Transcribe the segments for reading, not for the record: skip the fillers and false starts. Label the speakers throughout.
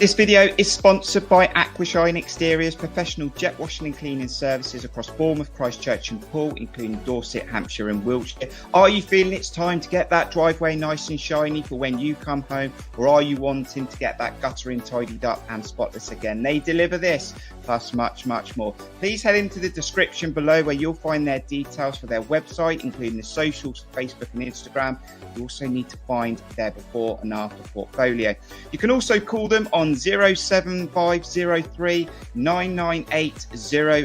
Speaker 1: This video is sponsored by Aquashine Exteriors, professional jet washing and cleaning services across Bournemouth, Christchurch and Poole, including Dorset, Hampshire and Wiltshire. Are you feeling it's time to get that driveway nice and shiny for when you come home? Or are you wanting to get that guttering tidied up and spotless again? They deliver this, plus much, much more. Please head into the description below where you'll find their details for their website, including the socials, Facebook and Instagram. You also need to find their before and after portfolio. You can also call them on 07503 998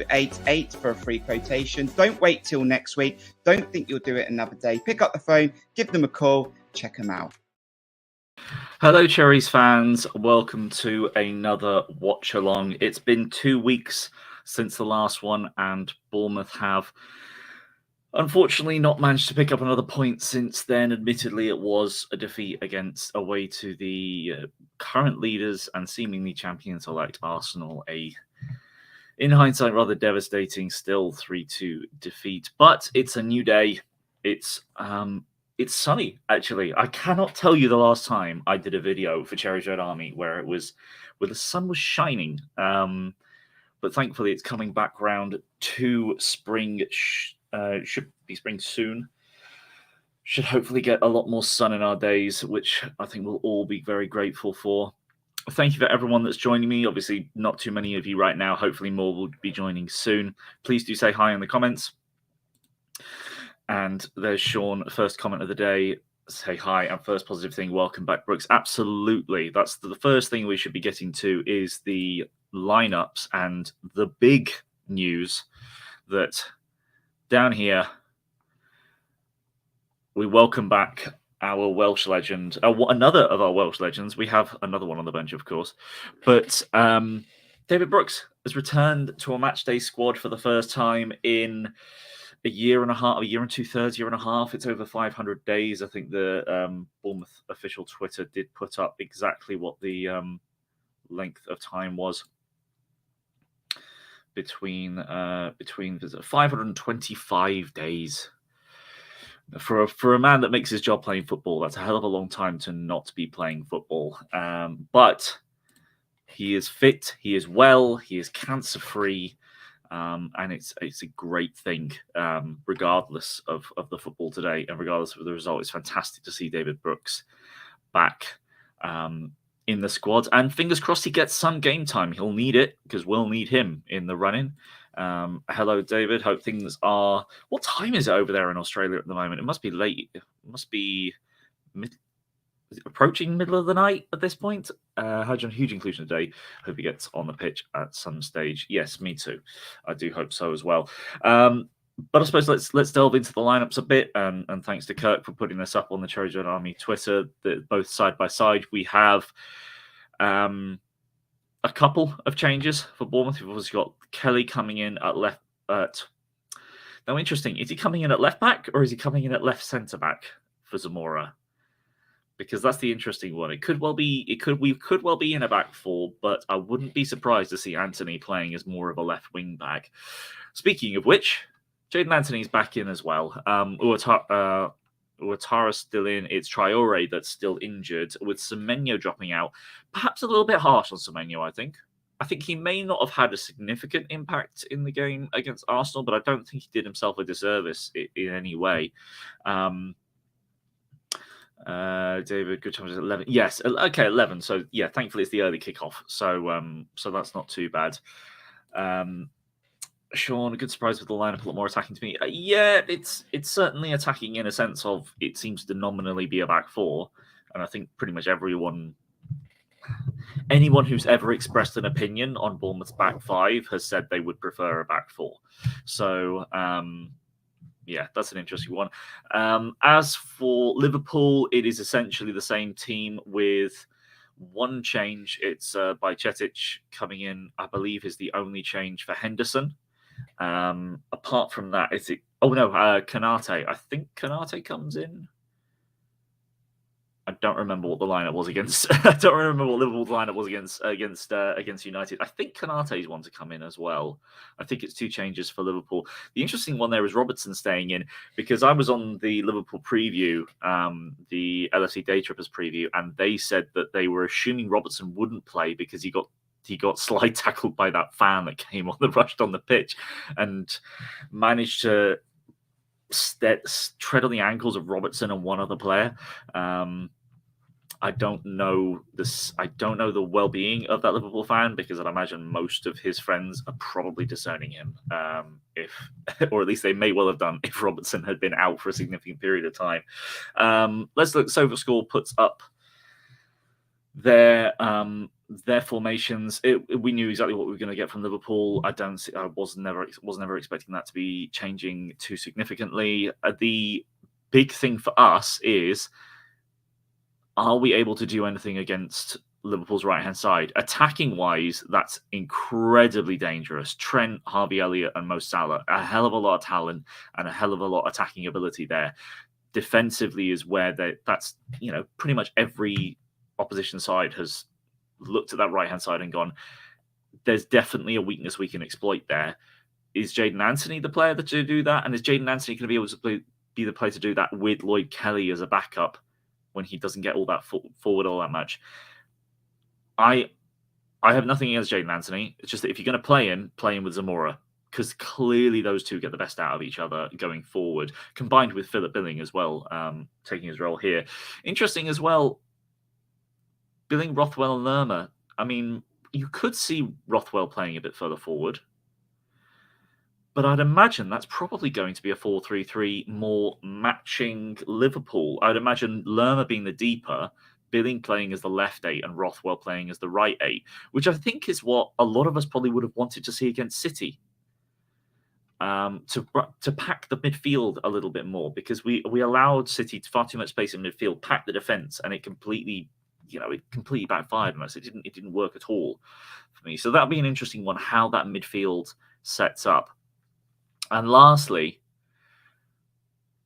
Speaker 1: 088 for a free quotation. Don't wait till next week. Don't think you'll do it another day. Pick up the phone, give them a call, check them out.
Speaker 2: Hello, Cherries fans. Welcome to another watch along. It's been 2 weeks since the last one, and Bournemouth have unfortunately not managed to pick up another point since then. Admittedly, it was a defeat against away to the current leaders and seemingly champions-elect Arsenal. In hindsight, rather devastating still 3-2 defeat. But it's a new day. It's sunny, actually. I cannot tell you the last time I did a video for Cherries Red Army where the sun was shining. But thankfully, it's coming back round to spring. Should be spring soon. Should hopefully get a lot more sun in our days, which I think we'll all be very grateful for. Thank you for everyone that's joining me. Obviously, not too many of you right now. Hopefully, more will be joining soon. Please do say hi in the comments. And there's Sean, first comment of the day. Say hi, and first positive thing, welcome back, Brooks. Absolutely. That's the first thing we should be getting to is the lineups and the big news that down here, we welcome back our Welsh legend, another of our Welsh legends. We have another one on the bench, of course. But David Brooks has returned to a matchday squad for the first time in a year and a half, a year and 2/3, year and a half. It's over 500 days. I think the Bournemouth official Twitter did put up exactly what the length of time was. Between 525 days for a man that makes his job playing football. That's a hell of a long time to not be playing football. But he is fit, he is well, he is cancer free, and it's a great thing, regardless of the football today and regardless of the result. It's fantastic to see David Brooks back in the squad, and fingers crossed he gets some game time. He'll need it because we'll need him in the run-in. Hello, David. Hope things are... What time is it over there in Australia at the moment? It must be late. It must be approaching middle of the night at this point. Hi, John. Huge inclusion today. Hope he gets on the pitch at some stage. Yes, me too. I do hope so as well. But I suppose let's delve into the lineups a bit, and thanks to Kirk for putting this up on the Cherries Red Army Twitter, both side by side. We have a couple of changes for Bournemouth. We've obviously got Kelly coming in at left. Now, interesting, is he coming in at left back or is he coming in at left centre back for Zamora? Because that's the interesting one. We could well be in a back four, but I wouldn't be surprised to see Anthony playing as more of a left wing back. Speaking of which, Jaden Anthony's back in as well. Ouattara's still in. It's Traore that's still injured, with Semenyo dropping out. Perhaps a little bit harsh on Semenyo, I think. I think he may not have had a significant impact in the game against Arsenal, but I don't think he did himself a disservice in any way. David, good time is 11. Yes, okay, 11. So, yeah, thankfully it's the early kickoff. So that's not too bad. Sean, a good surprise with the lineup, a lot more attacking to me. Yeah, it's certainly attacking in a sense of it seems to nominally be a back four. And I think pretty much anyone who's ever expressed an opinion on Bournemouth's back five has said they would prefer a back four. So, yeah, that's an interesting one. As for Liverpool, it is essentially the same team with one change. It's Bajcetic coming in, I believe, is the only change for Henderson. Apart from that, Konate. I think Konate comes in. I'm don't remember what the lineup was against. I don't remember what Liverpool's lineup was against United. I think Konate's one to come in as well. I think it's 2 changes for Liverpool. The interesting one there is Robertson staying in, because I was on the Liverpool preview, the LFC Day Trippers preview, and they said that they were assuming Robertson wouldn't play because he got slide tackled by that fan that came on the rushed on the pitch, and managed to tread on the ankles of Robertson and one other player. I don't know this. I don't know the well-being of that Liverpool fan, because I'd imagine most of his friends are probably disowning him. Or at least they may well have done if Robertson had been out for a significant period of time. Let's look. SofaScore puts up their formations. We knew exactly what we were going to get from Liverpool. I was never expecting that to be changing too significantly. The big thing for us is, are we able to do anything against Liverpool's right-hand side? Attacking-wise, that's incredibly dangerous. Trent, Harvey Elliott, and Mo Salah, a hell of a lot of talent and a hell of a lot of attacking ability there. Defensively is where that's pretty much every opposition side has looked at that right-hand side and gone, there's definitely a weakness we can exploit there. Is Jadon Anthony the player to do that? And is Jadon Anthony going to be able to be the player to do that with Lloyd Kelly as a backup when he doesn't get all that forward all that much? I have nothing against Jadon Anthony. It's just that if you're going to play him with Zamora, because clearly those two get the best out of each other going forward, combined with Philip Billing as well, taking his role here. Interesting as well, Billing, Rothwell, and Lerma. I mean, you could see Rothwell playing a bit further forward, but I'd imagine that's probably going to be a 4-3-3, more matching Liverpool. I'd imagine Lerma being the deeper, Billing playing as the left 8, and Rothwell playing as the right 8, which I think is what a lot of us probably would have wanted to see against City. To pack the midfield a little bit more, because we allowed City far too much space in midfield, pack the defence, and it completely backfired on us. It didn't work at all for me. So that'll be an interesting one, how that midfield sets up. And lastly,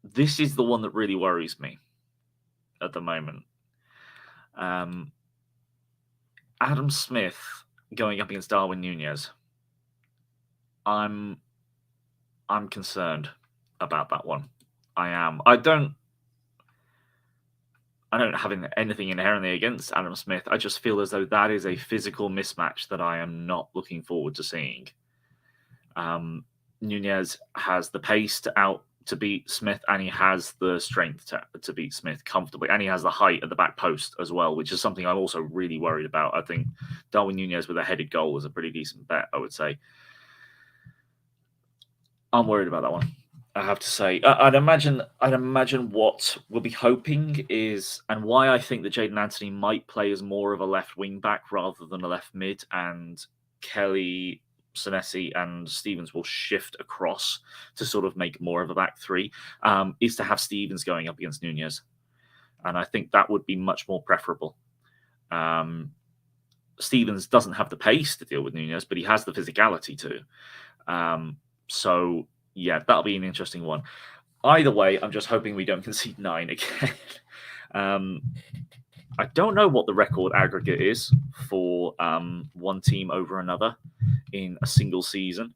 Speaker 2: this is the one that really worries me at the moment. Adam Smith going up against Darwin Núñez. I'm concerned about that one. I am. I don't have anything inherently against Adam Smith. I just feel as though that is a physical mismatch that I am not looking forward to seeing. Núñez has the pace to beat Smith, and he has the strength to beat Smith comfortably, and he has the height at the back post as well, which is something I'm also really worried about. I think Darwin Núñez with a headed goal was a pretty decent bet, I would say. I'm worried about that one, I have to say. I'd imagine what we'll be hoping is, and why I think that Jadon Anthony might play as more of a left wing back rather than a left mid, and Kelly, Senesi, and Stevens will shift across to sort of make more of a back three, is to have Stevens going up against Núñez. And I think that would be much more preferable. Stevens doesn't have the pace to deal with Núñez, but he has the physicality to. So, yeah, that'll be an interesting one. Either way, I'm just hoping we don't concede 9 again. I don't know what the record aggregate is for one team over another in a single season.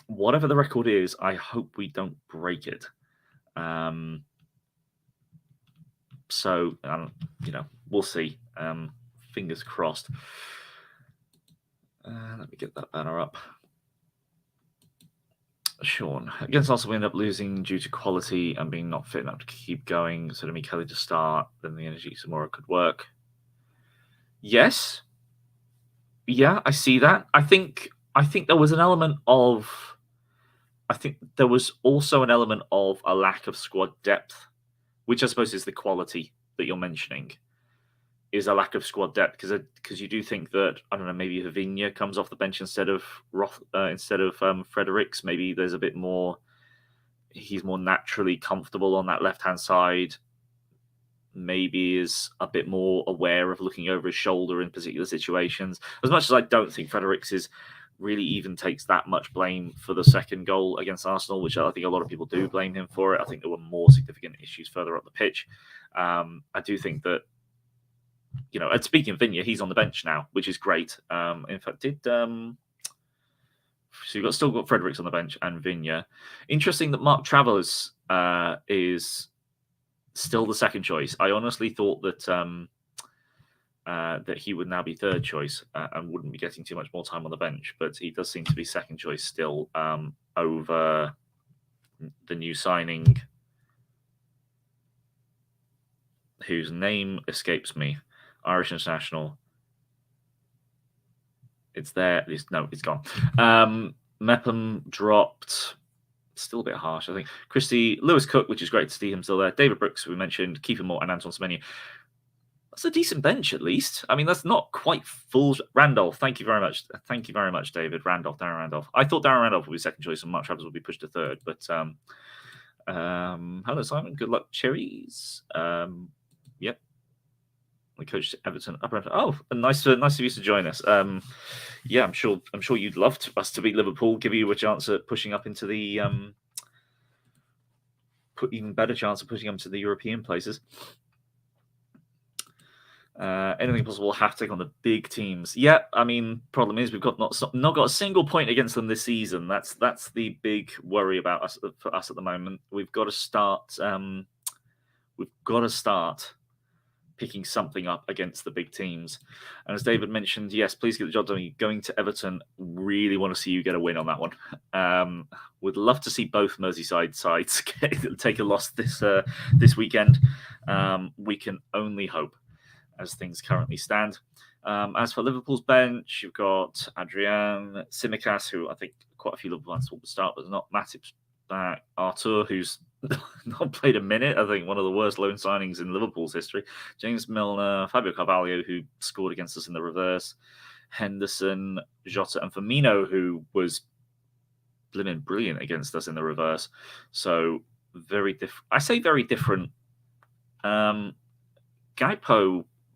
Speaker 2: Whatever the record is, I hope we don't break it. So, we'll see. Fingers crossed. Let me get that banner up. Sean, against Arsenal, we end up losing due to quality and being not fit enough to keep going. So, to Kelly to start, then the energy tomorrow could work. Yes. Yeah, I see that. I think there was an element of. I think there was also an element of a lack of squad depth, which I suppose is the quality that you're mentioning. Is a lack of squad depth, because you do think that, I don't know, maybe Vivinia comes off the bench instead of Fredericks. Maybe there's a bit more. He's more naturally comfortable on that left hand side. Maybe is a bit more aware of looking over his shoulder in particular situations. As much as I don't think Fredericks is really even takes that much blame for the second goal against Arsenal, which I think a lot of people do blame him for it. I think there were more significant issues further up the pitch. I do think that, and speaking of Vinya, he's on the bench now, which is great. In fact, so you've still got Fredericks on the bench and Vinya. Interesting that Mark Travers is still the second choice. I honestly thought that that he would now be third choice and wouldn't be getting too much more time on the bench, but he does seem to be second choice still over the new signing, whose name escapes me. Irish international. It's there. No, it's gone. Mepham dropped. Still a bit harsh, I think. Lewis Cook, which is great to see him still there. David Brooks, we mentioned. Kiefer Moore and Anton Semenyo. That's a decent bench, at least. I mean, that's not quite full. Randolph, thank you very much. Thank you very much, David. Darren Randolph. I thought Darren Randolph would be second choice and Mark Travers would be pushed to third. But hello, Simon. Good luck, Cherries. Yep. The coach Everton. Oh, nice of you to join us. Yeah, I'm sure you'd love us to beat Liverpool. Give you a chance at pushing up into the even better chance of pushing up to the European places. Anything possible, have to take on the big teams. Yeah, I mean, problem is we've got not got a single point against them this season. That's the big worry about us for us at the moment. We've got to start. Picking something up against the big teams. And as David mentioned, yes, please get the job done. You're going to Everton. Really want to see you get a win on that one. Would love to see both Merseyside sides take a loss this weekend. We can only hope, as things currently stand. As for Liverpool's bench, you've got Adrian Tsimikas, who I think quite a few Liverpool fans will start, but not Matip's back. Artur, who's not played a minute. I think one of the worst loan signings in Liverpool's history. James Milner, Fabio Carvalho, who scored against us in the reverse. Henderson, Jota, and Firmino, who was brilliant against us in the reverse. So very different. I say very different. Gaipo,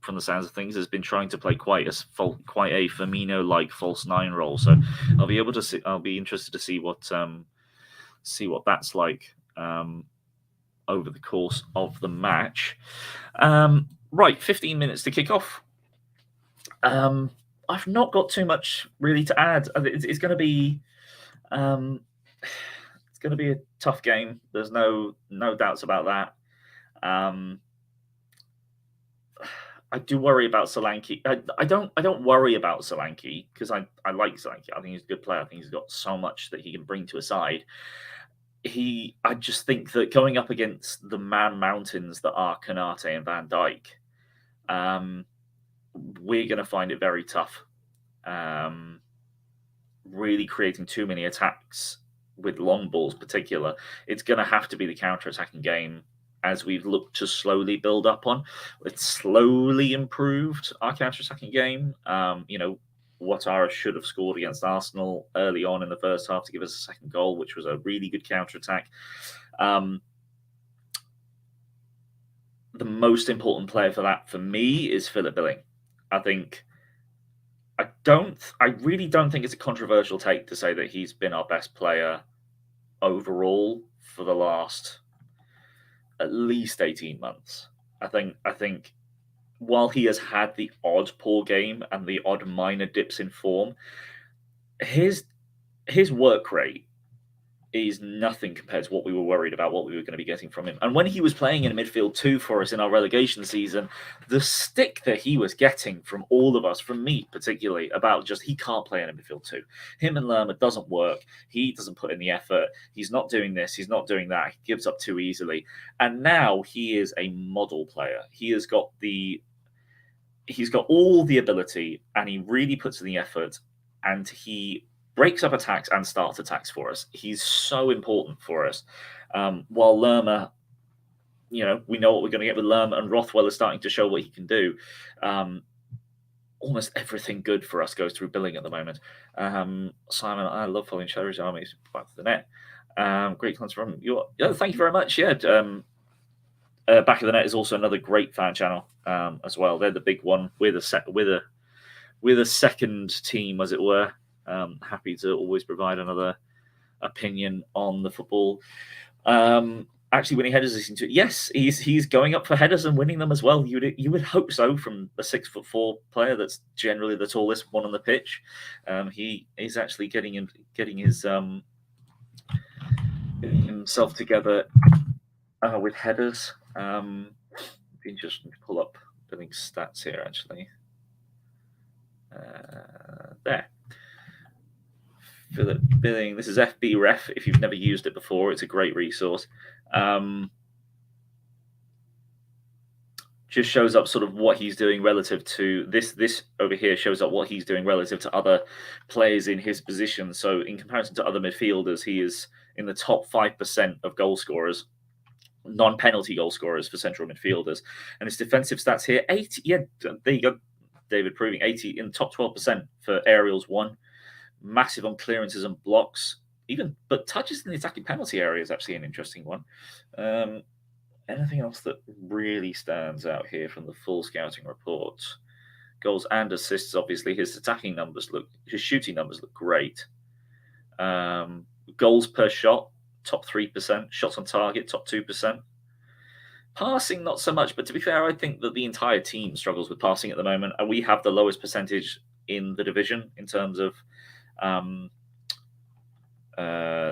Speaker 2: from the sounds of things, has been trying to play quite a Firmino-like false nine role. So I'll be interested to see what that's like over the course of the match. Right, 15 minutes to kick off. I've not got too much really to add. It's going to be a tough game. There's no doubts about that. I do worry about Solanke. I don't worry about Solanke because I like Solanke. I think he's a good player. I think he's got so much that he can bring to a side. I just think that going up against the man mountains that are Konate and Van Dijk, we're going to find it very tough. Really creating too many attacks with long balls, particular. It's going to have to be the counter-attacking game, as we've looked to slowly build up on. It's slowly improved our counter-attacking game. Ouattara should have scored against Arsenal early on in the first half to give us a second goal, which was a really good counter-attack. The most important player for that, for me, is Philip Billing. I really don't think it's a controversial take to say that he's been our best player overall for the last at least 18 months. I think while he has had the odd poor game and the odd minor dips in form, his work rate is nothing compared to what we were worried about, what we were going to be getting from him. And when he was playing in midfield 2 for us in our relegation season, the stick that he was getting from all of us, from me particularly, about just he can't play in a midfield 2. Him and Lerma doesn't work. He doesn't put in the effort. He's not doing this. He's not doing that. He gives up too easily. And now he is a model player. He's got all the ability, and he really puts in the effort, and he breaks up attacks and starts attacks for us. He's so important for us. While Lerma, we know what we're going to get with Lerma, and Rothwell is starting to show what he can do. Almost everything good for us goes through Billing at the moment. Simon, I love following Cherries Army. Back to the net. Great comments from you. Thank you very much. Yeah. Back of the Net is also another great fan channel as well. They're the big one. We're the second team, as it were. Happy to always provide another opinion on the football. Actually, winning headers is into yes, he's going up for headers and winning them as well. You would hope so from a 6'4" player that's generally the tallest one on the pitch. He is actually getting himself together with headers. Just pull up billing stats here actually. There. Philip Billing. This is FB Ref. If you've never used it before, it's a great resource. Just shows up sort of what he's doing relative to this over here shows up what he's doing relative to other players in his position. So in comparison to other midfielders, he is in the top 5% of goal scorers, non-penalty goal scorers for central midfielders. And his defensive stats here, 80. Yeah, there you go, David, proving 80 in the top 12% for aerials won. Massive on clearances and blocks, but touches in the attacking penalty area is actually an interesting one. Anything else that really stands out here from the full scouting report? Goals and assists, obviously. His shooting numbers look great. Goals per shot, top 3%. Shots on target, top 2%. Passing, not so much, but to be fair, I think that the entire team struggles with passing at the moment. And we have the lowest percentage in the division in terms of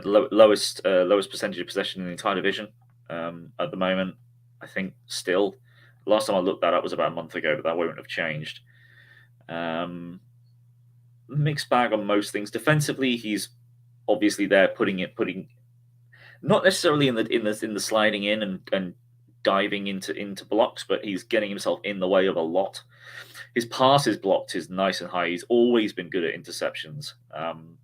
Speaker 2: lowest percentage of possession in the entire division at the moment. I think still, last time I looked that up was about a month ago, but that won't have changed. Mixed bag on most things. Defensively, he's obviously there putting not necessarily in the sliding in and diving into blocks, but he's getting himself in the way of a lot. His passes blocked is nice and high. He's always been good at interceptions,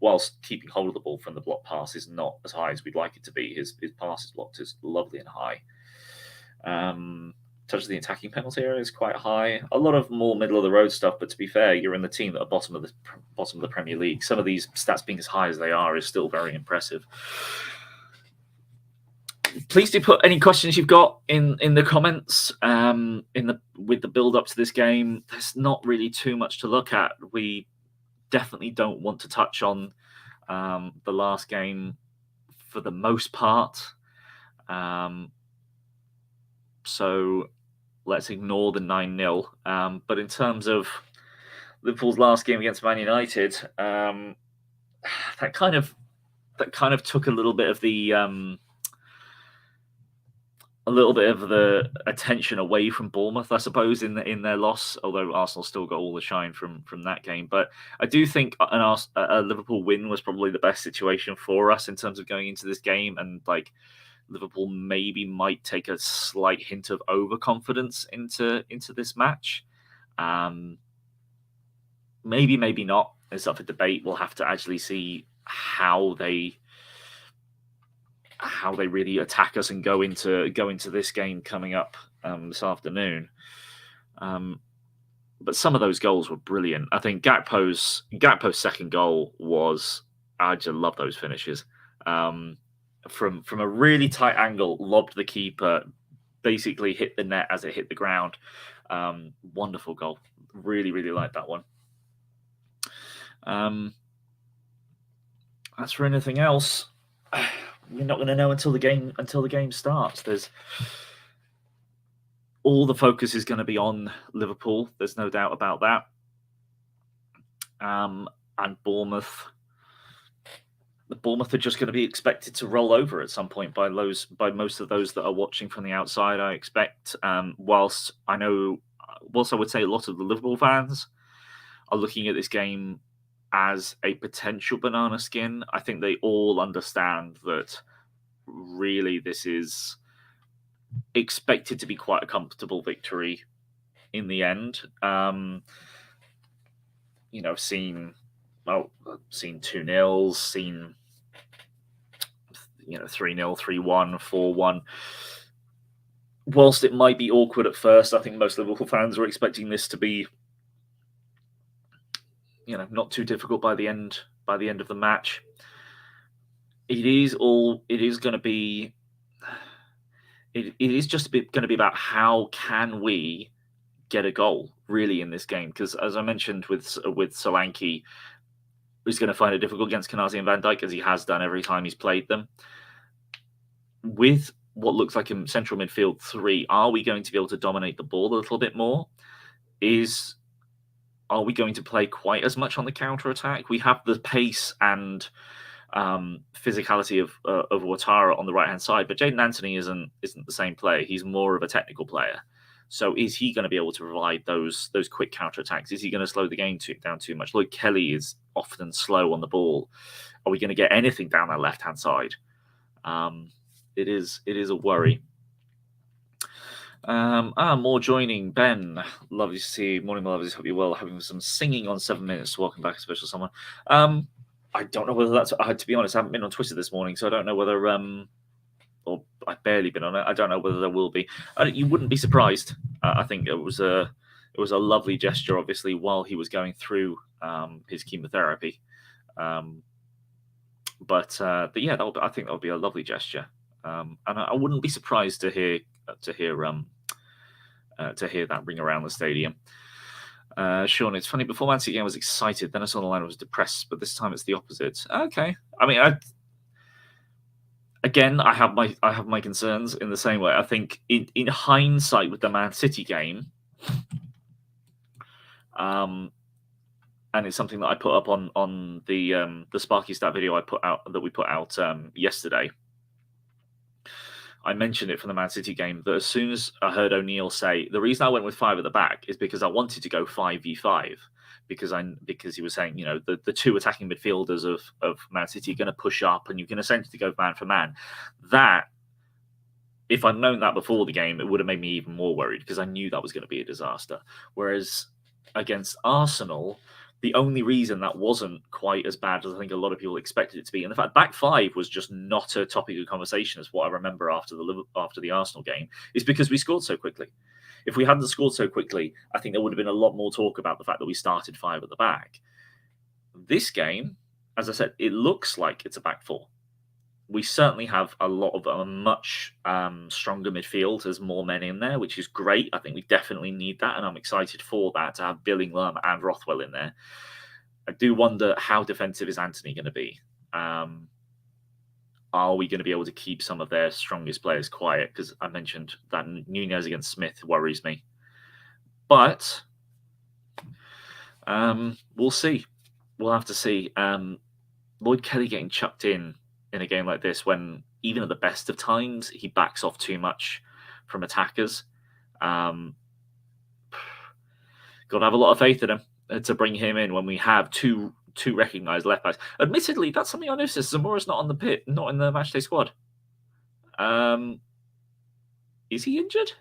Speaker 2: whilst keeping hold of the ball from the block pass is not as high as we'd like it to be. His passes blocked is lovely and high. Touch of the attacking penalty area is quite high. A lot of more middle of the road stuff, but to be fair, you're in the team at the bottom of the Premier League. Some of these stats being as high as they are is still very impressive. Please do put any questions you've got in the comments. With the build up to this game, there's not really too much to look at. We definitely don't want to touch on the last game for the most part. So let's ignore the 9-0. But in terms of Liverpool's last game against Man United, that kind of took a little bit of the attention away from Bournemouth, I suppose, in their loss. Although Arsenal still got all the shine from that game, but I do think a Liverpool win was probably the best situation for us in terms of going into this game, and like Liverpool maybe might take a slight hint of overconfidence into this match. Maybe not. It's up for debate. We'll have to actually see how they really attack us and go into this game coming up this afternoon. But some of those goals were brilliant. I think Gakpo's second goal was, I just love those finishes. From a really tight angle, lobbed the keeper, basically hit the net as it hit the ground. Wonderful goal. Really, really like that one. As for anything else, we're not going to know until the game starts. There's all the focus is going to be on Liverpool. There's no doubt about that. And Bournemouth. The Bournemouth are just going to be expected to roll over at some point by most of those that are watching from the outside, I expect. Whilst I would say a lot of the Liverpool fans are looking at this game as a potential banana skin, I think they all understand that really this is expected to be quite a comfortable victory in the end. Seen 2-0, seen 3-0, 3-1, 4-1. Whilst it might be awkward at first, I think most Liverpool fans were expecting this to be not too difficult by the end of the match. It is going to be. It is just going to be about how can we get a goal really in this game, because as I mentioned with Solanke, is going to find it difficult against Canasi and Van Dijk, as he has done every time he's played them. With what looks like a central midfield 3, are we going to be able to dominate the ball a little bit more? Are we going to play quite as much on the counter attack? We have the pace and physicality of Ouattara on the right hand side, but Jadon Anthony isn't the same player. He's more of a technical player. So is he going to be able to provide those quick counter attacks? Is he going to slow the game down too much? Lloyd Kelly is often slow on the ball. Are we going to get anything down that left hand side? It is a worry. More joining. Ben, lovely to see you. Morning, my lovelies. Hope you're well. Having some singing on 7 minutes. Welcome back, a special someone. I don't know whether that's. To be honest, I haven't been on Twitter this morning, so I don't know whether. Or I've barely been on it. I don't know whether there will be. You wouldn't be surprised. I think it was a lovely gesture, obviously, while he was going through his chemotherapy. But yeah, I think that would be a lovely gesture. And I wouldn't be surprised to hear that ring around the stadium. Sean, it's funny. Before Man City game, I was excited. Then I saw the line, I was depressed. But this time, it's the opposite. Okay. I mean, I have my concerns in the same way. I think in hindsight, with the Man City game, and it's something that I put up on the Sparky Stat video we put out yesterday. I mentioned it from the Man City game that as soon as I heard O'Neill say the reason I went with 5 at the back is because I wanted to go 5v5 because he was saying, the 2 attacking midfielders of Man City are going to push up and you can essentially go man for man. That, if I'd known that before the game, it would have made me even more worried because I knew that was going to be a disaster. Whereas against Arsenal, the only reason that wasn't quite as bad as I think a lot of people expected it to be, and the fact back 5 was just not a topic of conversation, as what I remember after the Arsenal game, is because we scored so quickly. If we hadn't scored so quickly, I think there would have been a lot more talk about the fact that we started 5 at the back. This game, as I said, it looks like it's a back 4. We certainly have a much stronger midfield. There's more men in there, which is great. I think we definitely need that, and I'm excited for that, to have Billingham and Rothwell in there. I do wonder, how defensive is Anthony going to be? Are we going to be able to keep some of their strongest players quiet? Because I mentioned that Nunez against Smith worries me. But we'll see. We'll have to see. Lloyd Kelly getting chucked in a game like this, when even at the best of times he backs off too much from attackers. Got to have a lot of faith in him to bring him in when we have two recognised left backs. Admittedly, that's something I noticed. Zamora's not on the pit, not in the matchday squad. Is he injured?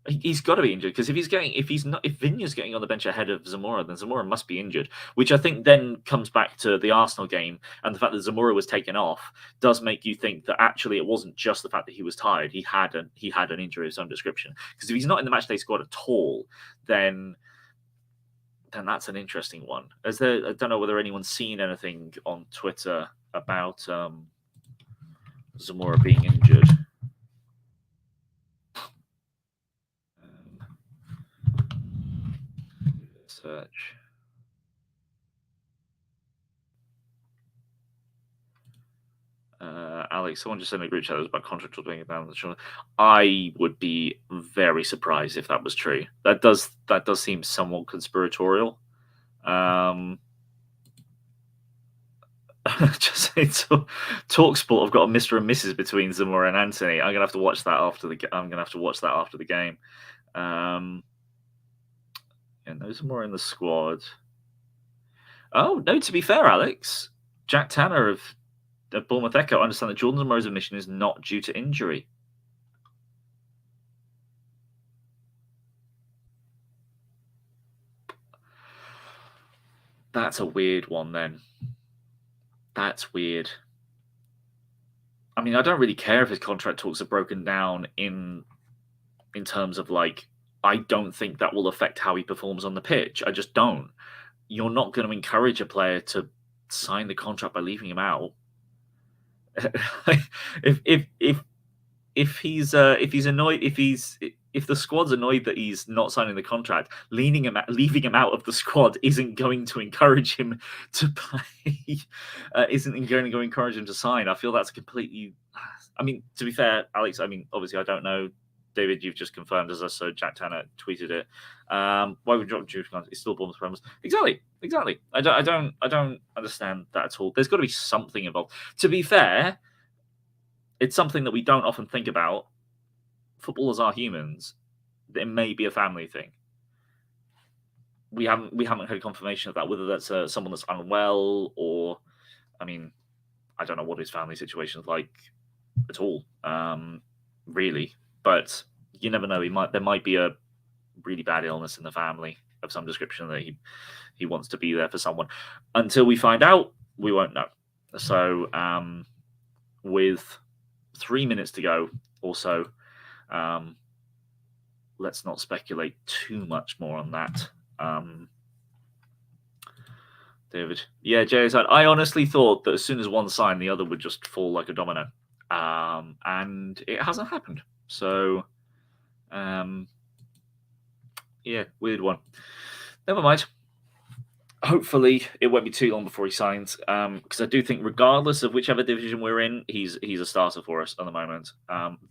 Speaker 2: He's got to be injured, because if Vinya's getting on the bench ahead of Zamora, then Zamora must be injured, which I think then comes back to the Arsenal game, and the fact that Zamora was taken off does make you think that actually it wasn't just the fact that he was tired. He had an injury of some description, because if he's not in the matchday squad at all, then that's an interesting one. I don't know whether anyone's seen anything on Twitter about Zamora being injured. Search. Alex, someone just sent a group chat about contractual being down the shoulder. I would be very surprised if that was true. That does seem somewhat conspiratorial. Just say TalkSport. I've got a Mr. and Mrs. between Zamora and Anthony. I'm gonna have to watch that after the game. And those are more in the squad. Oh, no, to be fair, Alex, Jack Tanner of Bournemouth Echo, I understand that Jordan Zamora's admission is not due to injury. That's a weird one, then. That's weird. I mean, I don't really care if his contract talks are broken down in terms of, like, I don't think that will affect how he performs on the pitch. I just don't. You're not going to encourage a player to sign the contract by leaving him out. if he's annoyed, if he's if the squad's annoyed that he's not signing the contract, leaving him out of the squad isn't going to encourage him to play. Isn't going to encourage him to sign. I feel that's completely. I mean, to be fair, Alex. I mean, obviously, I don't know. David, you've just confirmed as us, so Jack Tanner tweeted it. Why would drop Juice? It's still Bournemouth's premise. Exactly. I don't understand that at all. There's got to be something involved. To be fair, it's something that we don't often think about. Footballers are humans. It may be a family thing. We haven't heard confirmation of that. Whether that's someone that's unwell or, I mean, I don't know what his family situation is like at all, really. But you never know. There might be a really bad illness in the family of some description that he wants to be there for someone. Until we find out, we won't know. So, with 3 minutes to go or so. Let's not speculate too much more on that. David. Yeah, Jay said, I honestly thought that as soon as one signed, the other would just fall like a domino. And it hasn't happened. So, yeah, weird one. Never mind. Hopefully, it won't be too long before he signs, because I do think, regardless of whichever division we're in, he's a starter for us at the moment.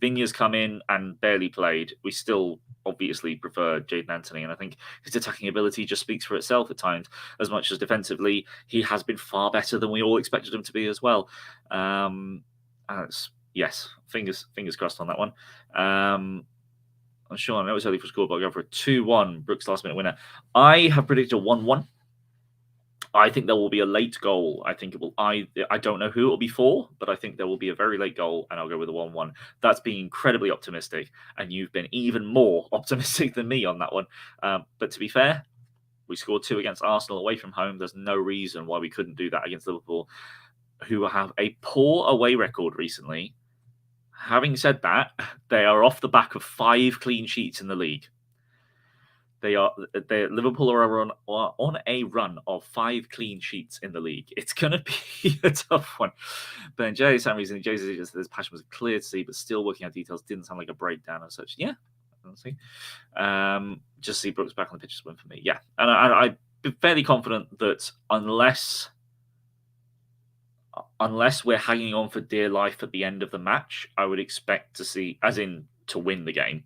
Speaker 2: Vigne's come in and barely played. We still obviously prefer Jayden Anthony, and I think his attacking ability just speaks for itself at times. As much as defensively, he has been far better than we all expected him to be as well. Yes, fingers crossed on that one. I'm sure I know it's early for score, but I'll go for a 2-1 Brooks last minute winner. I have predicted a 1-1. I think there will be a late goal. I think it will. I don't know who it will be for, but I think there will be a very late goal, and I'll go with a 1-1. That's being incredibly optimistic, and you've been even more optimistic than me on that one. But to be fair, we scored 2 against Arsenal away from home. There's no reason why we couldn't do that against Liverpool, who have a poor away record recently. Having said that, they are off the back of 5 clean sheets in the league. Liverpool are on a run of 5 clean sheets in the league. It's going to be a tough one. But in Jay's some reason, Jay's passion was clear to see, but still working out details didn't sound like a breakdown as such. Yeah, let's see. Just see Brooks back on the pitch is win for me. Yeah, and I'm fairly confident that unless we're hanging on for dear life at the end of the match, I would expect to see, as in to win the game.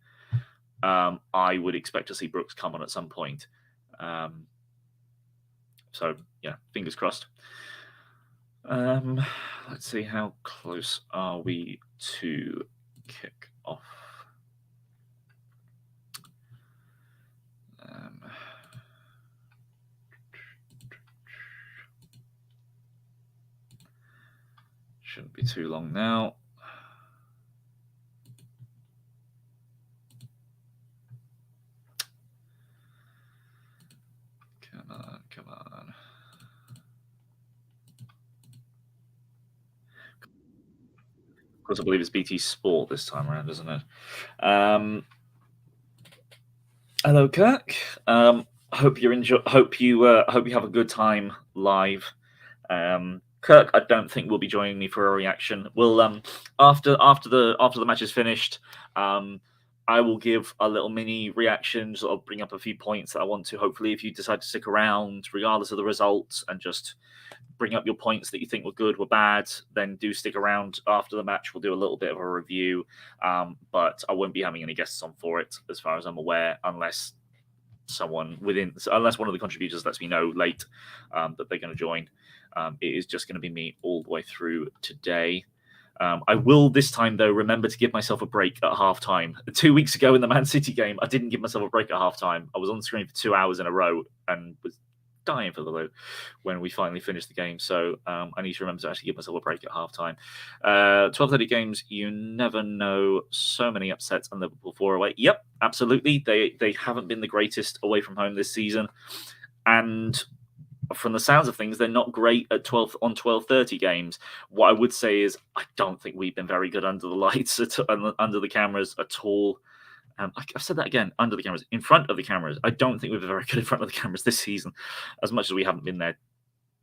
Speaker 2: I would expect to see Brooks come on at some point. So, yeah, fingers crossed. Let's see, how close are we to kick off? Shouldn't be too long now. Come on. Of course, I believe it's BT Sport this time around, isn't it? Hello, Kirk. Hope you have a good time live. Kirk, I don't think will be joining me for a reaction. We'll after the match is finished, I will give a little mini reaction, sort of bring up a few points that I want to. Hopefully, if you decide to stick around, regardless of the results, and just bring up your points that you think were good, were bad, then do stick around after the match. We'll do a little bit of a review, but I won't be having any guests on for it, as far as I'm aware, unless one of the contributors lets me know late that they're going to join. It is just going to be me all the way through today. I will this time, though, remember to give myself a break at halftime. 2 weeks ago in the Man City game, I didn't give myself a break at halftime. I was on the screen for 2 hours in a row and was dying for the loot when we finally finished the game. So I need to remember to actually give myself a break at halftime. 12:30 games, you never know. So many upsets and Liverpool 4 away. Yep, absolutely. They haven't been the greatest away from home this season. And from the sounds of things, they're not great at 12:30 games. What I would say is I don't think we've been very good under the lights, under the cameras at all. I've said that again, under the cameras, in front of the cameras. I don't think we've been very good in front of the cameras this season, as much as we haven't been there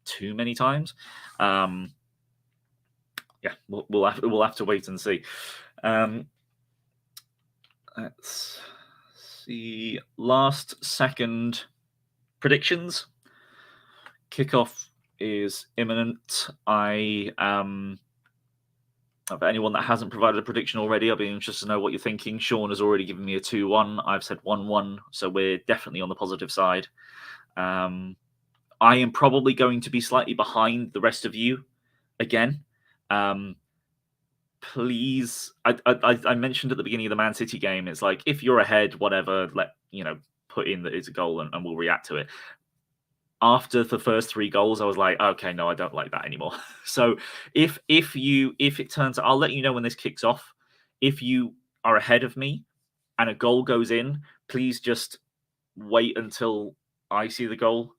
Speaker 2: too many times. Yeah, we'll have to wait and see. The last second predictions. Kickoff is imminent. For anyone that hasn't provided a prediction already, I'll be interested to know what you're thinking. Sean has already given me a 2-1. I've said 1-1, so we're definitely on the positive side. I am probably going to be slightly behind the rest of you again. Please, I mentioned at the beginning of the Man City game, it's like, if you're ahead, whatever, put in that it's a goal and we'll react to it. After the first 3 goals, I was like, okay, no, I don't like that anymore. So if it turns out, I'll let you know when this kicks off. If you are ahead of me and a goal goes in, please just wait until I see the goal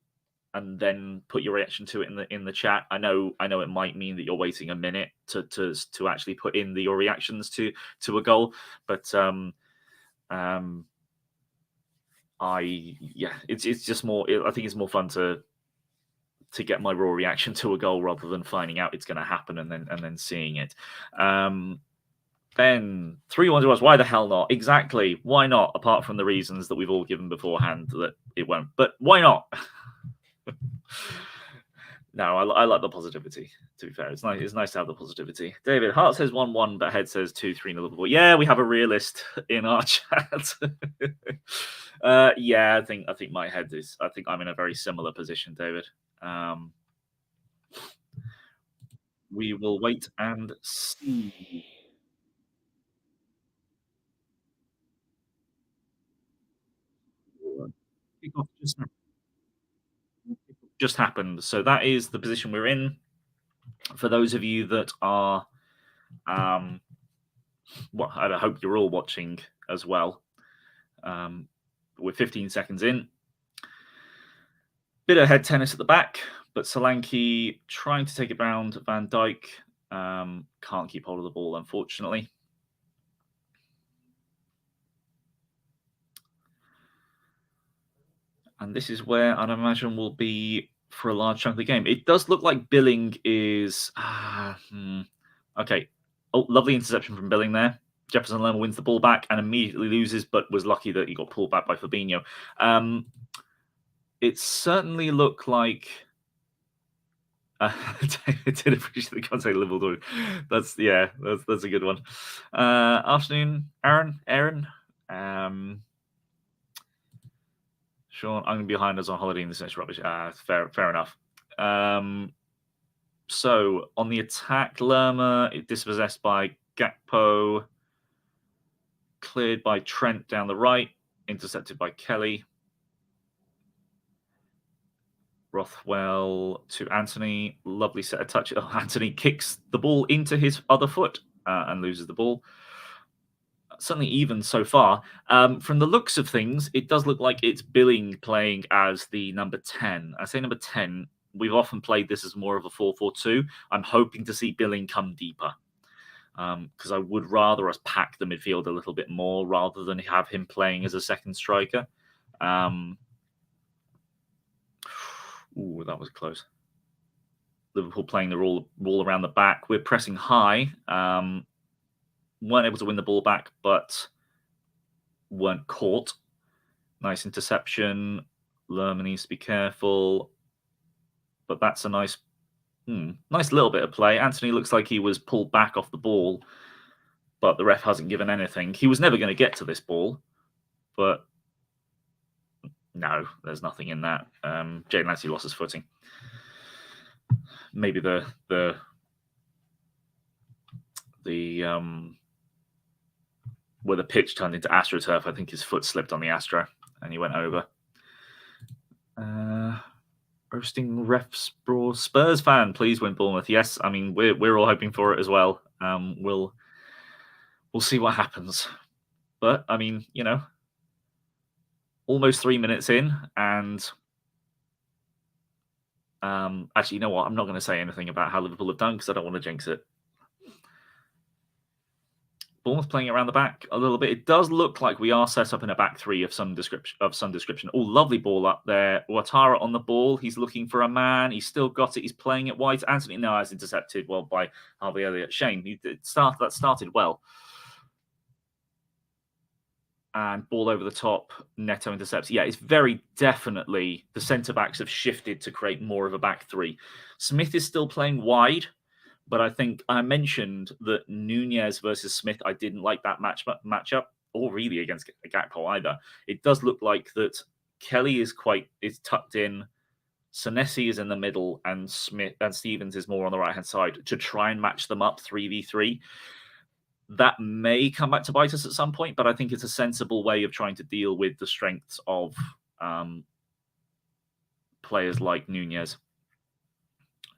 Speaker 2: and then put your reaction to it in the chat. I know it might mean that you're waiting a minute to actually put in your reactions to a goal, but it's just more. I think it's more fun to get my raw reaction to a goal rather than finding out it's going to happen and then seeing it. Then 3-1 to us. Why the hell not? Exactly. Why not? Apart from the reasons that we've all given beforehand that it won't. But why not? No, I like the positivity, to be fair. It's nice to have the positivity. David, Hart says 1-1, but Head says 2-3 Liverpool. Yeah, we have a realist in our chat. Yeah, I think my head is. I think I'm in a very similar position, David. We will wait and see. Kickoff just happened. So that is the position we're in. For those of you that are, I hope you're all watching as well. We're 15 seconds in. Bit of head tennis at the back, but Solanke trying to take it round. Van Dijk can't keep hold of the ball, unfortunately. And this is where I'd imagine will be for a large chunk of the game. It does look like Billing is... Okay. Oh, lovely interception from Billing there. Jefferson Lerma wins the ball back and immediately loses, but was lucky that he got pulled back by Fabinho. It certainly looked like... I did appreciate the contact Liverpool. That's a good one. Afternoon, Aaron. Sean, I'm going to be behind us on holiday in this next rubbish. Fair enough. So on the attack, Lerma dispossessed by Gakpo, cleared by Trent down the right, intercepted by Kelly. Rothwell to Anthony, lovely set of touch. Oh, Anthony kicks the ball into his other foot and loses the ball. Certainly even so far. From the looks of things, it does look like it's Billing playing as the number 10. I say number 10. We've often played this as more of a 4-4-2. I'm hoping to see Billing come deeper because I would rather us pack the midfield a little bit more rather than have him playing as a second striker. Ooh, that was close. Liverpool playing the roll around the back. We're pressing high. Weren't able to win the ball back, but weren't caught. Nice interception. Lerma needs to be careful. But that's a nice little bit of play. Anthony looks like he was pulled back off the ball, but the ref hasn't given anything. He was never going to get to this ball, but no, there's nothing in that. Jay Lancey lost his footing. Maybe the where the pitch turned into AstroTurf, I think his foot slipped on the Astro and he went over. Roasting refs brawl. Spurs fan, please win Bournemouth. Yes, I mean we're all hoping for it as well. We'll see what happens. But I mean, almost 3 minutes in, and actually, you know what? I'm not going to say anything about how Liverpool have done because I don't want to jinx it. Bournemouth playing around the back a little bit. It does look like we are set up in a back three of some description. Oh, lovely ball up there. Ouattara on the ball. He's looking for a man. He's still got it. He's playing it wide. Anthony now has intercepted well by Harvey Elliott. Shame. That started well. and ball over the top, Neto intercepts. Yeah, it's very definitely the centre-backs have shifted to create more of a back three. Smith is still playing wide, but I think I mentioned that Nunez versus Smith, I didn't like that matchup, or really against Gakpo either. It does look like that Kelly is tucked in, Senesi is in the middle, and Stevens is more on the right-hand side to try and match them up 3v3. That may come back to bite us at some point, but I think it's a sensible way of trying to deal with the strengths of players like Nunez.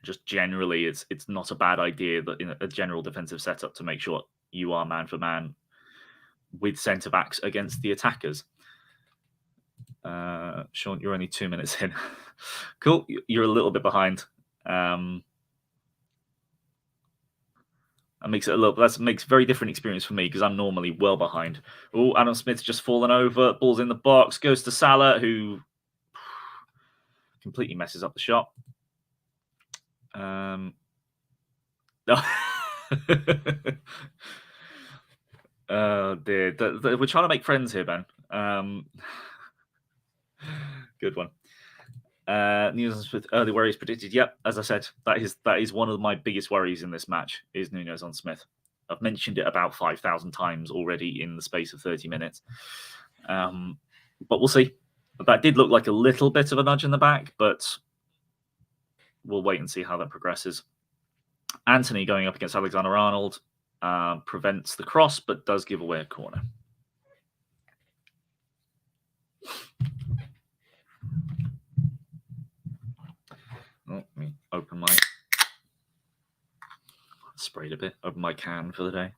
Speaker 2: Just generally, it's not a bad idea that in a general defensive setup to make sure you are man for man with centre backs against the attackers. Sean, you're only 2 minutes in. Cool, you're a little bit behind. That makes a very different experience for me because I'm normally well behind. Oh, Adam Smith's just fallen over. Ball's in the box. Goes to Salah, who completely messes up the shot. Oh dear. We're trying to make friends here, Ben. Good one. Nunez with early worries predicted. Yep, as I said, that is one of my biggest worries in this match is Nunez on Smith. I've mentioned it about 5,000 times already in the space of 30 minutes. But we'll see. That did look like a little bit of a nudge in the back, but we'll wait and see how that progresses. Anthony going up against Alexander-Arnold prevents the cross, but does give away a corner. Let me open my... Sprayed a bit. Open my can for the day.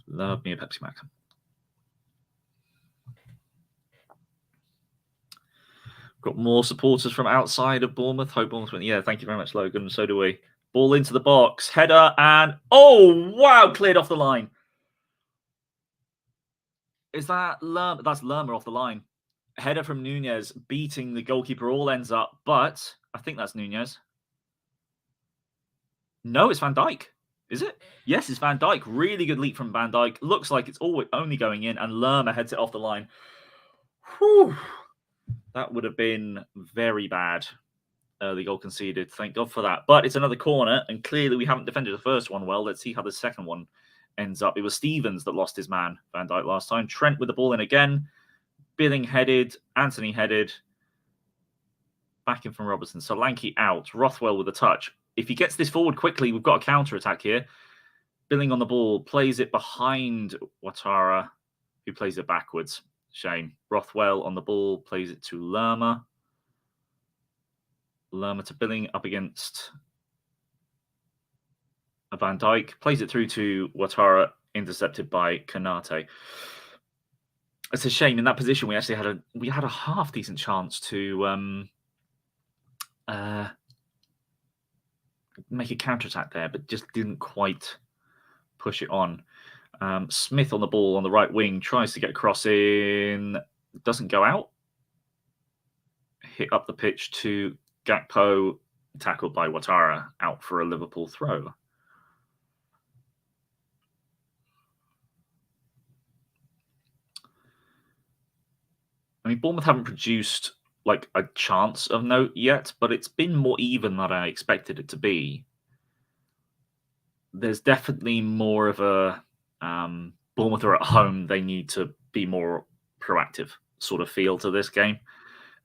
Speaker 2: Love me a Pepsi Max. Got more supporters from outside of Bournemouth. Hope Bournemouth win. Yeah, thank you very much, Logan. So do we. Ball into the box. Header and... Oh, wow! Cleared off the line. Is that Lerma? That's Lerma off the line. Header from Nunez beating the goalkeeper all ends up, but I think that's Nunez. No, it's Van Dijk. Is it? Yes, it's Van Dijk. Really good leap from Van Dijk. Looks like it's only going in, and Lerma heads it off the line. Whew. That would have been very bad. The goal conceded. Thank God for that. But it's another corner, and clearly we haven't defended the first one well. Let's see how the second one ends up. It was Stevens that lost his man, Van Dijk, last time. Trent with the ball in again. Billing headed. Anthony headed. Back in from Robertson. Solanke out. Rothwell with a touch. If he gets this forward quickly, we've got a counter-attack here. Billing on the ball. Plays it behind Ouattara, who plays it backwards. Shame. Rothwell on the ball. Plays it to Lerma. Lerma to Billing up against Van Dijk. Plays it through to Ouattara, intercepted by Kanate. It's a shame in that position. We actually had a half decent chance to make a counter-attack there, but just didn't quite push it on. Smith on the ball on the right wing, tries to get a cross in, doesn't go out. Hit up the pitch to Gakpo, tackled by Ouattara, out for a Liverpool throw. I mean, Bournemouth haven't produced like a chance of note yet, but it's been more even than I expected it to be. There's definitely more of a Bournemouth are at home, they need to be more proactive sort of feel to this game.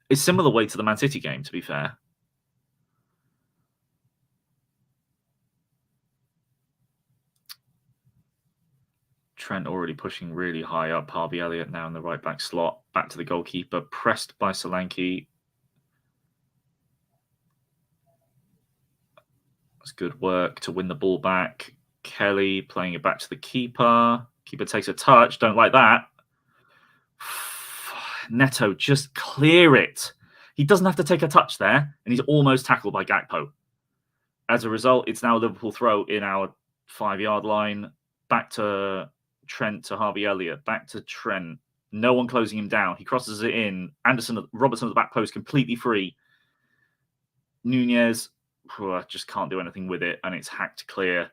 Speaker 2: It's similar way to the Man City game, to be fair. Trent already pushing really high up. Harvey Elliott now in the right back slot. Back to the goalkeeper. Pressed by Solanke. That's good work to win the ball back. Kelly playing it back to the keeper. Keeper takes a touch. Don't like that. Neto, just clear it. He doesn't have to take a touch there. And he's almost tackled by Gakpo. As a result, it's now a Liverpool throw in our 5-yard line. Back to Trent to Harvey Elliott. Back to Trent. No one closing him down. He crosses it in. Robertson at the back post, completely free. Nunez just can't do anything with it, and it's hacked clear.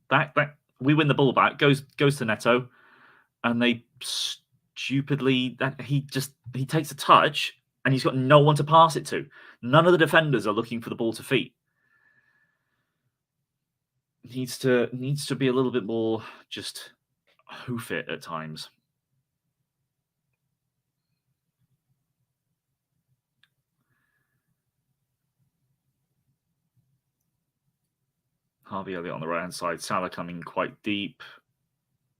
Speaker 2: That we win the ball back, goes to Neto, and they stupidly he takes a touch and he's got no one to pass it to. None of the defenders are looking for the ball to feet. Needs to be a little bit more just hoof it at times. Harvey Elliott on the right hand side, Salah coming quite deep.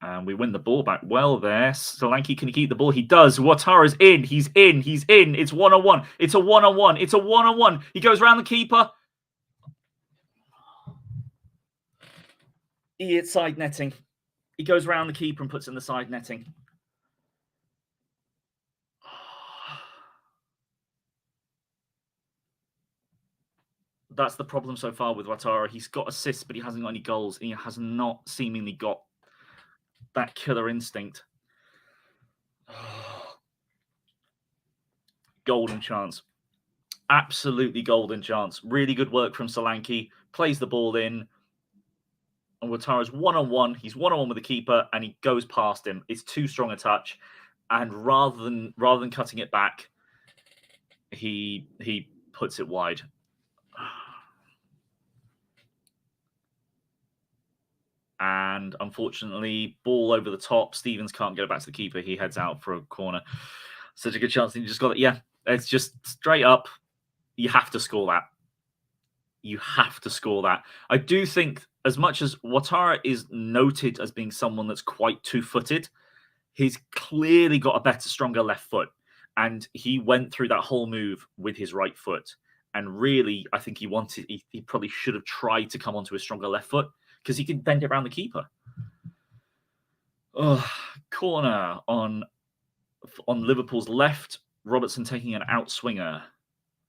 Speaker 2: And we win the ball back well there. Solanke, can he keep the ball? He does. Ouattara's in. He's in. He's in. It's 1-on-1. It's a 1-on-1. It's a 1-on-1. He goes around the keeper. He hits side netting. He goes around the keeper and puts in the side netting. That's the problem so far with Ouattara. He's got assists, but he hasn't got any goals. He has not seemingly got that killer instinct. Golden chance. Absolutely golden chance. Really good work from Solanke. Plays the ball in. And Ouattara's 1-on-1. He's 1-on-1 with the keeper, and he goes past him. It's too strong a touch. And rather than cutting it back, he puts it wide. And unfortunately, ball over the top. Stevens can't get it back to the keeper. He heads out for a corner. Such a good chance. And you just got it. Yeah, it's just straight up. You have to score that. You have to score that. I do think, as much as Ouattara is noted as being someone that's quite two-footed, he's clearly got a better, stronger left foot. And he went through that whole move with his right foot. And really, I think he probably should have tried to come onto his stronger left foot, because he can bend it around the keeper. Corner on Liverpool's left. Robertson taking an outswinger.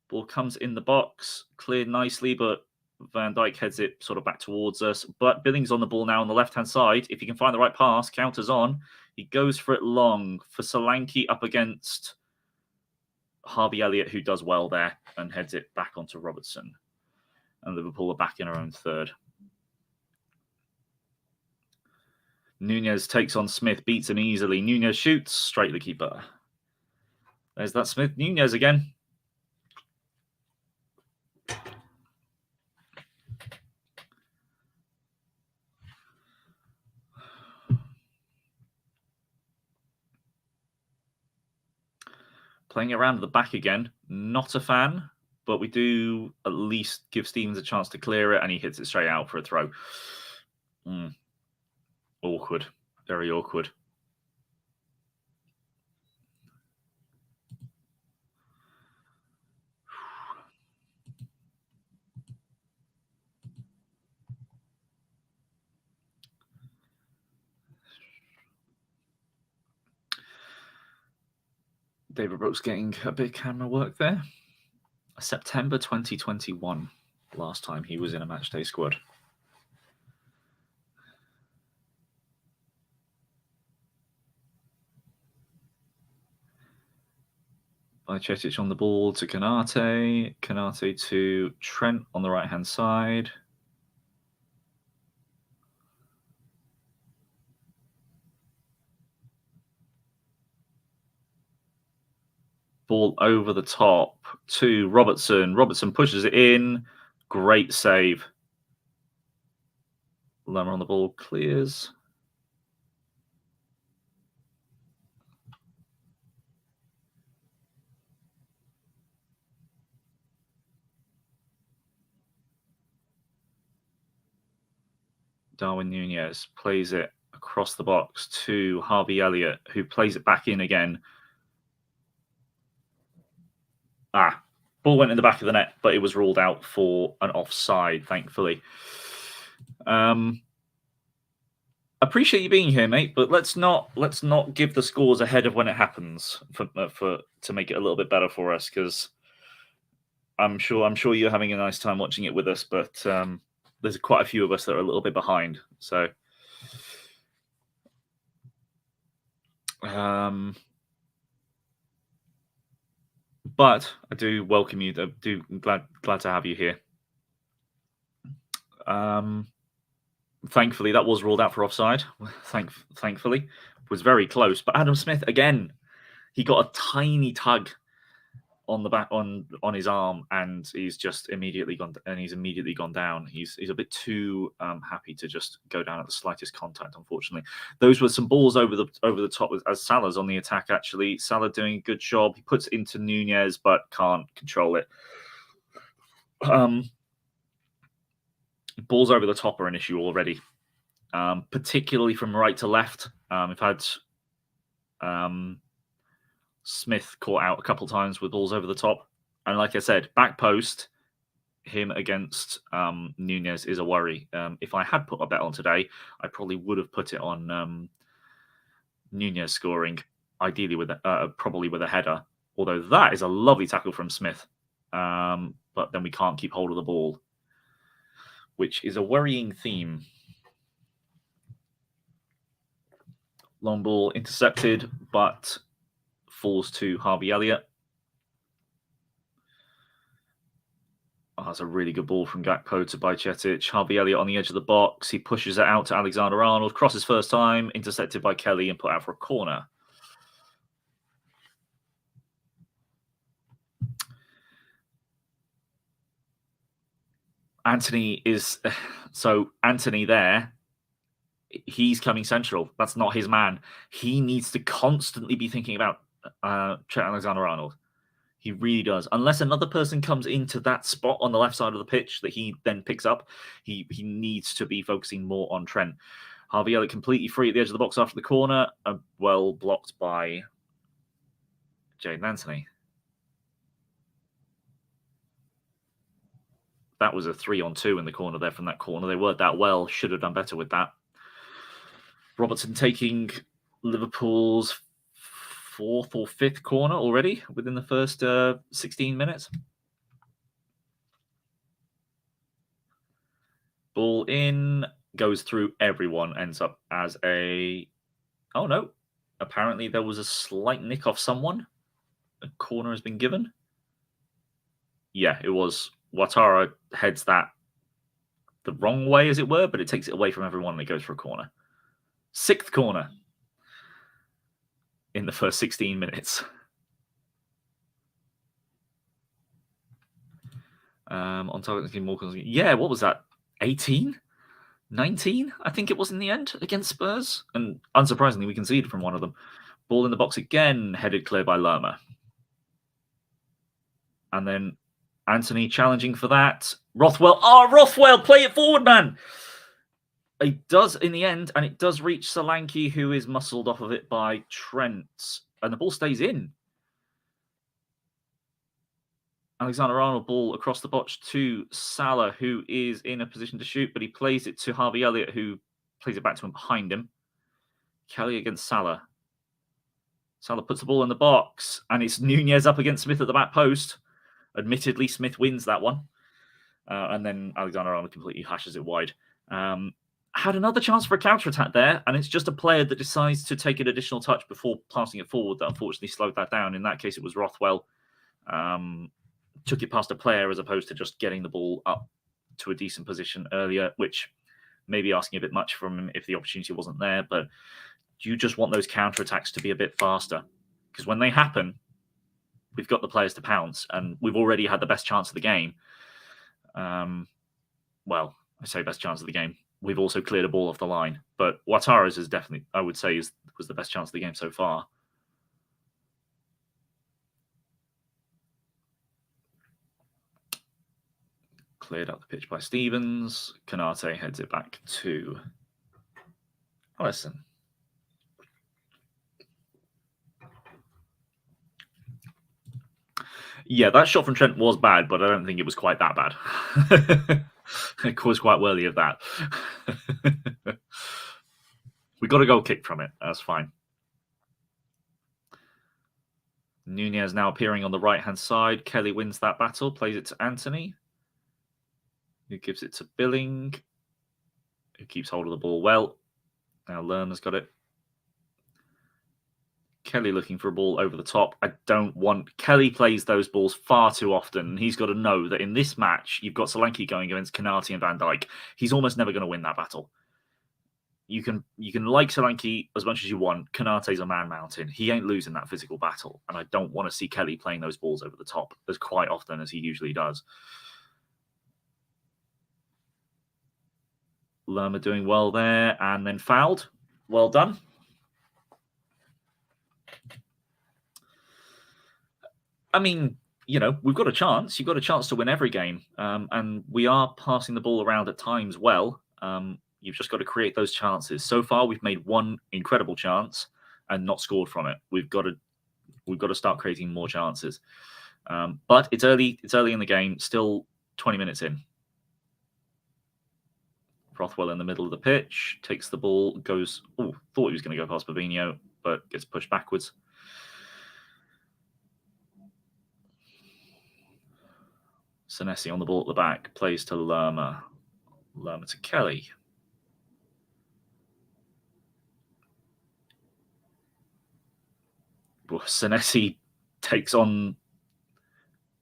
Speaker 2: Ball comes in the box, cleared nicely, but Van Dijk heads it sort of back towards us. But Billings on the ball now on the left-hand side. If he can find the right pass, counters on. He goes for it long for Solanke up against Harvey Elliott, who does well there and heads it back onto Robertson. And Liverpool are back in our own third. Nunez takes on Smith, beats him easily. Nunez shoots, straight to the keeper. There's that Smith. Nunez again. Playing around at the back again. Not a fan, but we do at least give Stevens a chance to clear it, and he hits it straight out for a throw. Awkward. Very awkward. David Brooks getting a bit of camera work there. September 2021, last time he was in a matchday squad. Bajcetic on the ball to Konate. Konate to Trent on the right-hand side. Ball over the top to Robertson. Robertson pushes it in. Great save. Lemmer on the ball, clears. Darwin Nunez plays it across the box to Harvey Elliott, who plays it back in again. Ball went in the back of the net, but it was ruled out for an offside, thankfully. Appreciate you being here, mate, but let's not give the scores ahead of when it happens to make it a little bit better for us, because I'm sure you're having a nice time watching it with us, but there's quite a few of us that are a little bit behind. So but I do welcome you. I'm glad to have you here. Thankfully, that was ruled out for offside. Thankfully, it was very close. But Adam Smith, again, he got a tiny tug on the back on his arm, and he's immediately gone down. He's a bit too happy to just go down at the slightest contact. Unfortunately, those were some balls over the top as Salah's on the attack. Actually, Salah doing a good job. He puts it into Nunez, but can't control it. Balls over the top are an issue already, particularly from right to left. We've had Smith caught out a couple of times with balls over the top. And like I said, back post, him against Nunez is a worry. If I had put a bet on today, I probably would have put it on Nunez scoring, ideally probably with a header. Although that is a lovely tackle from Smith. But then we can't keep hold of the ball, which is a worrying theme. Long ball intercepted, but falls to Harvey Elliott. Oh, that's a really good ball from Gakpo to Bajcetic. Harvey Elliott on the edge of the box. He pushes it out to Alexander-Arnold. Crosses first time, intercepted by Kelly and put out for a corner. Anthony there, he's coming central. That's not his man. He needs to constantly be thinking about Trent Alexander-Arnold. He really does. Unless another person comes into that spot on the left side of the pitch that he then picks up, he needs to be focusing more on Trent. Harvey Elliott completely free at the edge of the box after the corner. Well blocked by Jayden Anthony. That was a 3-on-2 in the corner there from that corner. They worked that well. Should have done better with that. Robertson taking Liverpool's 4th or 5th corner already within the first 16 minutes. Ball in, goes through everyone, ends up as a... Oh, no. Apparently there was a slight nick off someone. A corner has been given. Yeah, it was. Ouattara heads that the wrong way, as it were, but it takes it away from everyone and it goes for a corner. 6th corner in the first 16 minutes. On target, more. Yeah, what was that? 18? 19? I think it was in the end against Spurs. And unsurprisingly, we conceded from one of them. Ball in the box again, headed clear by Lerma. And then Anthony challenging for that. Rothwell. Oh, Rothwell, play it forward, man. It does in the end, and it does reach Solanke, who is muscled off of it by Trent. And the ball stays in. Alexander-Arnold ball across the box to Salah, who is in a position to shoot, but he plays it to Harvey Elliott, who plays it back to him behind him. Kelly against Salah. Salah puts the ball in the box, and it's Nunez up against Smith at the back post. Admittedly, Smith wins that one. And then Alexander-Arnold completely hashes it wide. Had another chance for a counter-attack there, and it's just a player that decides to take an additional touch before passing it forward that unfortunately slowed that down. In that case, it was Rothwell. Took it past a player as opposed to just getting the ball up to a decent position earlier, which may be asking a bit much from him if the opportunity wasn't there. But you just want those counter-attacks to be a bit faster, because when they happen, we've got the players to pounce, and we've already had the best chance of the game. Well, I say best chance of the game. We've also cleared a ball off the line, but Ouattara's is definitely, I would say, was the best chance of the game so far. Cleared up the pitch by Stevens. Konate heads it back to Alisson. Yeah, that shot from Trent was bad, but I don't think it was quite that bad. It caused quite worthy of that. We got a goal kick from it. That's fine. Nunez now appearing on the right-hand side. Kelly wins that battle, plays it to Anthony, who gives it to Billing, who keeps hold of the ball well. Now Lerner's got it. Kelly looking for a ball over the top. Kelly plays those balls far too often. He's got to know that in this match, you've got Solanke going against Konate and Van Dijk. He's almost never going to win that battle. you can like Solanke as much as you want. Konate's a man mountain. He ain't losing that physical battle, and I don't want to see Kelly playing those balls over the top as quite often as he usually does. Lerma doing well there, and then fouled. Well done. I mean, we've got a chance. You've got a chance to win every game, and we are passing the ball around at times well. You've just got to create those chances. So far, we've made one incredible chance and not scored from it. We've got to start creating more chances. But it's early. It's early in the game. Still 20 minutes in. Rothwell in the middle of the pitch takes the ball, goes. Oh, thought he was going to go past Pavino, but gets pushed backwards. Senesi on the ball at the back, plays to Lerma. Lerma to Kelly. Senesi takes on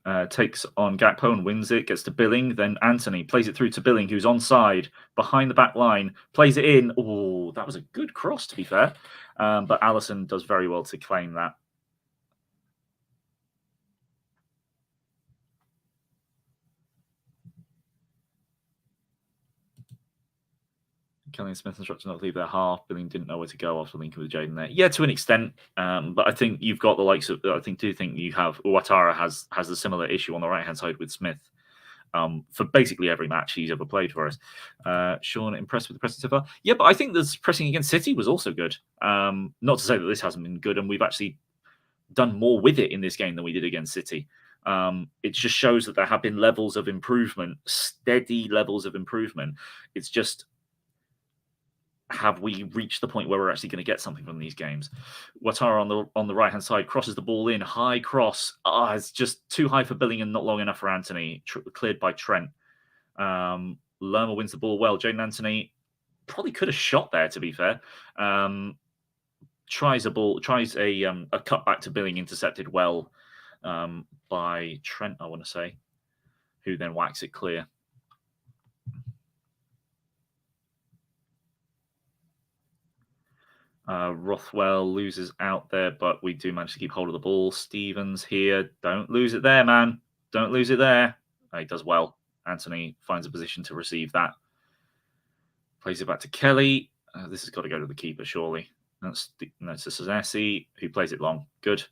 Speaker 2: Gakpo and wins it, gets to Billing, then Anthony plays it through to Billing, who's onside, behind the back line, plays it in. Oh, that was a good cross, to be fair. But Alisson does very well to claim that. Kelly and Smith instructed not to leave their half. Billing didn't know where to go after linking with Jaden there. Yeah, to an extent. But I think you've got the likes of. I think you have. Ouattara has a similar issue on the right hand side with Smith. For basically every match he's ever played for us. Sean, impressed with the pressing so far? Yeah, but I think the pressing against City was also good. Not to say that this hasn't been good, and we've actually done more with it in this game than we did against City. It just shows that there have been levels of improvement, steady levels of improvement. It's just, have we reached the point where we're actually going to get something from these games? Ouattara on the right hand side crosses the ball in, high cross. It's just too high for Billing and not long enough for Anthony. Cleared by Trent. Lerma wins the ball well. Jaden Anthony probably could have shot there, to be fair. Tries a cutback to Billing, intercepted well by Trent, I want to say, who then whacks it clear. Rothwell loses out there, but we do manage to keep hold of the ball. Stevens here. Don't lose it there, man. Don't lose it there. He does well. Anthony finds a position to receive that. Plays it back to Kelly. This has got to go to the keeper, surely. That's to Senesi, who plays it long. Good.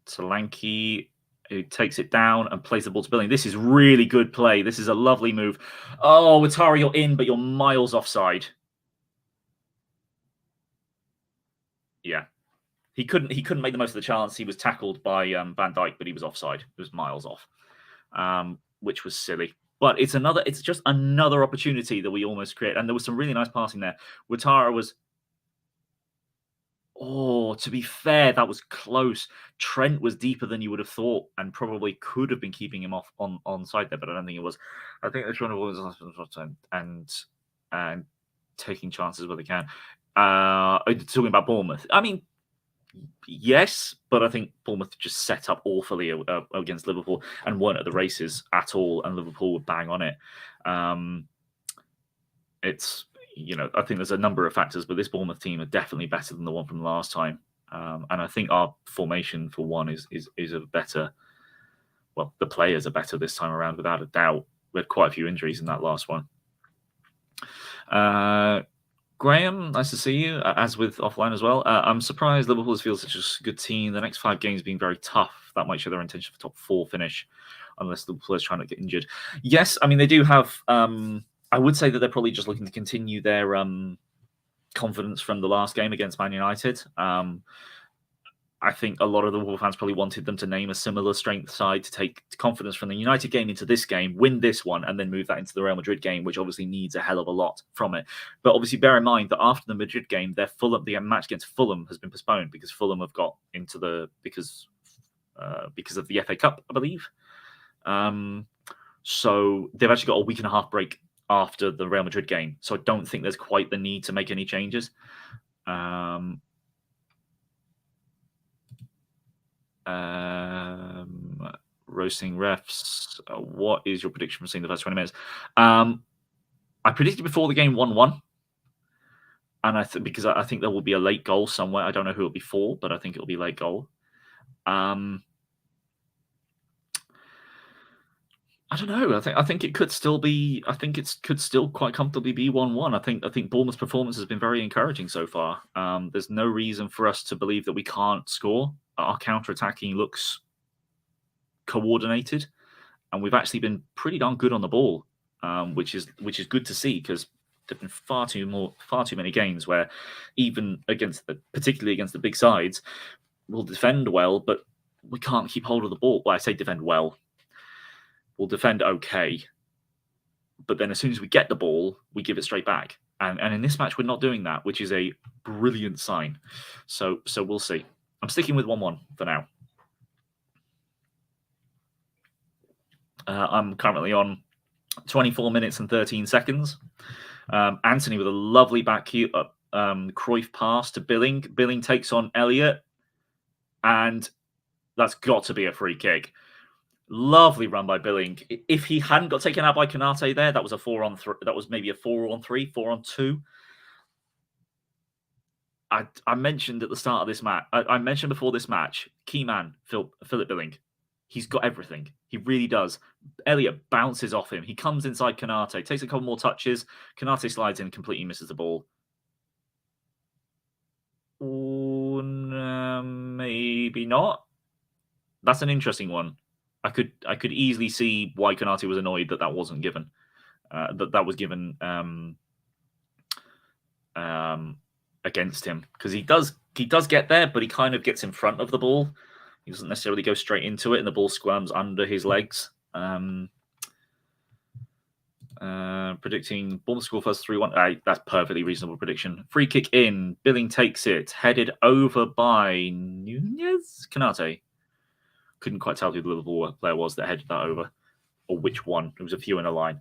Speaker 2: Solanke, who takes it down and plays the ball to Billing. This is really good play. This is a lovely move. Oh, Ouattara, you're in, but you're miles offside. Yeah, he couldn't make the most of the chance. He was tackled by Van Dijk, but he was offside. It was miles off, which was silly. But it's just another opportunity that we almost create. And there was some really nice passing there. Ouattara was. Oh, to be fair, that was close. Trent was deeper than you would have thought, and probably could have been keeping him off on side there, but I don't think it was. I think they're trying to and taking chances where they can. Talking about Bournemouth, I mean, yes, but I think Bournemouth just set up awfully against Liverpool and weren't at the races at all, and Liverpool were bang on it. It's, I think there's a number of factors, but this Bournemouth team are definitely better than the one from last time. And I think our formation, for one, is a better. Well, the players are better this time around, without a doubt. We had quite a few injuries in that last one. Graham, nice to see you, as with offline as well. I'm surprised Liverpool feels such a good team. The next 5 games being very tough. That might show their intention for top 4 finish, unless the players trying to get injured. Yes, I mean, they do have. I would say that they're probably just looking to continue their confidence from the last game against Man United. I think a lot of the Liverpool fans probably wanted them to name a similar strength side to take confidence from the United game into this game, win this one, and then move that into the Real Madrid game, which obviously needs a hell of a lot from it. But obviously, bear in mind that after the Madrid game, the match against Fulham has been postponed because Fulham have got into because of the FA Cup, I believe. So they've actually got a week and a half break after the Real Madrid game. So I don't think there's quite the need to make any changes. Roasting refs. What is your prediction from seeing the first 20 minutes? I predicted before the game 1-1. And because I think there will be a late goal somewhere. I don't know who it'll be for, but I think it'll be late goal. I don't know. I think it could still be. I think it could still quite comfortably be 1-1. I think Bournemouth's performance has been very encouraging so far. There's no reason for us to believe that we can't score. Our counter-attacking looks coordinated, and we've actually been pretty darn good on the ball, which is good to see, because there've been far too many games where, even particularly against the big sides, we'll defend well, but we can't keep hold of the ball. Well, I say defend well. We'll defend okay, but then as soon as we get the ball, we give it straight back. And in this match, we're not doing that, which is a brilliant sign. So we'll see. I'm sticking with 1-1 for now. I'm currently on 24 minutes and 13 seconds. Anthony with a lovely back Cruyff pass to Billing. Billing takes on Elliott, and that's got to be a free kick. Lovely run by Billing. If he hadn't got taken out by Konate there, that was a 4-on-3. That was maybe a 4-on-3, 4-on-2. I mentioned at the start of this match. I mentioned before this match, key man Philip Billing. He's got everything. He really does. Elliott bounces off him. He comes inside Konate, takes a couple more touches. Konate slides in, completely misses the ball. Maybe not. That's an interesting one. I could easily see why Konate was annoyed that wasn't given. That was given against him, because he does get there, but he kind of gets in front of the ball. He doesn't necessarily go straight into it, and the ball squirms under his legs. Predicting Bournemouth score first 3-1. That's perfectly reasonable prediction. Free kick in. Billing takes it. Headed over by Nunez? Konate. Couldn't quite tell who the Liverpool player was that headed that over, or which one. There was a few in a line.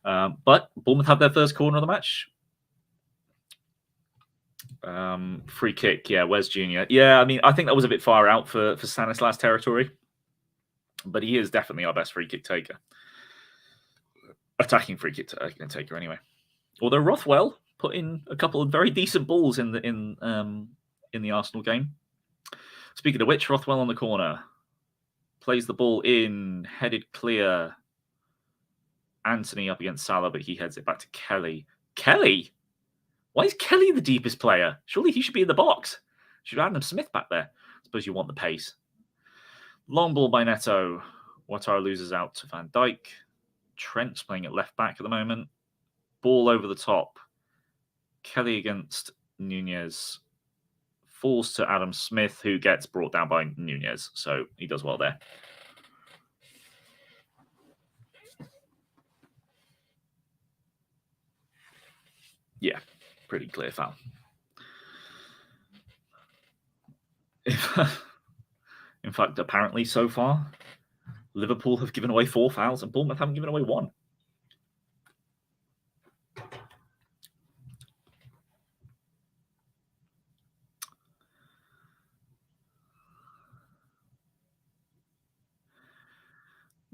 Speaker 2: But Bournemouth have their first corner of the match. Free kick. Yeah, where's Junior? Yeah, I mean, I think that was a bit far out for Stanislas territory, but he is definitely our best free kick taker. Attacking free kick taker, anyway. Although Rothwell put in a couple of very decent balls in the Arsenal game. Speaking of which, Rothwell on the corner. Plays the ball in, headed clear. Anthony up against Salah, but he heads it back to Kelly. Kelly? Why is Kelly the deepest player? Surely he should be in the box. Should have Adam Smith back there. I suppose you want the pace. Long ball by Neto. Ouattara loses out to Van Dijk. Trent's playing at left back at the moment. Ball over the top. Kelly against Nunez. Falls to Adam Smith, who gets brought down by Nunez. So he does well there. Yeah, pretty clear foul. In fact, apparently so far, Liverpool have given away 4 fouls and Bournemouth haven't given away 1.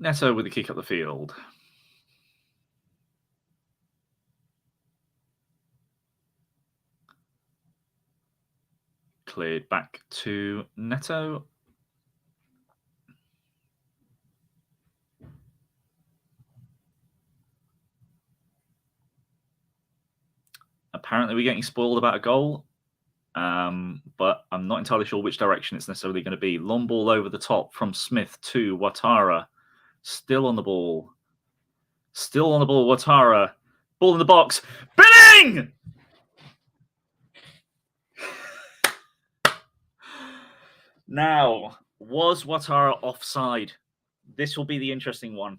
Speaker 2: Neto with a kick up the field. Cleared back to Neto. Apparently we're getting spoiled about a goal, but I'm not entirely sure which direction it's necessarily going to be. Long ball over the top from Smith to Ouattara. Still on the ball. Still on the ball, Ouattara. Ball in the box. Billing! Now, was Ouattara offside? This will be the interesting one.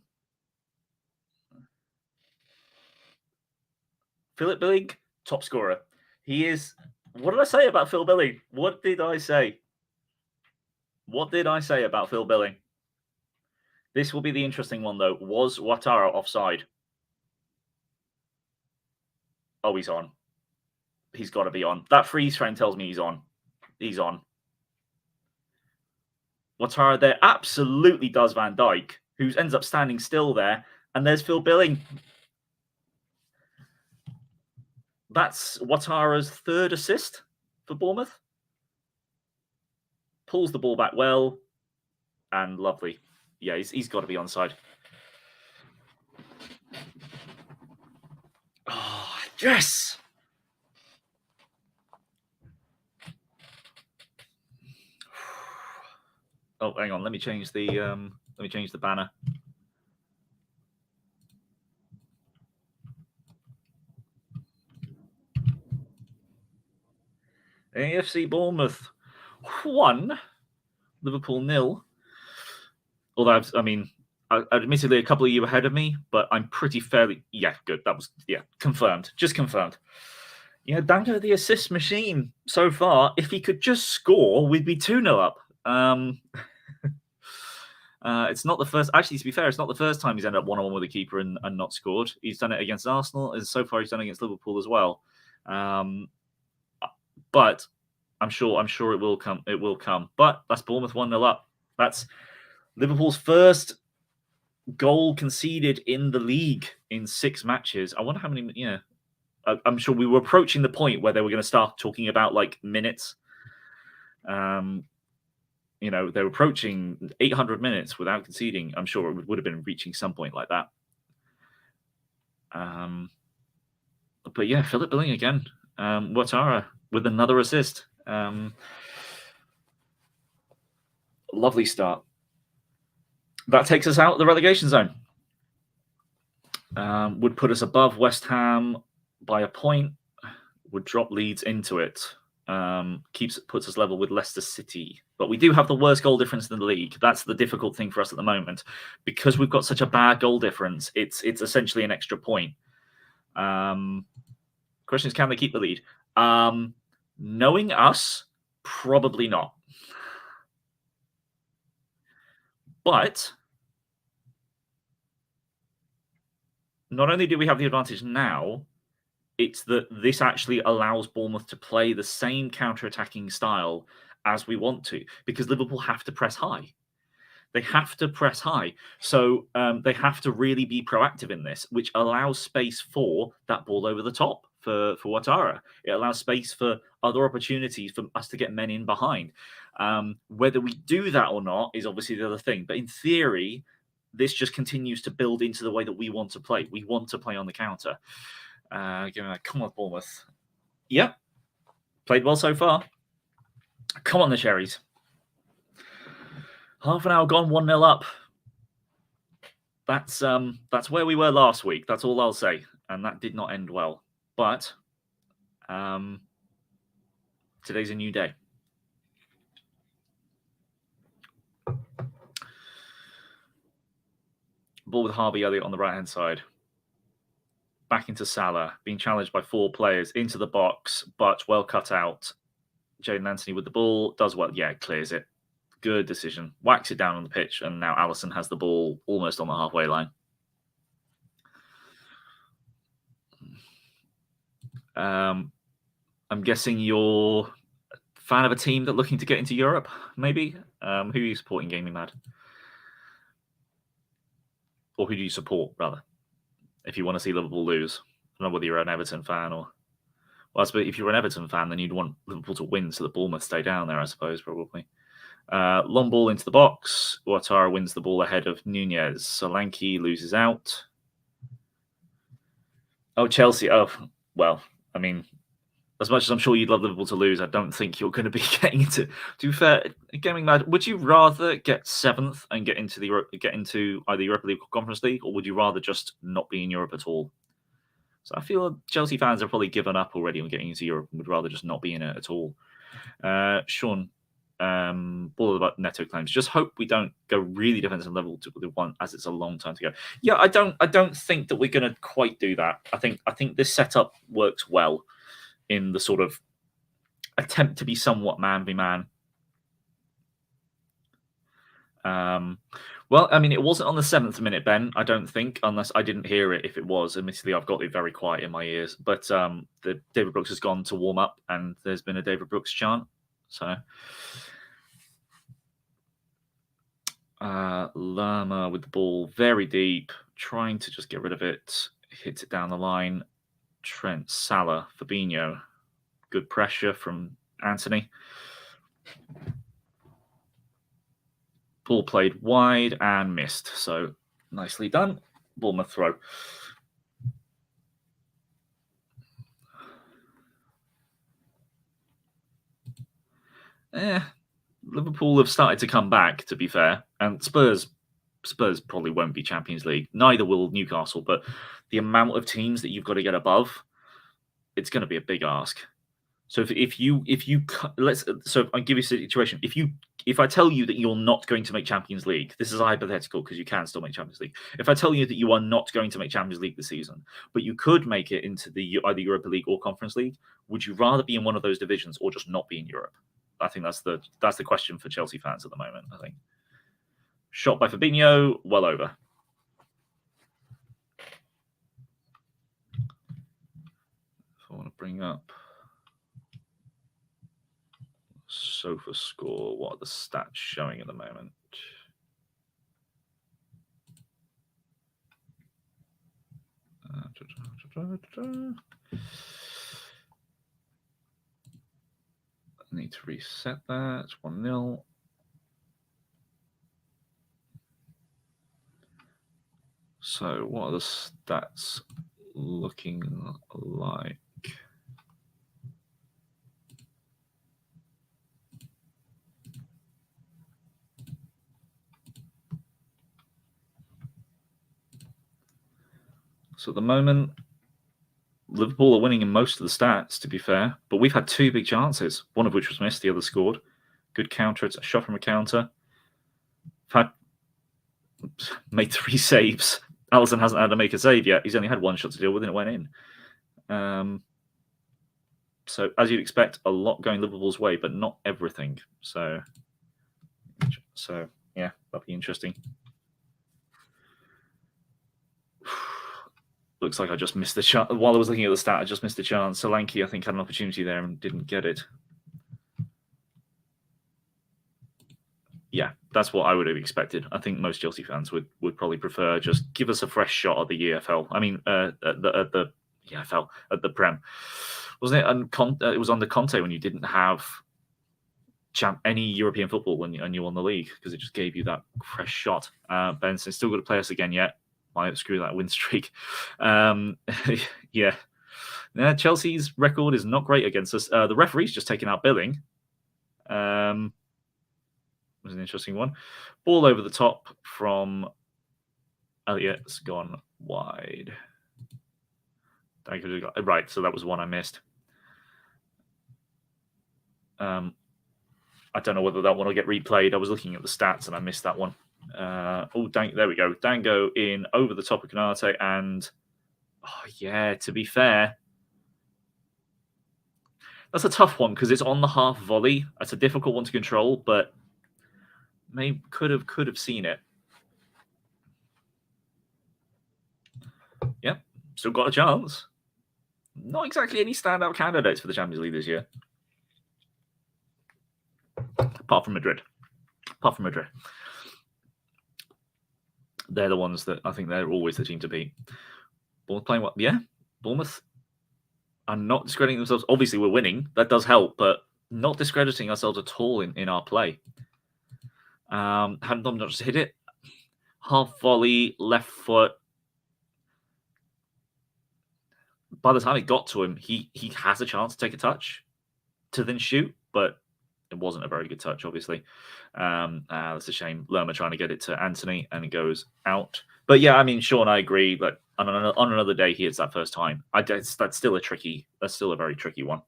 Speaker 2: Philip Billing, top scorer. He is... What did I say about Phil Billing? What did I say? What did I say about Phil Billing? This will be the interesting one, though. Was Ouattara offside? Oh, he's on. He's got to be on. That freeze frame tells me he's on. He's on. Ouattara there absolutely does Van Dijk, who ends up standing still there. And there's Phil Billing. That's Ouattara's third assist for Bournemouth. Pulls the ball back well, and lovely. Yeah, he's got to be onside. Oh, yes! Oh, hang on. Let me change the banner. AFC Bournemouth 1, Liverpool 0. Although, admittedly, a couple of you ahead of me, but I'm pretty fairly... Yeah, good. That was, confirmed. Just confirmed. Down to the assist machine so far. If he could just score, we'd be 2-0 up. It's not the first... Actually, to be fair, it's not the first time he's ended up 1-1 with a keeper and not scored. He's done it against Arsenal, and so far he's done it against Liverpool as well. But I'm sure it will come. It will come. But that's Bournemouth 1-0 up. That's Liverpool's first goal conceded in the league in 6 matches. I wonder how many. I'm sure we were approaching the point where they were going to start talking about like minutes. They were approaching 800 minutes without conceding. I'm sure it would have been reaching some point like that. But yeah, Philip Billing again. Ouattara with another assist. Lovely start. That takes us out of the relegation zone. Would put us above West Ham by a point. Would drop Leeds into it. Puts us level with Leicester City. But we do have the worst goal difference in the league. That's the difficult thing for us at the moment. Because we've got such a bad goal difference, it's essentially an extra point. Question is, can they keep the lead? Knowing us, probably not. But not only do we have the advantage now, it's that this actually allows Bournemouth to play the same counter-attacking style as we want to, because Liverpool have to press high. They have to press high. So they have to really be proactive in this, which allows space for that ball over the top for Ouattara. It allows space for other opportunities for us to get men in behind. Whether we do that or not is obviously the other thing. But in theory, this just continues to build into the way that we want to play. We want to play on the counter. Come on, Bournemouth. Yep. Played well so far. Come on, the Cherries. Half an hour gone, 1-0 up. That's where we were last week. That's all I'll say. And that did not end well. But today's a new day. Ball with Harvey Elliott on the right-hand side. Back into Salah, being challenged by 4 players into the box, but well cut out. Jadon Anthony with the ball, does well. Yeah, clears it. Good decision. Whacks it down on the pitch, and now Alisson has the ball almost on the halfway line. I'm guessing you're a fan of a team that's looking to get into Europe, maybe? Who are you supporting, Gaming Mad? Or who do you support, rather, if you want to see Liverpool lose? I don't know whether you're an Everton fan or... Well, I suppose if you're an Everton fan, then you'd want Liverpool to win so that Bournemouth stay down there, I suppose, probably. Long ball into the box. Ouattara wins the ball ahead of Nunez. Solanke loses out. Oh, Chelsea. Oh, well, I mean, as much as I'm sure you'd love Liverpool to lose, I don't think you're going to be getting into... To be fair, Gaming Mad, would you rather get 7th and get into either Europa League or Conference League, or would you rather just not be in Europe at all? So I feel Chelsea fans have probably given up already on getting into Europe and would rather just not be in it at all. Sean, ball about Neto claims. Just hope we don't go really defensive level to the one, as it's a long time to go. Yeah, I don't think that we're going to quite do that. I think this setup works well in the sort of attempt to be somewhat man v man. Well, I mean, it wasn't on the 7th minute, Ben, I don't think, unless I didn't hear it. If it was, admittedly, I've got it very quiet in my ears. But the David Brooks has gone to warm up, and there's been a David Brooks chant. So, Lerma with the ball very deep, trying to just get rid of it. Hits it down the line. Trent, Salah, Fabinho. Good pressure from Anthony. Ball played wide and missed. So nicely done. Bournemouth throw. Liverpool have started to come back, to be fair. And Spurs probably won't be Champions League. Neither will Newcastle. But the amount of teams that you've got to get above, it's going to be a big ask. So so I'll give you a situation. If I tell you that you're not going to make Champions League, this is a hypothetical because you can still make Champions League. If I tell you that you are not going to make Champions League this season, but you could make it into the either Europa League or Conference League, would you rather be in one of those divisions or just not be in Europe? I think that's the question for Chelsea fans at the moment. I think shot by Fabinho, well over. If I want to bring up Sofa score, what are the stats showing at the moment? I need to reset that. 1-0. So what are the stats looking like? So at the moment, Liverpool are winning in most of the stats, to be fair. But we've had two big chances, one of which was missed, the other scored. Good counter. It's a shot from a counter. Made 3 saves. Alisson hasn't had to make a save yet. He's only had 1 shot to deal with and it went in. So as you'd expect, a lot going Liverpool's way, but not everything. So yeah, that'll be interesting. Looks like I just missed the chance. While I was looking at the stat, I just missed the chance. Solanke, I think, had an opportunity there and didn't get it. Yeah, that's what I would have expected. I think most Chelsea fans would probably prefer just give us a fresh shot at the EFL. I mean, at the EFL, at the Prem. Wasn't it? And it was under Conte when you didn't have any European football when you won the league because it just gave you that fresh shot. Benson's still got to play us again yet. Might screw that win streak. Yeah. Chelsea's record is not great against us. The referee's just taken out Billing. Was an interesting one. Ball over the top from Elliott's gone wide. Right, so that was one I missed. I don't know whether that one will get replayed. I was looking at the stats and I missed that one. There we go. Dango in over the top of Konate, and to be fair, that's a tough one because it's on the half volley. That's a difficult one to control, but could have seen it. Yep, still got a chance. Not exactly any standout candidates for the Champions League this year, apart from Madrid. They're the ones that I think they're always the team to beat. Bournemouth playing well. Yeah, Bournemouth are not discrediting themselves. Obviously, we're winning. That does help, but not discrediting ourselves at all in our play. Hadn't not just hit it. Half volley, left foot. By the time it got to him, he has a chance to take a touch to then shoot, but it wasn't a very good touch, obviously. That's a shame. Lerma trying to get it to Anthony, and it goes out. But yeah, I mean, Sean, I agree. But on another day, he hits that first time. That's still a very tricky one.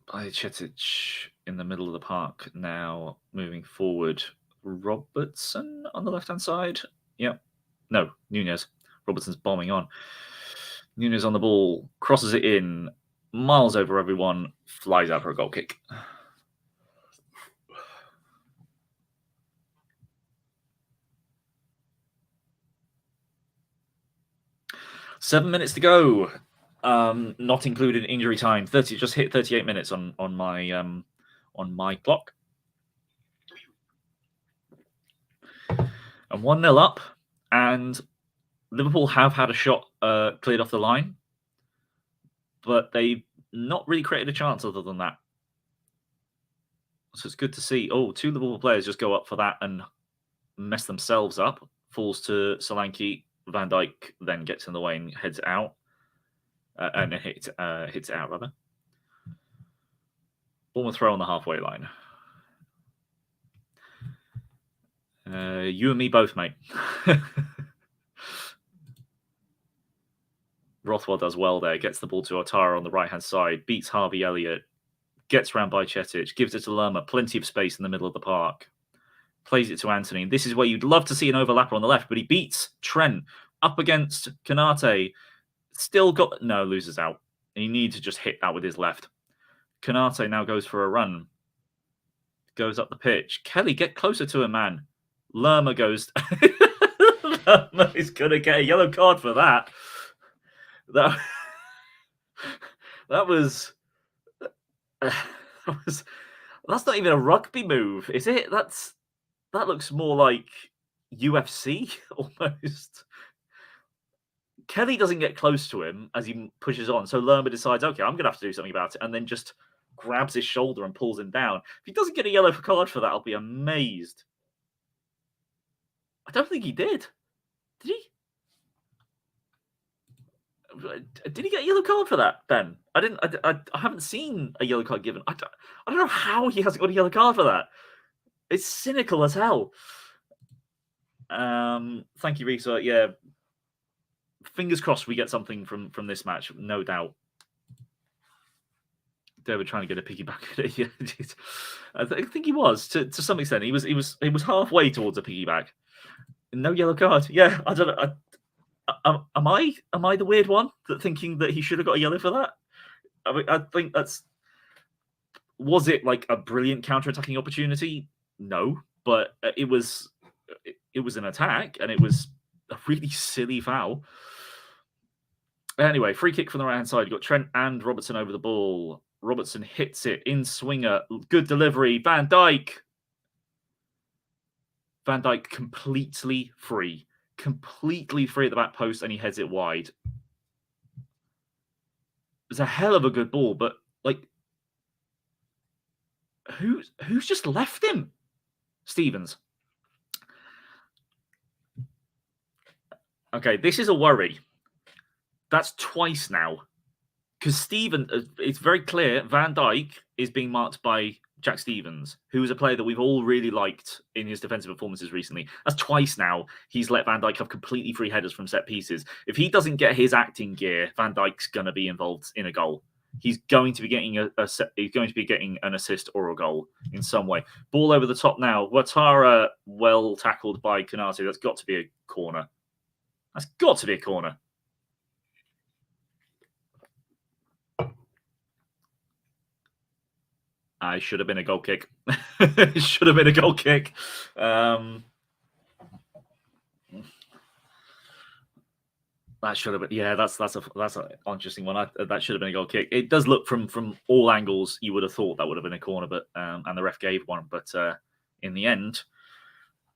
Speaker 2: Bajcetic in the middle of the park now, moving forward. Robertson on the left-hand side. Yep. No, Nunez. Robertson's bombing on. Nunez on the ball, crosses it in, miles over everyone, flies out for a goal kick. Seven minutes to go. Not included injury time. Just hit 38 minutes on my clock. And 1-0 up, and Liverpool have had a shot cleared off the line, but they've not really created a chance other than that. So it's good to see. Oh, 2 Liverpool players just go up for that and mess themselves up. Falls to Solanke. Van Dijk then gets in the way and heads it out. And hits it out, rather. Bournemouth throw on the halfway line. You and me both, mate. Rothwell does well there. Gets the ball to Ouattara on the right-hand side. Beats Harvey Elliott. Gets round by Chetic. Gives it to Lerma. Plenty of space in the middle of the park. Plays it to Anthony. This is where you'd love to see an overlapper on the left, but he beats Trent up against Konate. Still got... No, loses out. He needs to just hit that with his left. Konate now goes for a run. Goes up the pitch. Kelly, get closer to him, man. Lerma goes... Lerma is going to get a yellow card for that. That was... That's not even a rugby move, is it? That looks more like UFC almost. Kelly doesn't get close to him as he pushes on, so Lerma decides, okay, I'm going to have to do something about it, and then just grabs his shoulder and pulls him down. If he doesn't get a yellow card for that, I'll be amazed. I don't think he did. Did he? Did he get a yellow card for that, Ben? I haven't seen a yellow card given. I don't know how he hasn't got a yellow card for that. It's cynical as hell. Thank you, Risa. Yeah. Fingers crossed we get something from this match, no doubt. They were trying to get a piggyback. I think he was to some extent. He was halfway towards a piggyback. No yellow card. Yeah, I don't know. Am I the weird one that thinking that he should have got a yellow for that? I mean, I think that's... Was it like a brilliant counter-attacking opportunity? No, but it was an attack, and it was a really silly foul. Anyway, free kick from the right-hand side. You've got Trent and Robertson over the ball. Robertson hits it in swinger. Good delivery. Van Dijk. Van Dijk completely free. Completely free at the back post, and he heads it wide. It's a hell of a good ball, but like, who's just left him? Stevens. Okay, this is a worry. That's twice now. Because Steven, it's very clear, Van Dijk is being marked by Jack Stevens, who is a player that we've all really liked in his defensive performances recently. That's twice now he's let Van Dijk have completely free headers from set pieces. If he doesn't get his acting gear, Van Dijk's going to be involved in a goal. He's going to be getting he's going to be getting an assist or a goal in some way. Ball over the top now. Ouattara well tackled by Konate. That's got to be a corner. That's got to be a corner. I should have been a goal kick. It should have been a goal kick. That should have been. Yeah, that's an interesting one. That should have been a goal kick. It does look from all angles. You would have thought that would have been a corner, but and the ref gave one. But in the end,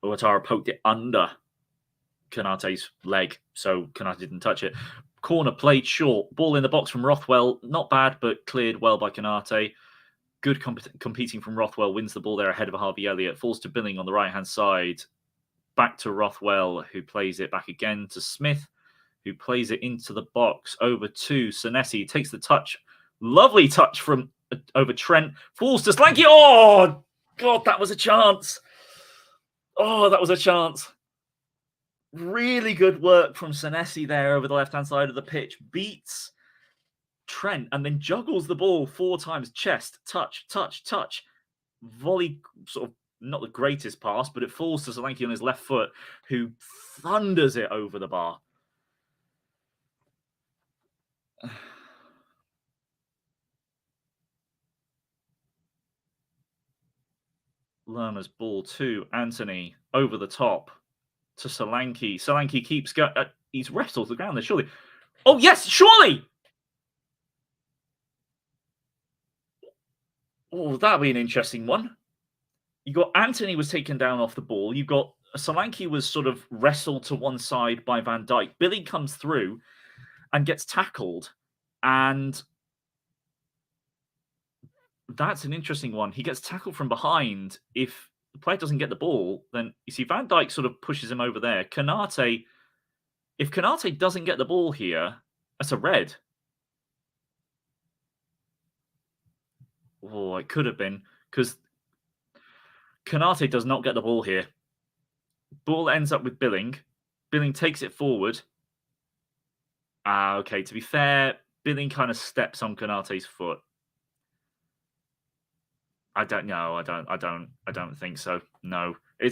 Speaker 2: Ouattara poked it under Konate's leg, so Konate didn't touch it. Corner played short. Ball in the box from Rothwell. Not bad, but cleared well by Konate. Good competing from Rothwell, wins the ball there ahead of Harvey Elliott, falls to Billing on the right-hand side. Back to Rothwell, who plays it back again to Smith, who plays it into the box, over to Senesi, takes the touch. Lovely touch from over Trent, falls to Slanky. Oh, God, that was a chance. Oh, that was a chance. Really good work from Senesi there over the left-hand side of the pitch. Beats Trent and then juggles the ball 4 times. Chest, touch, touch, touch. Volley, sort of not the greatest pass, but it falls to Solanke on his left foot, who thunders it over the bar. Lerma's ball to Anthony over the top to Solanke. Solanke keeps going. He's wrestled to the ground there, surely. Oh, yes, surely! Oh, that'll be an interesting one. You got Anthony was taken down off the ball. You've got Solanke was sort of wrestled to one side by Van Dijk. Billing comes through and gets tackled, and that's an interesting one. He gets tackled from behind. If the player doesn't get the ball, then you see Van Dijk sort of pushes him over there. Konate, if Konate doesn't get the ball here, that's a red. Oh, it could have been, because Konate does not get the ball here. Ball ends up with Billing. Billing takes it forward. Okay, to be fair, Billing kind of steps on Konate's foot. I don't know. I don't think so. No, I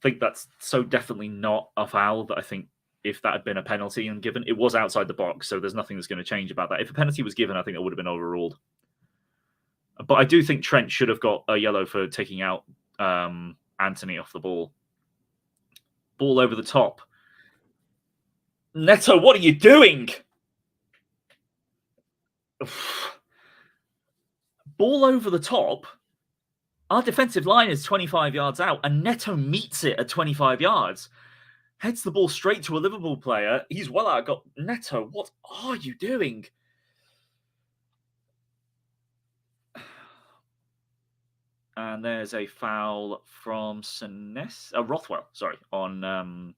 Speaker 2: think that's so definitely not a foul that I think if that had been a penalty and given, it was outside the box, so there's nothing that's going to change about that. If a penalty was given, I think it would have been overruled. But I do think Trent should have got a yellow for taking out Anthony off the ball. Ball over the top. Neto, what are you doing? Ball over the top. Our defensive line is 25 yards out, and Neto meets it at 25 yards. Heads the ball straight to a Liverpool player. He's well out. Got Neto, what are you doing? And there's a foul from Rothwell, on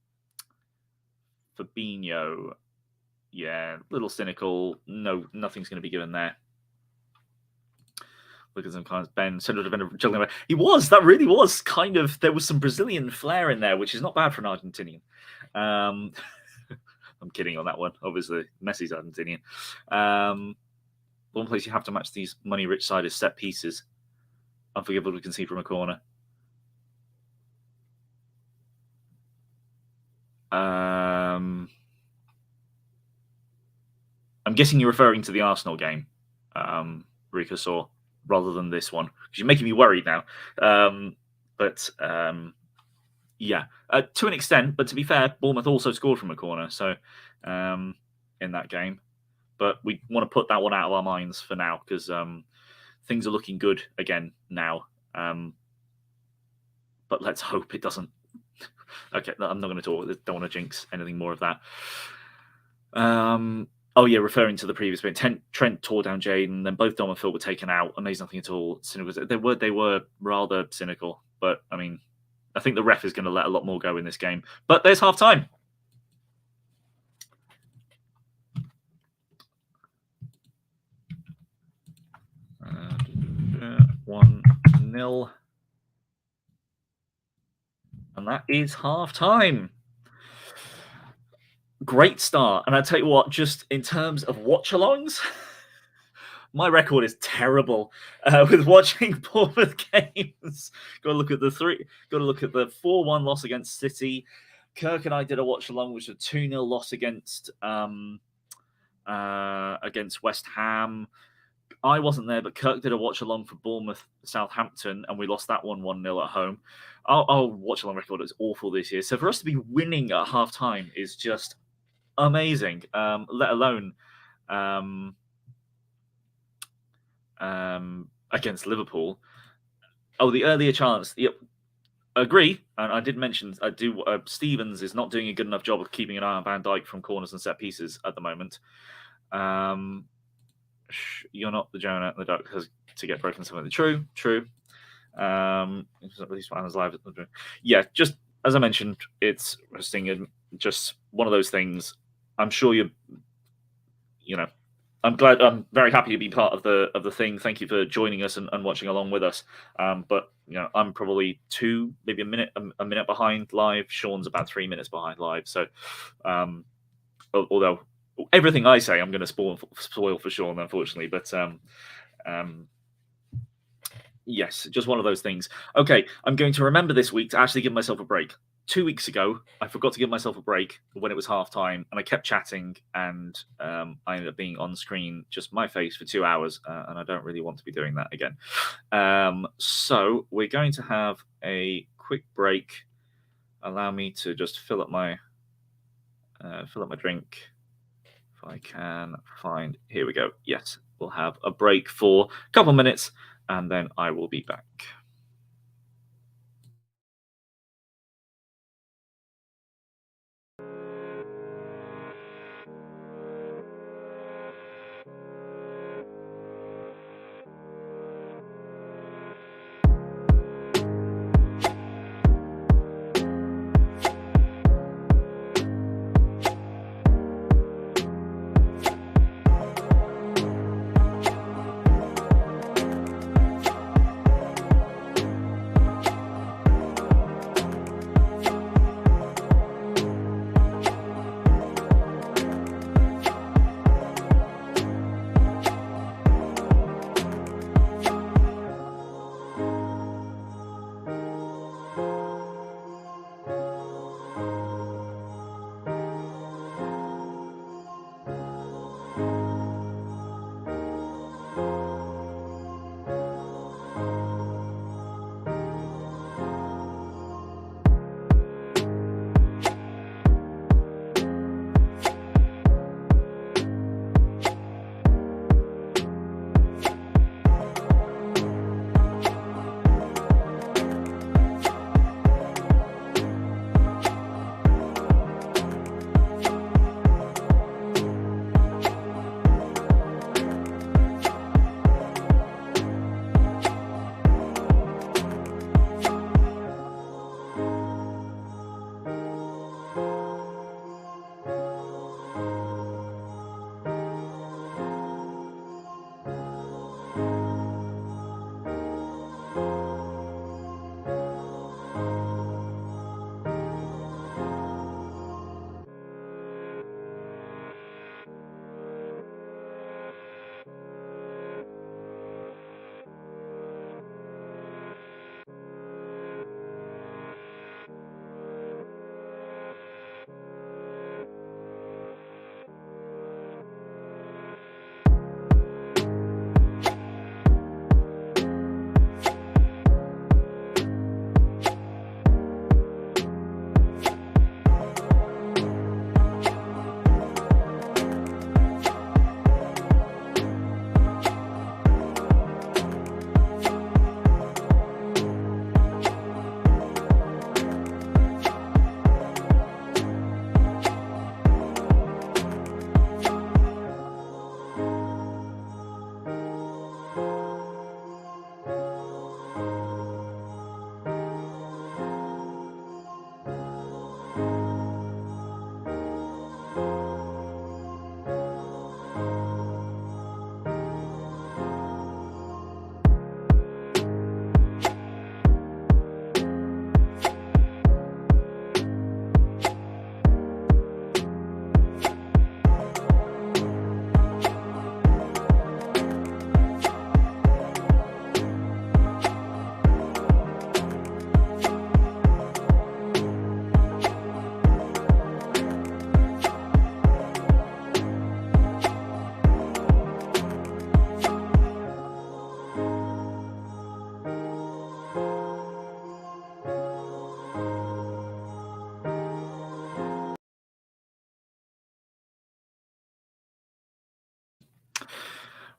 Speaker 2: Fabinho. Yeah, a little cynical. No, nothing's going to be given there. Look at some kind of Ben. He was. That really was kind of. There was some Brazilian flair in there, which is not bad for an Argentinian. I'm kidding on that one. Obviously, Messi's Argentinian. One place you have to match these money-rich side is set pieces. Unforgivable to concede from a corner. I'm guessing you're referring to the Arsenal game, Rika saw, rather than this one, because you're making me worried now. Yeah, to an extent. But to be fair, Bournemouth also scored from a corner, so in that game. But we want to put that one out of our minds for now, because things are looking good again now. But let's hope it doesn't. Okay, I'm not going to talk. Don't want to jinx anything more of that. Oh yeah, referring to the previous bit, Trent tore down Jaden, then both Dom and Phil were taken out, and there's nothing at all cynical. They were rather cynical, but I mean, I think the ref is going to let a lot more go in this game. But there's half time. Uh, 1-0. And that is half time. Great start. And I tell you what, just in terms of watch-alongs, my record is terrible with watching Bournemouth games. Got to look at the 4-1 loss against City. Kirk and I did a watch-along, which was a 2-0 loss against West Ham. I wasn't there, but Kirk did a watch-along for Bournemouth Southampton, and we lost that one 1-0 at home. Our watch-along record is awful this year. So for us to be winning at half-time is just amazing, let alone against Liverpool. Oh, the earlier chance. Yep, agree. And I did mention, Stevens is not doing a good enough job of keeping an eye on Van Dijk from corners and set pieces at the moment. You're not the Jonah. The duck has to get broken something. True. Yeah, just as I mentioned, it's interesting and just one of those things. I'm sure I'm glad. I'm very happy to be part of the thing. Thank you for joining us and watching along with us. But I'm probably maybe a minute behind live. Sean's about 3 minutes behind live. So, although everything I say, I'm going to spoil for Sean, unfortunately. But yes, just one of those things. Okay, I'm going to remember this week to actually give myself a break. 2 weeks ago, I forgot to give myself a break when it was half time, and I kept chatting, and I ended up being on screen, just my face, for 2 hours, and I don't really want to be doing that again. So we're going to have a quick break. Allow me to just fill up my drink. If I can find, here we go. Yes, we'll have a break for a couple of minutes, and then I will be back.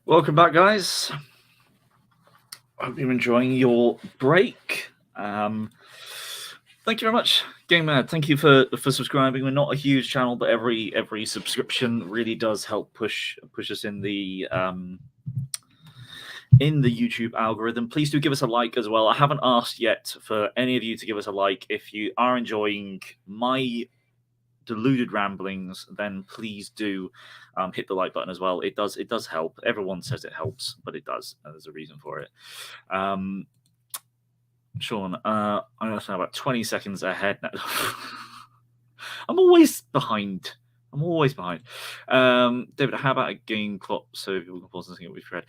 Speaker 2: Welcome back, guys. Hope you're enjoying your break. Thank you very much, Game Mad. Thank you for subscribing. We're not a huge channel, but every subscription really does help push us in the YouTube algorithm. Please do give us a like as well. I haven't asked yet for any of you to give us a like. If you are enjoying my deluded ramblings, then please do hit the like button as well. It does help. Everyone says it helps, but it does. There's a reason for it. Sean, I'm going to say about 20 seconds ahead now. I'm always behind. David, how about a game clock so people can pause and see what we've read?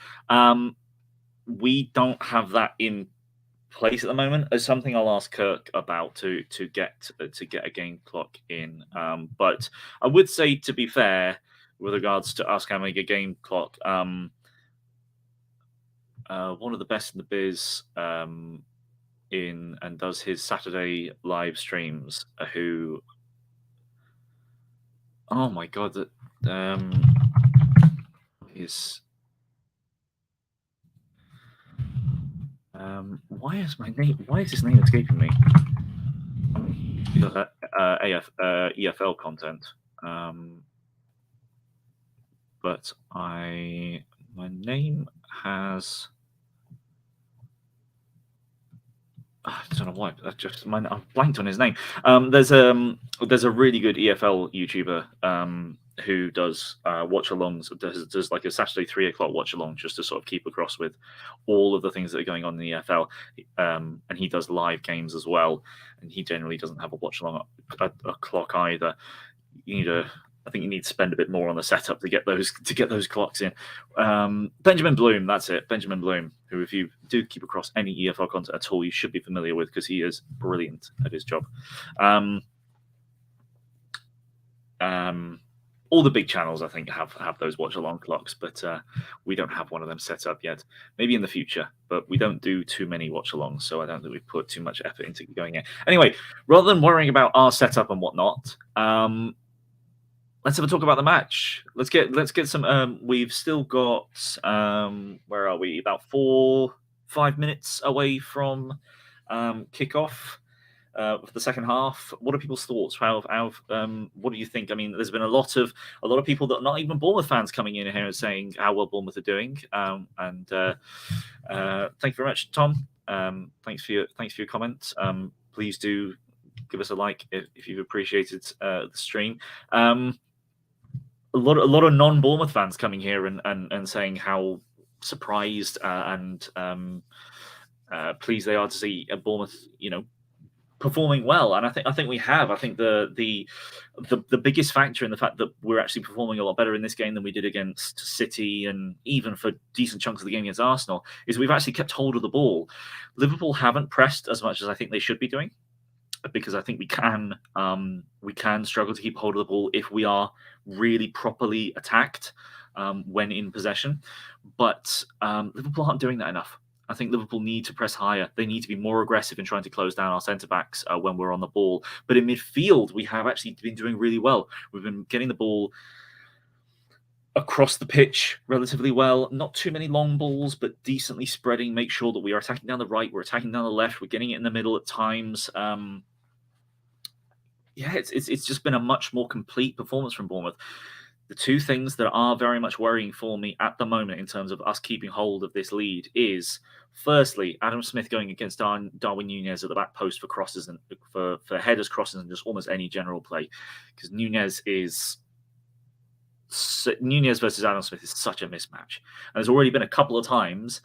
Speaker 2: We don't have that in place at the moment. It's something I'll ask Kirk about to get a game clock in. But I would say, to be fair, with regards to us having a game clock, one of the best in the biz in and does his Saturday live streams, who, oh my god, is Why is his name escaping me? EFL content. But my name has. I don't know why. I've blanked on his name. There's a really good EFL YouTuber who does watch-alongs. Does like a Saturday 3:00 watch-along just to sort of keep across with all of the things that are going on in the EFL. And he does live games as well. And he generally doesn't have a watch-along a clock either. I think you need to spend a bit more on the setup to get those clocks in. Benjamin Bloom, that's it. Benjamin Bloom, who if you do keep across any EFL content at all, you should be familiar with because he is brilliant at his job. All the big channels, I think, have those watch-along clocks, but we don't have one of them set up yet. Maybe in the future, but we don't do too many watch-alongs, so I don't think we've put too much effort into going in. Anyway, rather than worrying about our setup and whatnot, let's have a talk about the match. Let's get some. We've still got where are we? About 4-5 minutes away from kickoff for the second half. What are people's thoughts? What do you think? I mean, there's been a lot of people that are not even Bournemouth fans coming in here and saying how well Bournemouth are doing. Thank you very much, Tom. Thanks for your comments. Please do give us a like if you've appreciated the stream. A lot of non-Bournemouth fans coming here and saying how surprised and pleased they are to see Bournemouth, performing well. And I think we have. I think the biggest factor in the fact that we're actually performing a lot better in this game than we did against City and even for decent chunks of the game against Arsenal is we've actually kept hold of the ball. Liverpool haven't pressed as much as I think they should be doing, because I think we can struggle to keep hold of the ball if we are really properly attacked when in possession. But Liverpool aren't doing that enough. I think Liverpool need to press higher. They need to be more aggressive in trying to close down our centre-backs when we're on the ball. But in midfield, we have actually been doing really well. We've been getting the ball across the pitch relatively well. Not too many long balls, but decently spreading. Make sure that we are attacking down the right, we're attacking down the left, we're getting it in the middle at times. It's just been a much more complete performance from Bournemouth. The two things that are very much worrying for me at the moment in terms of us keeping hold of this lead is, firstly, Adam Smith going against Darwin Nunez at the back post for crosses and for headers, crosses, and just almost any general play. Because Nunez versus Adam Smith is such a mismatch. And there's already been a couple of times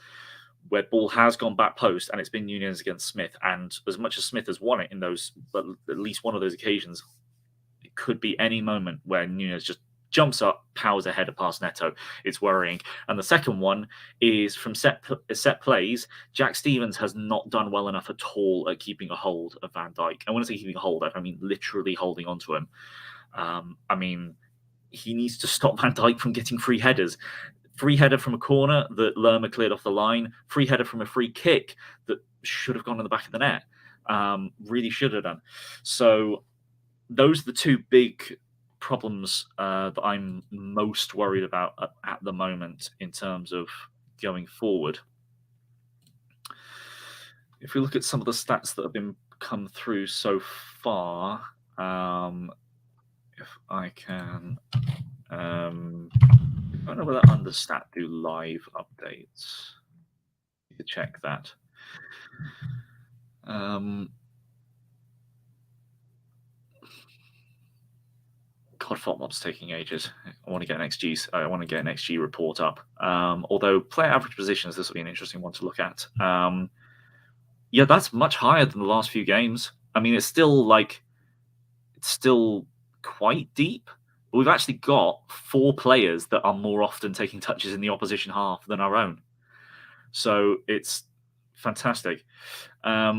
Speaker 2: where ball has gone back post and it's been Nunez against Smith. And as much as Smith has won it in those, but at least one of those occasions, it could be any moment where Nunez just jumps up, powers ahead past Neto. It's worrying. And the second one is from set plays. Jack Stevens has not done well enough at all at keeping a hold of Van Dijk. And when I say keeping a hold, I mean literally holding onto him. He needs to stop Van Dijk from getting free headers. Free header from a corner that Lerma cleared off the line. Free header from a free kick that should have gone in the back of the net. Really should have done. So those are the two big problems that I'm most worried about at the moment in terms of going forward. If we look at some of the stats that have come through so far, if I can, I don't know whether Understat do live updates. You could check that. God, FotMob's taking ages. I want to get an XG report up. Although player average positions, this will be an interesting one to look at. That's much higher than the last few games. I mean, it's still quite deep. But we've actually got 4 players that are more often taking touches in the opposition half than our own. So it's fantastic. As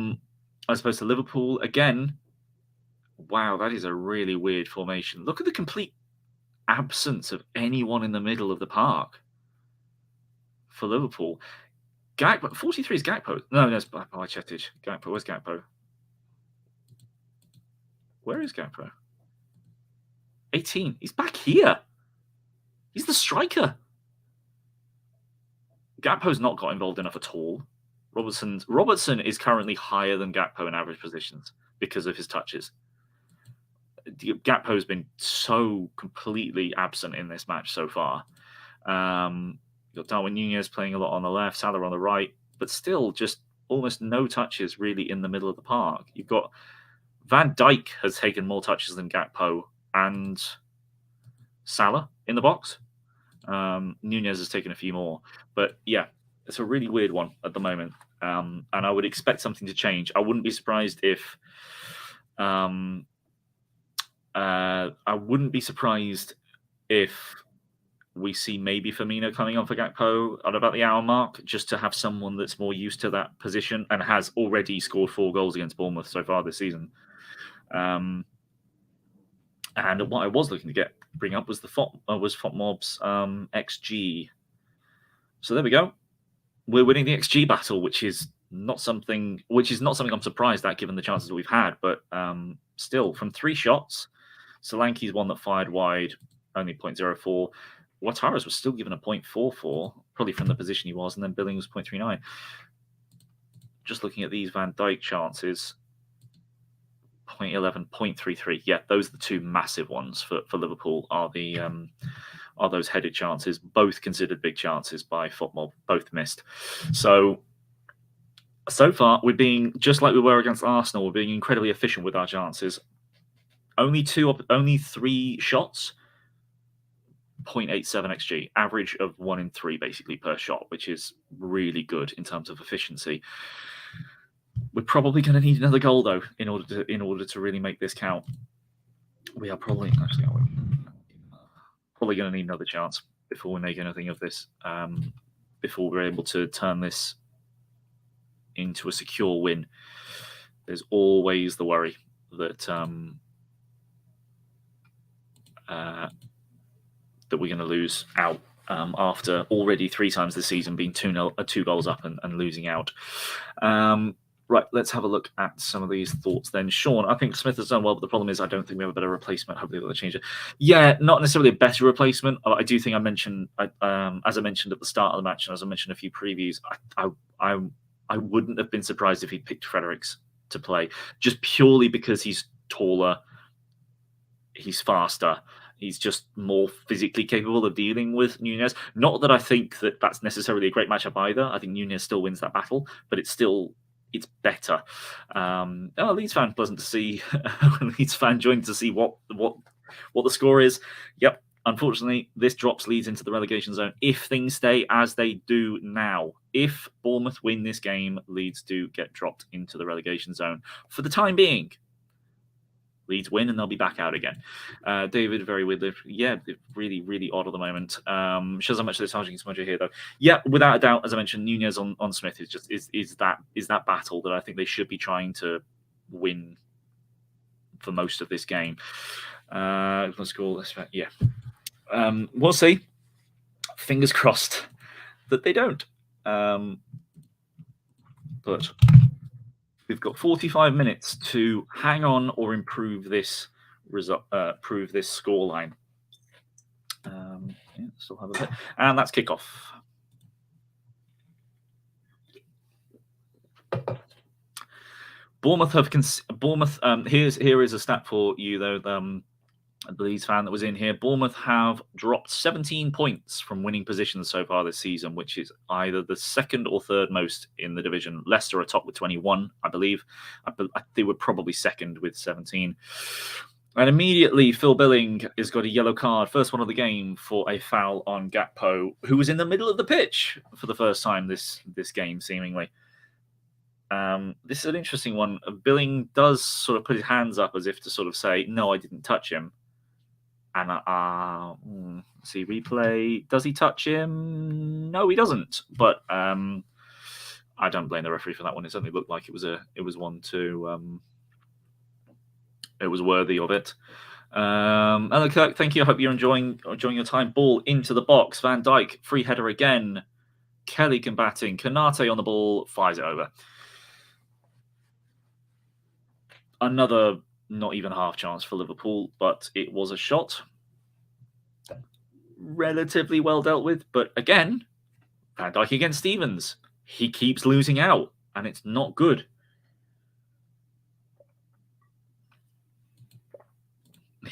Speaker 2: opposed to Liverpool, again, wow, that is a really weird formation. Look at the complete absence of anyone in the middle of the park for Liverpool. Gakpo, 43 is Gakpo. No, that's Bajcetic. Gakpo, where's Gakpo? Where is Gakpo? 18. He's back here. He's the striker. Gakpo's not got involved enough at all. Robertson is currently higher than Gakpo in average positions because of his touches. Gakpo's been so completely absent in this match so far. You've got Darwin Nunez playing a lot on the left, Salah on the right, but still just almost no touches really in the middle of the park. You've got Van Dijk has taken more touches than Gakpo and Salah in the box. Nunez has taken a few more. But yeah, it's a really weird one at the moment. And I would expect something to change. I wouldn't be surprised if we see maybe Firmino coming on for Gakpo at about the hour mark, just to have someone that's more used to that position and has already scored 4 goals against Bournemouth so far this season. And what I was looking to bring up was FOTMob's XG. So there we go. We're winning the XG battle, which is not something I'm surprised at given the chances that we've had. But still, from 3 shots, Solanke's one that fired wide, only 0.04. Ouattara's was still given a 0.44, probably from the position he was, and then Billing was 0.39. Just looking at these Van Dijk chances, 0.11, 0.33. Yeah, those are the 2 massive ones for Liverpool. Are those headed chances? Both considered big chances by FOTMob, both missed. So far, we're being just like we were against Arsenal. We're being incredibly efficient with our chances. Only 3 shots. 0.87 XG, average of 1 in 3 basically per shot, which is really good in terms of efficiency. We're probably going to need another goal though in order to really make this count. We are probably going to need another chance before we make anything of this. Before we're able to turn this into a secure win. There's always the worry that that we're going to lose out after already 3 times this season being 2 goals up and losing out. Right, let's have a look at some of these thoughts then. Sean, I think Smith has done well, but the problem is I don't think we have a better replacement. Hopefully they'll change it. Yeah, not necessarily a better replacement. I do think as I mentioned at the start of the match, and as I mentioned a few previews, I wouldn't have been surprised if he'd picked Fredericks to play, just purely because he's taller, he's faster, he's just more physically capable of dealing with Nunez. Not that I think that that's necessarily a great matchup either. I think Nunez still wins that battle, but it's better. Leeds fan, pleasant to see. Leeds fan joined to see what the score is. Yep. Unfortunately, this drops Leeds into the relegation zone if things stay as they do now. If Bournemouth win this game, Leeds do get dropped into the relegation zone for the time being. Leeds win and they'll be back out again. David, very weird. Yeah, really, really odd at the moment. Shows how much they're charging Smudger here, though. Yeah, without a doubt, as I mentioned, Nunez on Smith is that battle that I think they should be trying to win for most of this game. Let's go. Yeah, we'll see. Fingers crossed that they don't. But we've got 45 minutes to hang on or improve this result, improve this scoreline. Still have a bit, and that's kickoff. Bournemouth have here is a stat for you though. The Leeds fan that was in here. Bournemouth have dropped 17 points from winning positions so far this season, which is either the 2nd or 3rd most in the division. Leicester are top with 21, I believe. They were probably 2nd with 17. And immediately, Phil Billing has got a yellow card, first one of the game, for a foul on Gakpo, who was in the middle of the pitch for the first time this game, seemingly. This is an interesting one. Billing does sort of put his hands up as if to sort of say, no, I didn't touch him. And see replay. Does he touch him? No, he doesn't. But I don't blame the referee for that one. It certainly looked like it was one to. It was worthy of it. Hello, Kirk. Thank you. I hope you're enjoying your time. Ball into the box. Van Dijk, free header again. Kelly combating. Kanate on the ball, fires it over. Another not even half chance for Liverpool, but it was a shot. Relatively well dealt with, but again, Van Dijk against Stevens. he keeps losing out, and it's not good.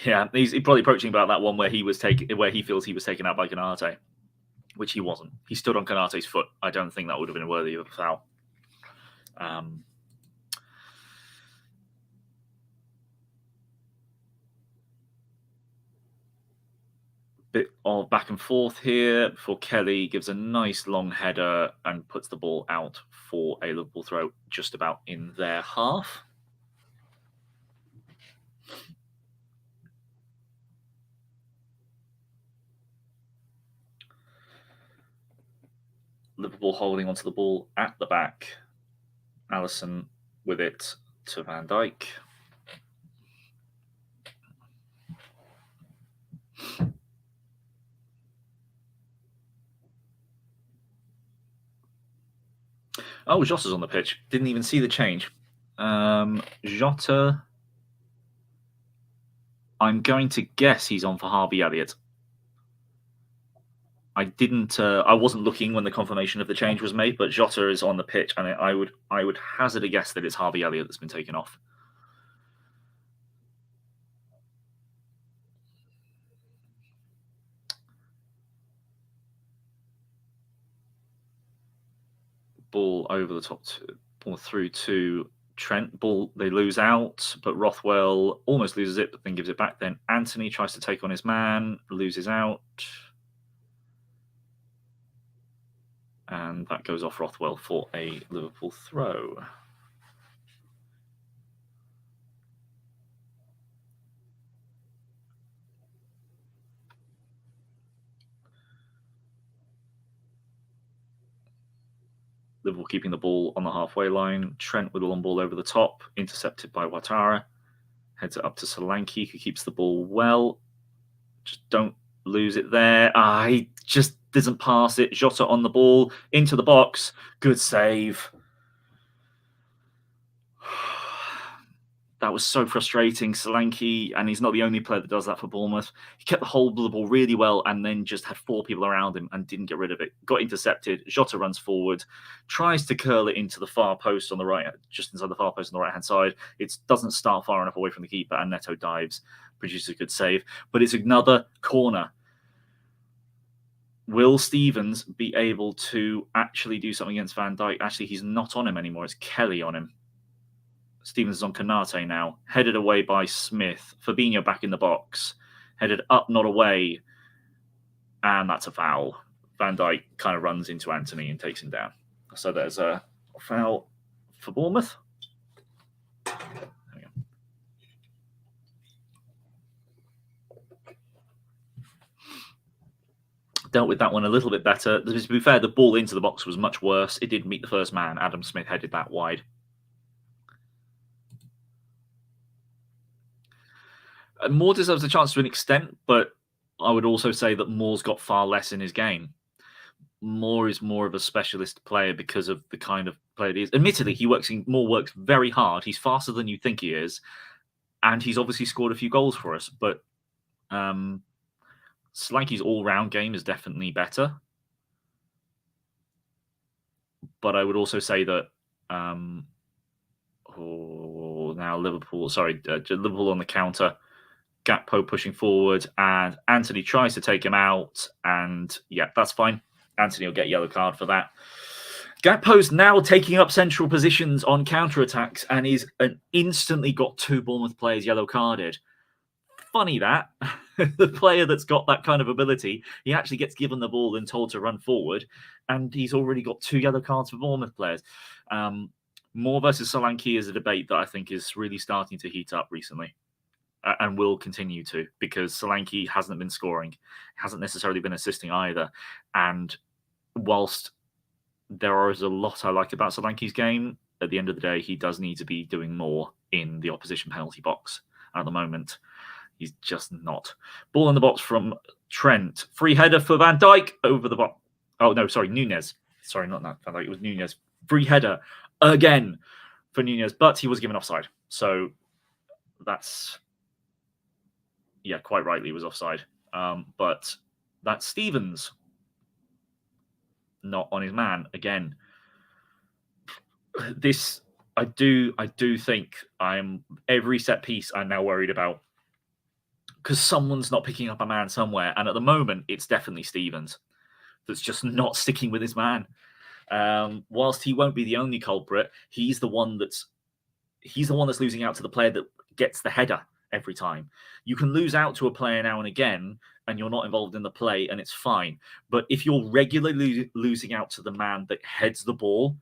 Speaker 2: Yeah, he's probably approaching about that one where he feels he was taken out by Konate, which he wasn't. He stood on Konate's foot. I don't think that would have been worthy of a foul. Bit of back and forth here before Kelly gives a nice long header and puts the ball out for a Liverpool throw just about in their half. Liverpool holding onto the ball at the back. Alisson with it to Van Dijk. Oh, Jota's on the pitch. Didn't even see the change. Jota, I'm going to guess he's on for Harvey Elliott. I wasn't looking when the confirmation of the change was made, but Jota is on the pitch, and I would hazard a guess that it's Harvey Elliott that's been taken off. Ball over the top, ball through to Trent. Ball, they lose out, but Rothwell almost loses it, but then gives it back. Then Anthony tries to take on his man, loses out. And that goes off Rothwell for a Liverpool throw. Liverpool keeping the ball on the halfway line. Trent with a long ball over the top, intercepted by Ouattara. Heads it up to Solanke, who keeps the ball well. Just don't lose it there. He just doesn't pass it. Jota on the ball, into the box. Good save. That was so frustrating. Solanke, and he's not the only player that does that for Bournemouth. He kept the hold of the ball really well and then just had four people around him and didn't get rid of it. Got intercepted. Jota runs forward, tries to curl it into the far post on the right, just inside the far post on the right-hand side. It doesn't start far enough away from the keeper, and Neto dives, produces a good save. But it's another corner. Will Stevens be able to actually do something against Van Dijk? Actually, he's not on him anymore. It's Kelly on him. Stevens is on Konate now. Headed away by Smith. Fabinho back in the box. Headed up, not away. And that's a foul. Van Dijk kind of runs into Anthony and takes him down. So there's a foul for Bournemouth. There we go. Dealt with that one a little bit better. To be fair, the ball into the box was much worse. It did meet the first man. Adam Smith headed that wide. Moore deserves a chance to an extent, but I would also say that Moore's got far less in his game. Moore is more of a specialist player because of the kind of player he is. Admittedly, Moore works very hard. He's faster than you think he is, and he's obviously scored a few goals for us. But Solanke's all-round game is definitely better. But I would also say that now Liverpool on the counter. Gakpo pushing forward, and Anthony tries to take him out, and yeah, that's fine. Anthony will get a yellow card for that. Gakpo's now taking up central positions on counter-attacks, and he's instantly got two Bournemouth players yellow carded. Funny that. The player that's got that kind of ability, he actually gets given the ball and told to run forward, and he's already got two yellow cards for Bournemouth players. Moore versus Solanke is a debate that I think is really starting to heat up recently. And will continue to, because Solanke hasn't been scoring, hasn't necessarily been assisting either. And whilst there is a lot I like about Solanke's game, at the end of the day, he does need to be doing more in the opposition penalty box. At the moment, he's just not. Ball in the box from Trent. Free header for Van Dijk over the box. Oh, no, sorry, Nunez. Sorry, not that Van Dijk. It was Nunez. Free header again for Nunez, but he was given offside. So that's... Yeah, quite rightly was offside. But that's Stevens not on his man again. this, I do think every set piece I'm now worried about, because someone's not picking up a man somewhere, and at the moment it's definitely Stevens that's just not sticking with his man. Whilst he won't be the only culprit, he's the one that's losing out to the player that gets the header every time. You can lose out to a player now and again, and you're not involved in the play, and it's fine. But if you're regularly losing out to the man that heads the ball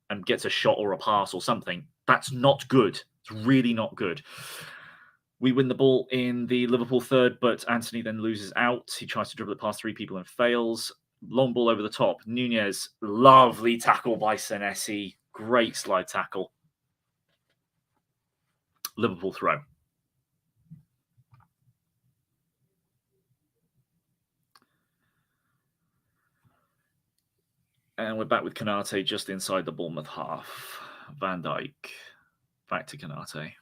Speaker 2: and gets a shot or a pass or something, that's not good. It's really not good. We win the ball in the Liverpool third, but Anthony then loses out. He tries to dribble it past three people and fails. Long ball over the top. Nunez, lovely tackle by Senesi. Great slide tackle. Liverpool throw. And we're back with Konate just inside the Bournemouth half. Van Dijk. Back to Konate.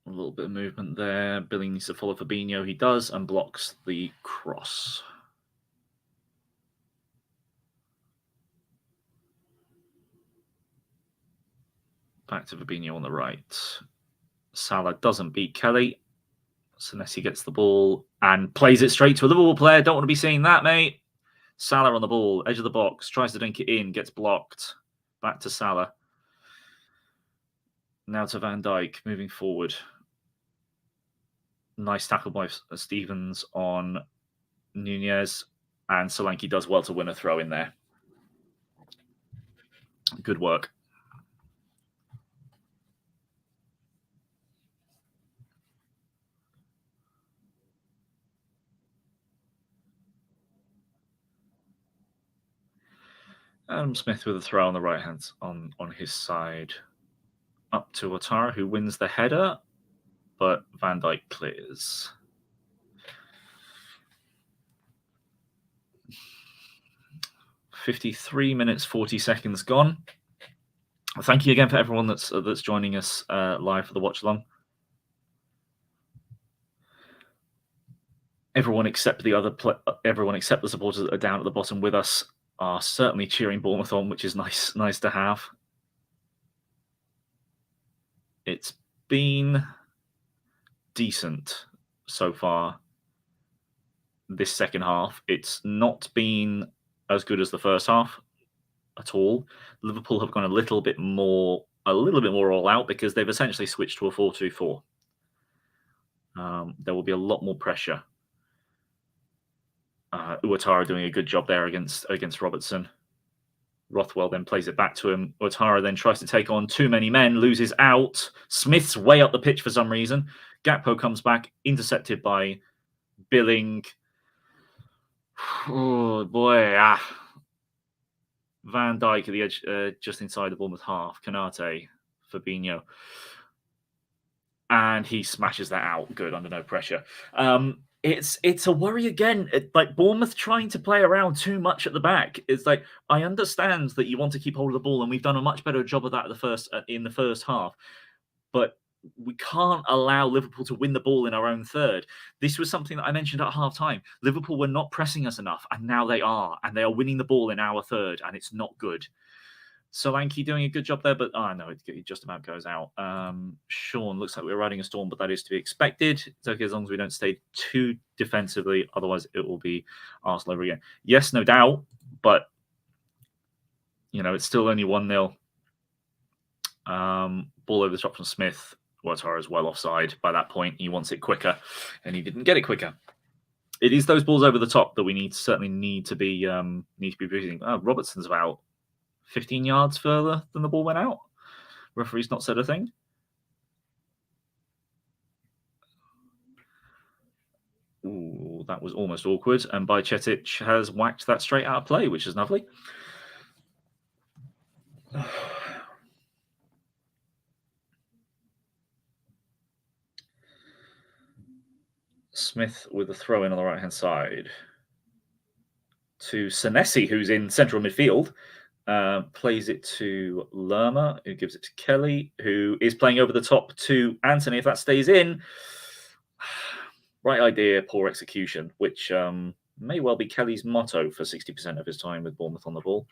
Speaker 2: A little bit of movement there. Billing needs to follow Fabinho. He does, and blocks the cross. Back to Fabinho on the right. Salah doesn't beat Kelly. Senesi gets the ball and plays it straight to a Liverpool player. Don't want to be seeing that, mate. Salah on the ball, edge of the box, tries to dink it in, gets blocked. Back to Salah. Now to Van Dijk, moving forward. Nice tackle by Stevens on Nunez, and Solanke does well to win a throw in there. Good work. Adam Smith with a throw on the right hand on his side. Up to Ouattara, who wins the header, but Van Dijk clears. .53 minutes, 40 seconds gone. Thank you again for everyone that's joining us live for the watch along. Everyone except the supporters that are down at the bottom with us are certainly cheering Bournemouth on, which is nice to have. It's been decent so far this second half. It's not been as good as the first half at all. Liverpool have gone a little bit more all out because they've essentially switched to a 4-2-4. There will be a lot more pressure. Ouattara doing a good job there against Robertson. Rothwell then plays it back to him. Ouattara then tries to take on too many men, loses out. Smith's way up the pitch for some reason. Gakpo comes back, intercepted by Billing. Oh, boy. Van Dijk at the edge, just inside the Bournemouth half. Konate, Fabinho. And he smashes that out. Good, under no pressure. It's a worry again. Like Bournemouth trying to play around too much at the back. It's like, I understand that you want to keep hold of the ball, and we've done a much better job of that in the first half. But we can't allow Liverpool to win the ball in our own third. This was something that I mentioned at half-time. Liverpool were not pressing us enough, and now they are. And they are winning the ball in our third, and it's not good. Solanke doing a good job there, but no, it just about goes out. Sean, looks like we're riding a storm, but that is to be expected. It's okay as long as we don't stay too defensively. Otherwise, it will be Arsenal over again. Yes, no doubt, but it's still only 1-0. Ball over the top from Smith. Ouattara is well offside by that point. He wants it quicker, and he didn't get it quicker. It is those balls over the top that we certainly need to be breathing. Robertson's about 15 yards further than the ball went out. Referee's not said a thing. Ooh, that was almost awkward. And Bajcetic has whacked that straight out of play, which is lovely. Smith with a throw in on the right-hand side to Senesi, who's in central midfield. Plays it to Lerma, who gives it to Kelly, who is playing over the top to Anthony. If that stays in, Right idea, poor execution, which may well be Kelly's motto for 60% of his time with Bournemouth on the ball.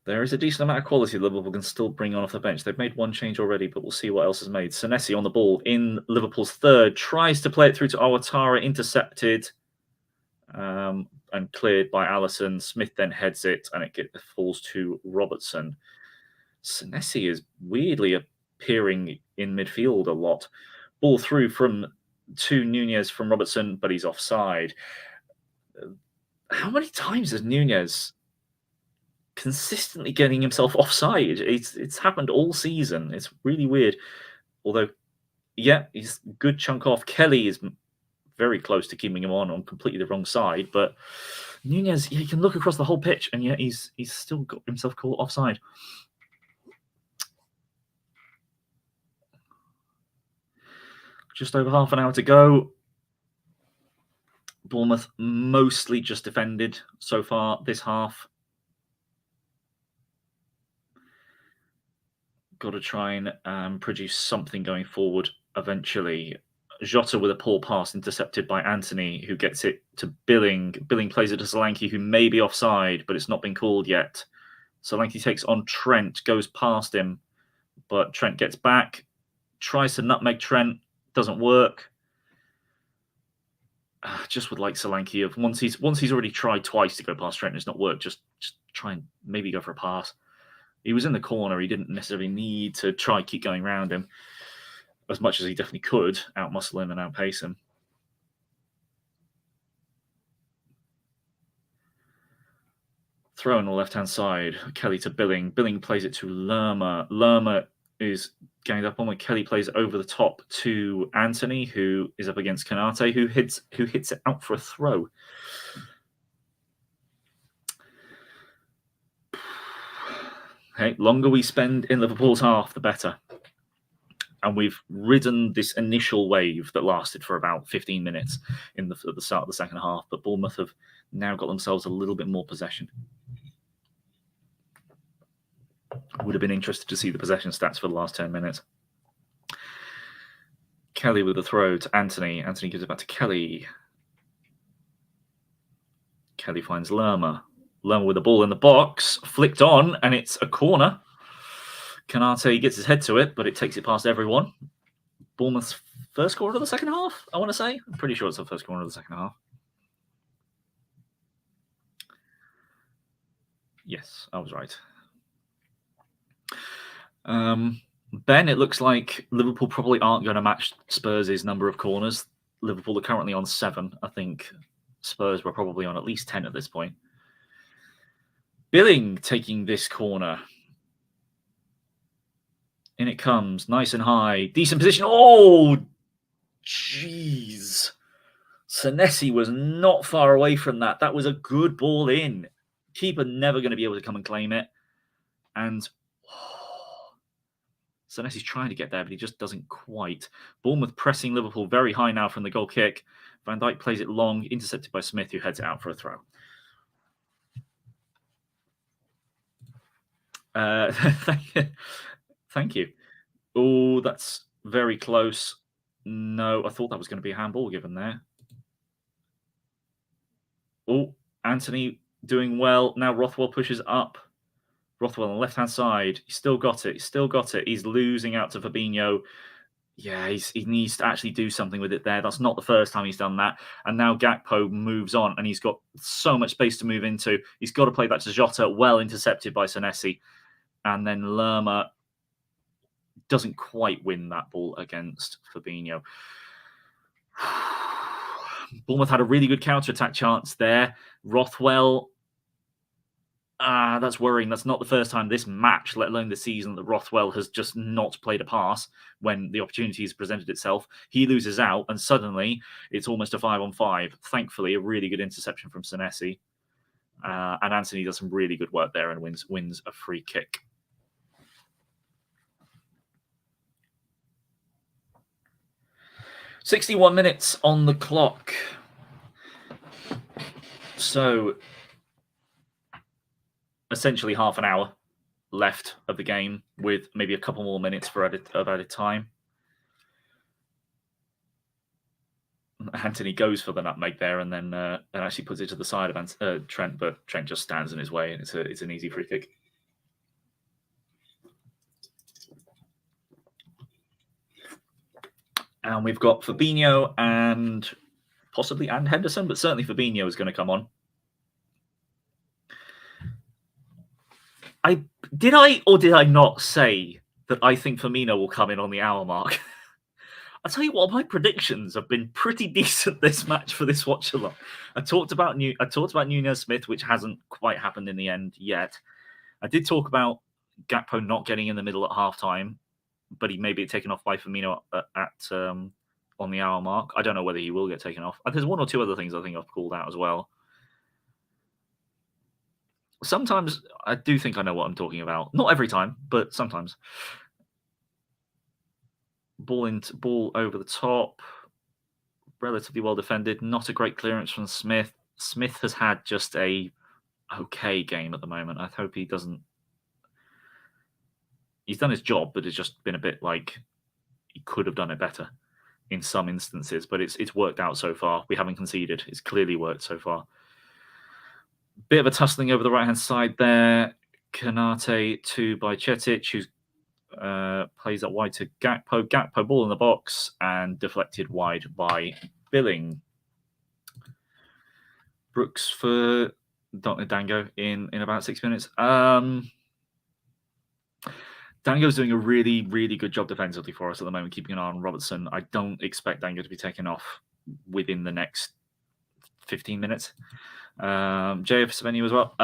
Speaker 2: There is a decent amount of quality Liverpool can still bring on off the bench. They've made one change already, but we'll see what else is made. Senesi on the ball in Liverpool's third, tries to play it through to Awatara, intercepted and cleared by Allison. Smith then heads it, and it falls to Robertson. Senesi is weirdly appearing in midfield a lot. Ball through to Nunez from Robertson, but he's offside. How many times has Nunez consistently getting himself offside? It's happened all season. It's really weird. Although, yeah, he's a good chunk off. Kelly is very close to keeping him on completely the wrong side, but Nunez, he can look across the whole pitch, and yet he's still got himself caught offside. Just over half an hour to go. Bournemouth mostly just defended so far this half. Got to try and produce something going forward eventually. Jota with a poor pass intercepted by Anthony, who gets it to Billing. Billing plays it to Solanke, who may be offside, but it's not been called yet. Solanke takes on Trent, goes past him, but Trent gets back, tries to nutmeg Trent, doesn't work. Just would like Solanke of once he's already tried twice to go past Trent and it's not worked, just try and maybe go for a pass. He was in the corner. He didn't necessarily need to try keep going around him as much as he definitely could, outmuscle him and outpace him. Throw on the left-hand side. Kelly to Billing. Billing plays it to Lerma. Lerma is ganged up on when Kelly plays it over the top to Anthony, who is up against Kanate, who hits it out for a throw. Hey, longer we spend in Liverpool's half, the better. And we've ridden this initial wave that lasted for about 15 minutes at the start of the second half, but Bournemouth have now got themselves a little bit more possession. Would have been interested to see the possession stats for the last 10 minutes. Kelly with a throw to Anthony. Anthony gives it back to Kelly. Kelly finds Lerma. Lerma with the ball in the box, flicked on, and it's a corner. Kanate gets his head to it, but it takes it past everyone. Bournemouth's first corner of the second half, I want to say. I'm pretty sure it's the first corner of the second half. Yes, I was right. Ben, it looks like Liverpool probably aren't going to match Spurs' number of corners. Liverpool are currently on 7. I think Spurs were probably on at least 10 at this point. Billing taking this corner. In it comes, nice and high. Decent position. Oh, jeez. Senesi was not far away from that. That was a good ball in. Keeper never going to be able to come and claim it. And Senesi's trying to get there, but he just doesn't quite. Bournemouth pressing Liverpool very high now from the goal kick. Van Dijk plays it long, intercepted by Smith, who heads it out for a throw. Thank you. Oh, that's very close. No, I thought that was going to be a handball given there. Oh, Anthony doing well. Now Rothwell pushes up. Rothwell on the left-hand side. He's still got it. He's losing out to Fabinho. Yeah, he needs to actually do something with it there. That's not the first time he's done that. And now Gakpo moves on, and he's got so much space to move into. He's got to play back to Jota, well intercepted by Senesi. And then Lerma doesn't quite win that ball against Fabinho. Bournemouth had a really good counter-attack chance there. Rothwell, that's worrying. That's not the first time this match, let alone the season, that Rothwell has just not played a pass when the opportunity has presented itself. He loses out, and suddenly it's almost a 5-on-5. Thankfully, a really good interception from Senesi. And Anthony does some really good work there and wins a free kick. "61 minutes on the clock." So essentially half an hour left of the game with maybe a couple more minutes of added time. Anthony goes for the nutmeg there and then actually puts it to the side of Trent, but Trent just stands in his way, and it's an easy free kick. And we've got Fabinho and possibly Henderson, but certainly Fabinho is going to come on. Did I not say that I think Firmino will come in on the hour mark? I'll tell you what, my predictions have been pretty decent this match for this watch along. I talked about Nunez Smith, which hasn't quite happened in the end yet. I did talk about Gakpo not getting in the middle at halftime, but he may be taken off by Firmino on the hour mark. I don't know whether he will get taken off. There's one or two other things I think I've called out as well. Sometimes I do think I know what I'm talking about. Not every time, but sometimes. Ball over the top. Relatively well defended. Not a great clearance from Smith. Smith has had just a okay game at the moment. I hope he doesn't. He's done his job, but it's just been a bit like he could have done it better in some instances. But it's worked out so far. We haven't conceded. It's clearly worked so far. Bit of a tussling over the right-hand side there. Kanate to Bajcetic, who plays that wide to Gakpo. Gakpo ball in the box and deflected wide by Billing. Brooks for Dango in about 6 minutes. Dango's doing a really, really good job defensively for us at the moment, keeping an eye on Robertson. I don't expect Dango to be taken off within the next 15 minutes. JF Savenu as well.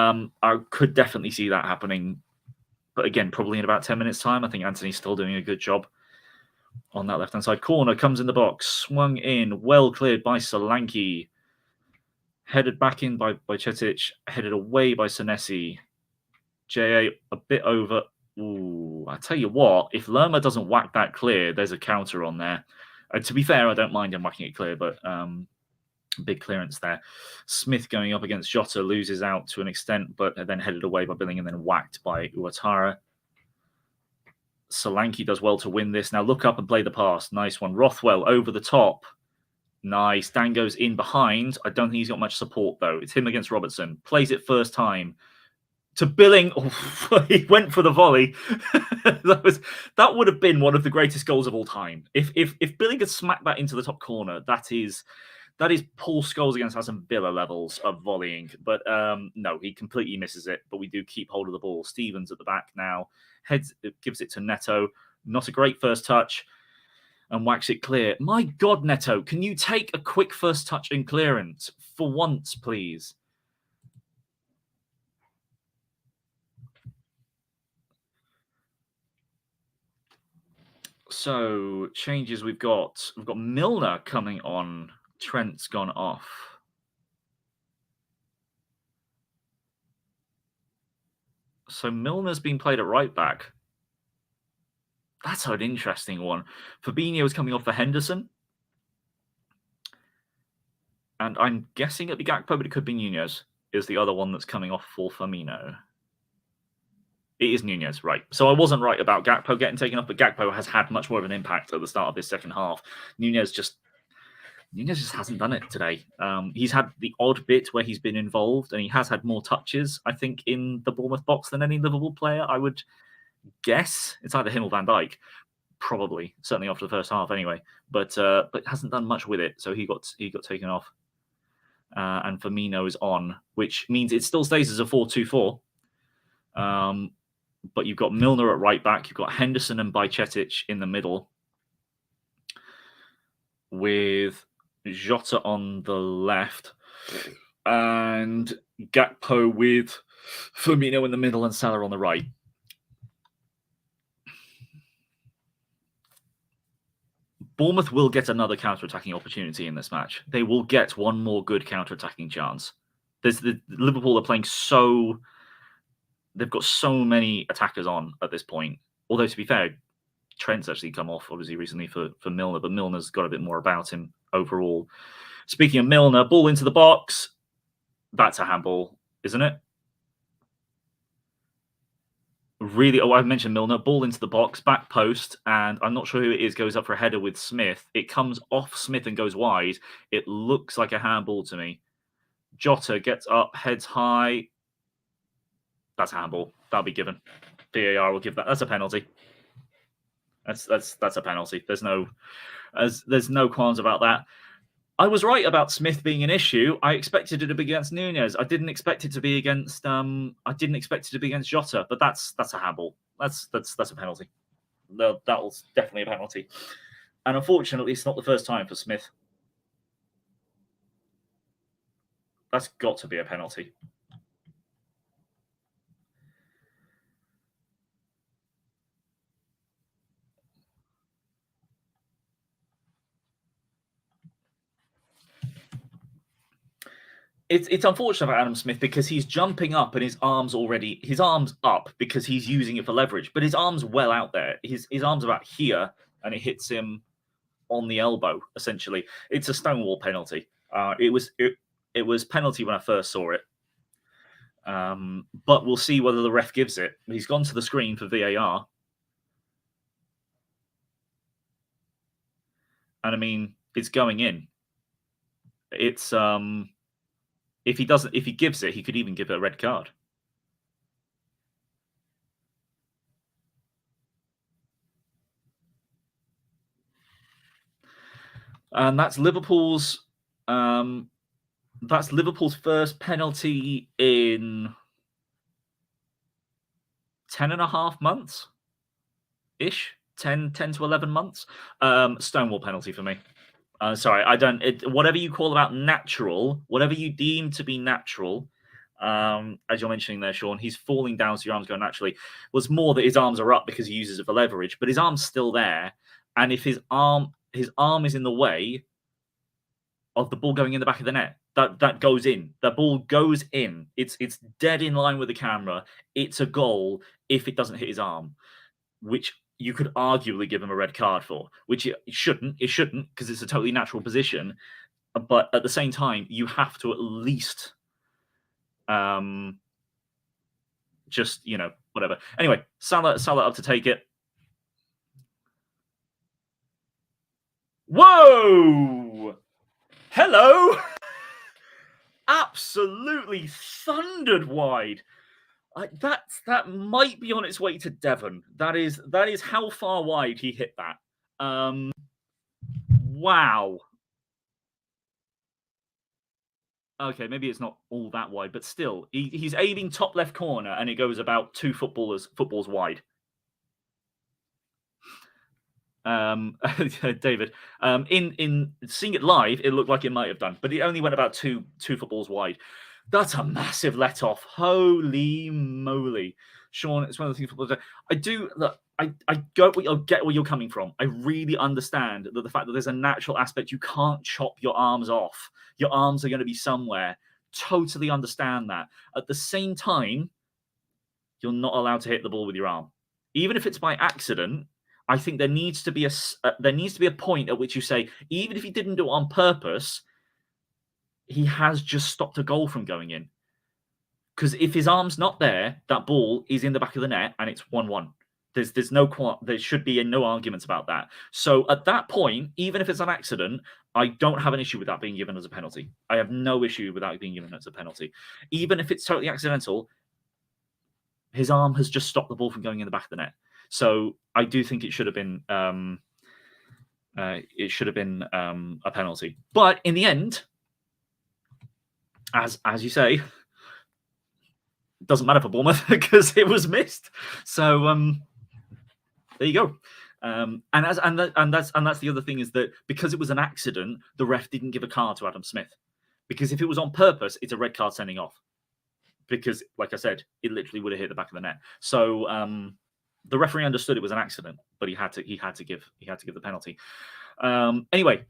Speaker 2: I could definitely see that happening, but again, probably in about 10 minutes' time. I think Anthony's still doing a good job on that left-hand side. Corner comes in the box, swung in, well cleared by Solanke, headed back in by Cetic, headed away by Senesi. JA a bit over. Ooh, I tell you what, if Lerma doesn't whack that clear, there's a counter on there. To be fair, I don't mind him whacking it clear, but big clearance there. Smith going up against Jota, loses out to an extent, but then headed away by Billing and then whacked by Ouattara. Solanke does well to win this. Now look up and play the pass. Nice one. Rothwell over the top. Nice. Dango's in behind. I don't think he's got much support, though. It's him against Robertson. Plays it first time to Billing. Oh, he went for the volley. that would have been one of the greatest goals of all time. If Billing had smacked that into the top corner, that is Paul Scholes against Aston Villa levels of volleying. But no, he completely misses it. But we do keep hold of the ball. Stevens at the back now. Gives it to Neto. Not a great first touch. And whacks it clear. My God, Neto, can you take a quick first touch and clearance for once, please? So, changes we've got. We've got Milner coming on. Trent's gone off. So Milner's been played at right back. That's an interesting one. Fabinho is coming off for Henderson. And I'm guessing it'd be Gakpo, but it could be Nunez, is the other one that's coming off for Firmino. It is Nunez, right. So I wasn't right about Gakpo getting taken off, but Gakpo has had much more of an impact at the start of this second half. Nunez just hasn't done it today. He's had the odd bit where he's been involved, and he has had more touches, I think, in the Bournemouth box than any Liverpool player, I would guess. It's either him or Van Dijk, probably, certainly after the first half anyway. But hasn't done much with it, so he got taken off. And Firmino is on, which means it still stays as a 4-2-4. But you've got Milner at right back, you've got Henderson and Bajcetic in the middle, with Jota on the left, and Gakpo with Firmino in the middle and Salah on the right. Bournemouth will get another counter-attacking opportunity in this match. They will get one more good counter-attacking chance. Liverpool are playing so... They've got so many attackers on at this point. Although, to be fair, Trent's actually come off, obviously, recently for Milner, but Milner's got a bit more about him overall. Speaking of Milner, ball into the box. That's a handball, isn't it? Really, I mentioned Milner, ball into the box, back post, and I'm not sure who it is, goes up for a header with Smith. It comes off Smith and goes wide. It looks like a handball to me. Jota gets up, heads high. That's a handball. That'll be given. VAR will give that. That's a penalty. That's a penalty. There's no qualms about that. I was right about Smith being an issue. I expected it to be against Nunez. I didn't expect it to be against. Jota, but that's a handball. That's a penalty. That was definitely a penalty. And unfortunately, it's not the first time for Smith. That's got to be a penalty. It's unfortunate for Adam Smith because he's jumping up and his arm's up because he's using it for leverage, but his arm's well out there. His arm's about here and it hits him on the elbow, essentially. It's a Stonewall penalty. It was penalty when I first saw it. But we'll see whether the ref gives it. He's gone to the screen for VAR. And I mean, it's going in. It's if he gives it, he could even give it a red card. And that's Liverpool's first penalty in 10.5 months ish. 10 to 11 months. Stonewall penalty for me. Sorry, I don't. Whatever you call about natural, whatever you deem to be natural, as you're mentioning there, Sean, he's falling down, so your arms go naturally. Was more that his arms are up because he uses it for leverage, but his arm's still there, and if his arm is in the way of the ball going in the back of the net, that goes in. The ball goes in. It's dead in line with the camera. It's a goal if it doesn't hit his arm, which you could arguably give him a red card for, which it shouldn't. It shouldn't because it's a totally natural position. But at the same time, you have to at least just, whatever. Anyway, Salah up to take it. Whoa! Hello! Absolutely thundered wide. That might be on its way to Devon. That is how far wide he hit that. Wow. Okay, maybe it's not all that wide, but still, he's aiming top left corner, and it goes about 2 footballs wide. David, in seeing it live, it looked like it might have done, but it only went about two footballs wide. That's a massive let off. Holy moly, Sean! It's one of the things footballers do. I do look. I get where you're coming from. I really understand that the fact that there's a natural aspect, you can't chop your arms off. Your arms are going to be somewhere. Totally understand that. At the same time, you're not allowed to hit the ball with your arm, even if it's by accident. I think there needs to be a point at which you say, even if he didn't do it on purpose, he has just stopped a goal from going in. Because if his arm's not there, that ball is in the back of the net and it's 1-1. There should be no arguments about that. So at that point, even if it's an accident, I don't have an issue with that being given as a penalty. I have no issue with that being given as a penalty. Even if it's totally accidental, his arm has just stopped the ball from going in the back of the net. So I do think it should have been a penalty. But in the end, as you say, it doesn't matter for Bournemouth because it was missed. So there you go. And that's the other thing, is that because it was an accident, the ref didn't give a card to Adam Smith. Because if it was on purpose, it's a red card sending off. Because, like I said, it literally would have hit the back of the net. So the referee understood it was an accident, but he had to give the penalty. Anyway,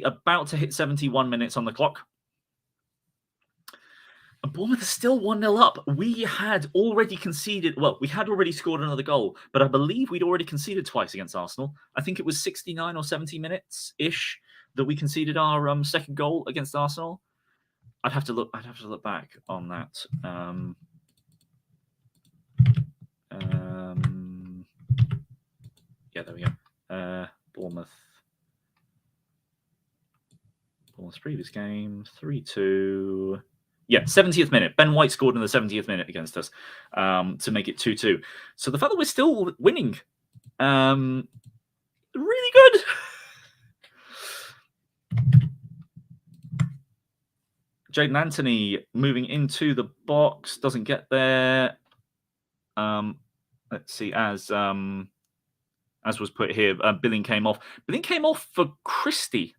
Speaker 2: about to hit 71 minutes on the clock. And Bournemouth is still 1-0 up. We had already scored another goal, but I believe we'd already conceded twice against Arsenal. I think it was 69 or 70 minutes-ish that we conceded our second goal against Arsenal. I'd have to look back on that. Yeah, there we go. Bournemouth's previous game, 3-2. Yeah, 70th minute. Ben White scored in the 70th minute against us to make it 2-2. So the fact that we're still winning, really good. Jaden Anthony moving into the box, doesn't get there. Let's see, as was put here, Billing came off. Billing came off for Christie,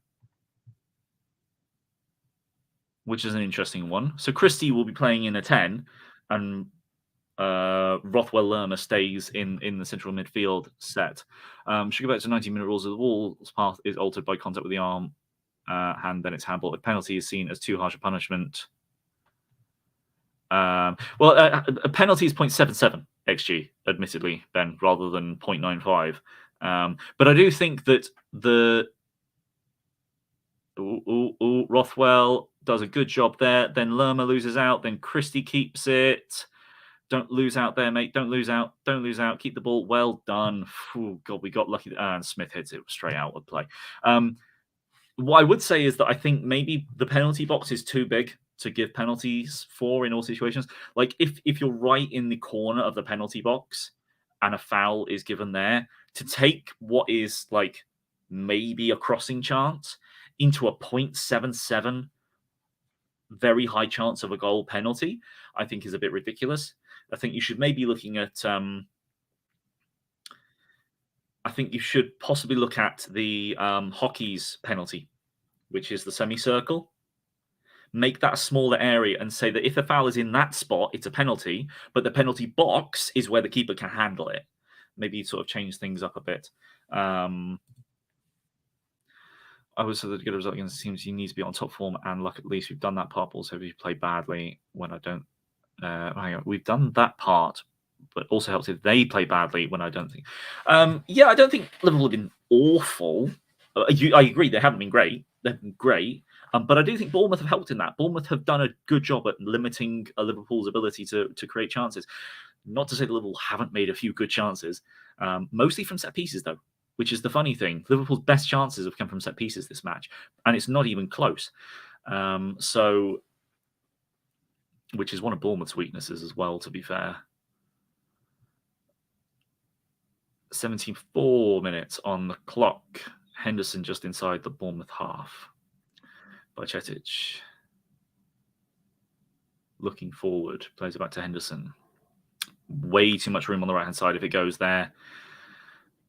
Speaker 2: which is an interesting one. So Christie will be playing in a 10, and Rothwell Lerma stays in the central midfield set. Should go back to 90-minute rules. The ball's path is altered by contact with the arm, hand, then it's handball. A penalty is seen as too harsh a punishment. A penalty is 0.77 xG, admittedly, Ben, rather than 0.95. But I do think that Rothwell does a good job there. Then Lerma loses out. Then Christie keeps it. Don't lose out there, mate. Don't lose out. Don't lose out. Keep the ball. Well done. Oh, God, we got lucky. And Smith hits it straight out of play. What I would say is that I think maybe the penalty box is too big to give penalties for in all situations. Like if you're right in the corner of the penalty box and a foul is given there, to take what is like maybe a crossing chance into a 0.77 very high chance of a goal penalty, I think is a bit ridiculous. I think you should maybe looking at I think you should possibly look at the hockey's penalty, which is the semicircle. Make that a smaller area and say that if the foul is in that spot, it's a penalty, but the penalty box is where the keeper can handle it. Maybe sort of change things up a bit. I would say that a good result against teams, you need to be on top form and luck. At least we've done that part. Also, if you play badly when I don't, hang on, we've done that part, but also helps if they play badly when I don't think. Yeah, I don't think Liverpool have been awful. I agree, they haven't been great. They've been great. But I do think Bournemouth have helped in that. Bournemouth have done a good job at limiting Liverpool's ability to create chances. Not to say that Liverpool haven't made a few good chances, mostly from set pieces, though, which is the funny thing. Liverpool's best chances have come from set pieces this match, and it's not even close. Which is one of Bournemouth's weaknesses as well, to be fair. 74 minutes on the clock. Henderson just inside the Bournemouth half. Bajcetic looking forward. Plays it back to Henderson. Way too much room on the right-hand side if it goes there.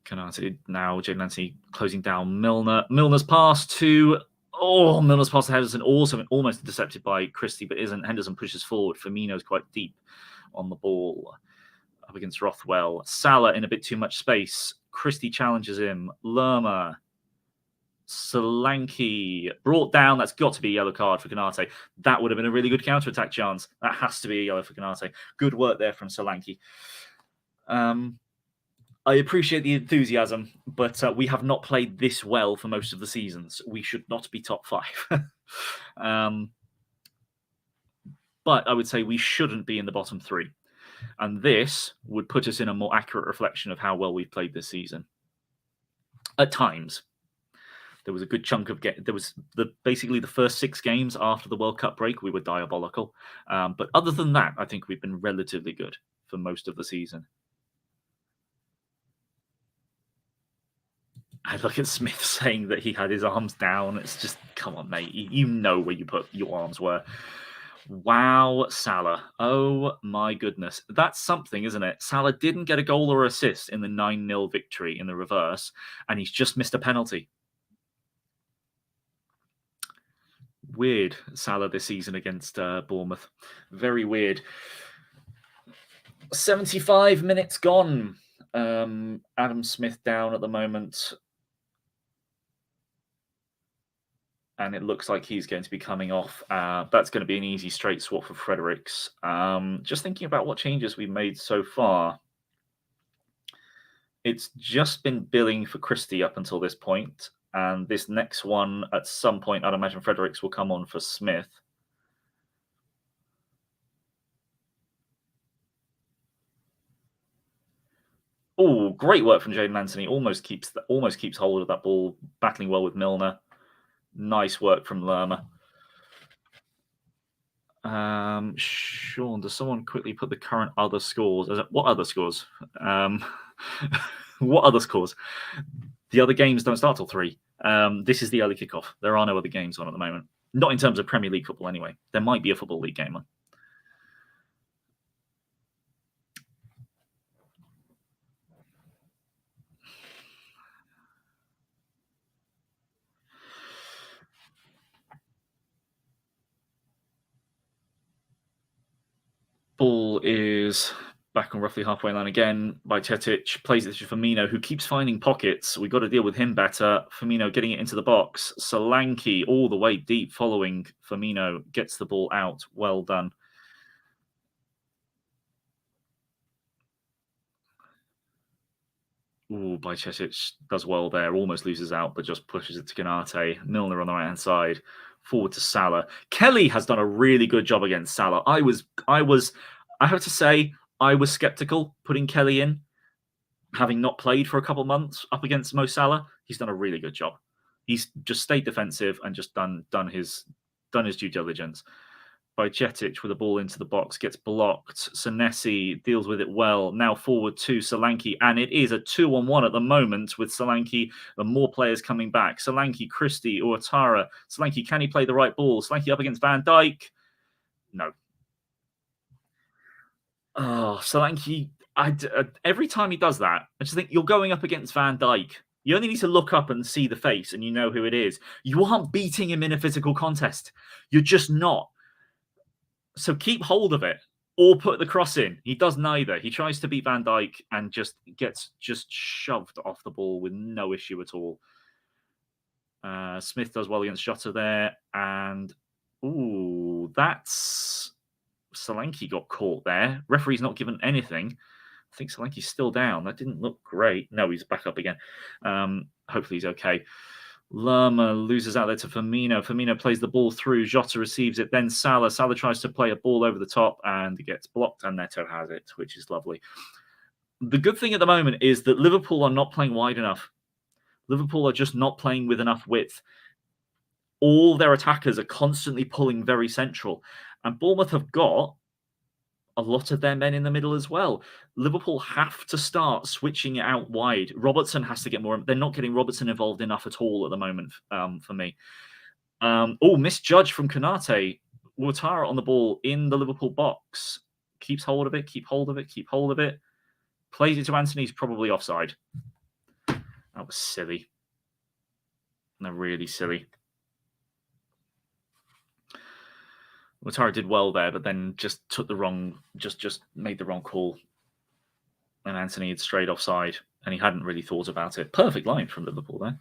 Speaker 2: Canate now. Jaden Anthony closing down Milner. Milner's pass to Henderson. Also almost intercepted by Christie, but isn't. Henderson pushes forward. Firmino's quite deep on the ball. Up against Rothwell. Salah in a bit too much space. Christie challenges him. Lerma. Solanke brought down. That's got to be a yellow card for Canate. That would have been a really good counter-attack chance. That has to be a yellow for Canate. Good work there from Solanke. I appreciate the enthusiasm, but we have not played this well for most of the seasons. We should not be top 5. But I would say we shouldn't be in the bottom 3. And this would put us in a more accurate reflection of how well we've played this season. At times. There was a good chunk of there was basically the first 6 games after the World Cup break, we were diabolical. But other than that, I think we've been relatively good for most of the season. I look at Smith saying that he had his arms down. It's just, come on, mate. You know where you put your arms were. Wow, Salah. Oh, my goodness. That's something, isn't it? Salah didn't get a goal or assist in the 9-0 victory in the reverse, and he's just missed a penalty. Weird, Salah this season against Bournemouth. Very weird. 75 minutes gone. Adam Smith down at the moment. And it looks like he's going to be coming off. That's going to be an easy straight swap for Fredericks. Just thinking about what changes we've made so far. It's just been Billing for Christie up until this point. And this next one, at some point, I'd imagine Fredericks will come on for Smith. Oh, great work from Jaden Anthony. Almost keeps hold of that ball, battling well with Milner. Nice work from Lerma. Sean, does someone quickly put the current other scores? What other scores? What other scores? The other games don't start till 3. This is the early kickoff. There are no other games on at the moment. Not in terms of Premier League football, anyway. There might be a Football League game on. Ball is back on roughly halfway line again by Tetic. Plays it to Firmino, who keeps finding pockets. We've got to deal with him better. Firmino getting it into the box. Solanke all the way deep following Firmino. Gets the ball out. Well done. Ooh, Bajcetic does well there. Almost loses out, but just pushes it to Konate. Milner on the right-hand side. Forward to Salah. Kelly has done a really good job against Salah. I have to say, I was skeptical putting Kelly in, having not played for a couple of months up against Mo Salah. He's done a really good job. He's just stayed defensive and just done his due diligence. Bajcetic with the ball into the box, gets blocked. Senesi deals with it well. Now forward to Solanke, and it is a 2-on-1 at the moment with Solanke and more players coming back. Solanke, Christie, Ouattara. Solanke, can he play the right ball? Solanke up against Van Dijk. No. Oh, Solanke, every time he does that, I just think you're going up against Van Dijk. You only need to look up and see the face and you know who it is. You aren't beating him in a physical contest. You're just not. So keep hold of it or put the cross in. He does neither. He tries to beat Van Dijk and just gets shoved off the ball with no issue at all. Smith does well against Jota there. And, ooh, that's... Solanke got caught there. Referee's not given anything. I think Solanke's still down. That didn't look great. No, he's back up again. Hopefully he's okay. Lerma loses out there to Firmino. Firmino plays the ball through. Jota receives it. Then Salah. Salah tries to play a ball over the top and gets blocked, and Neto has it, which is lovely. The good thing at the moment is that Liverpool are not playing wide enough. Liverpool are just not playing with enough width. All their attackers are constantly pulling very central. And Bournemouth have got a lot of their men in the middle as well. Liverpool have to start switching it out wide. Robertson has to get more. They're not getting Robertson involved enough at all at the moment for me. Misjudged from Konate. Ouattara on the ball in the Liverpool box. Keeps hold of it, keep hold of it, keep hold of it. Plays it to Anthony's probably offside. That was silly. No, really silly. Ouattara did well there, but then just took the wrong, just made the wrong call. And Anthony had strayed offside, and he hadn't really thought about it. Perfect line from Liverpool there.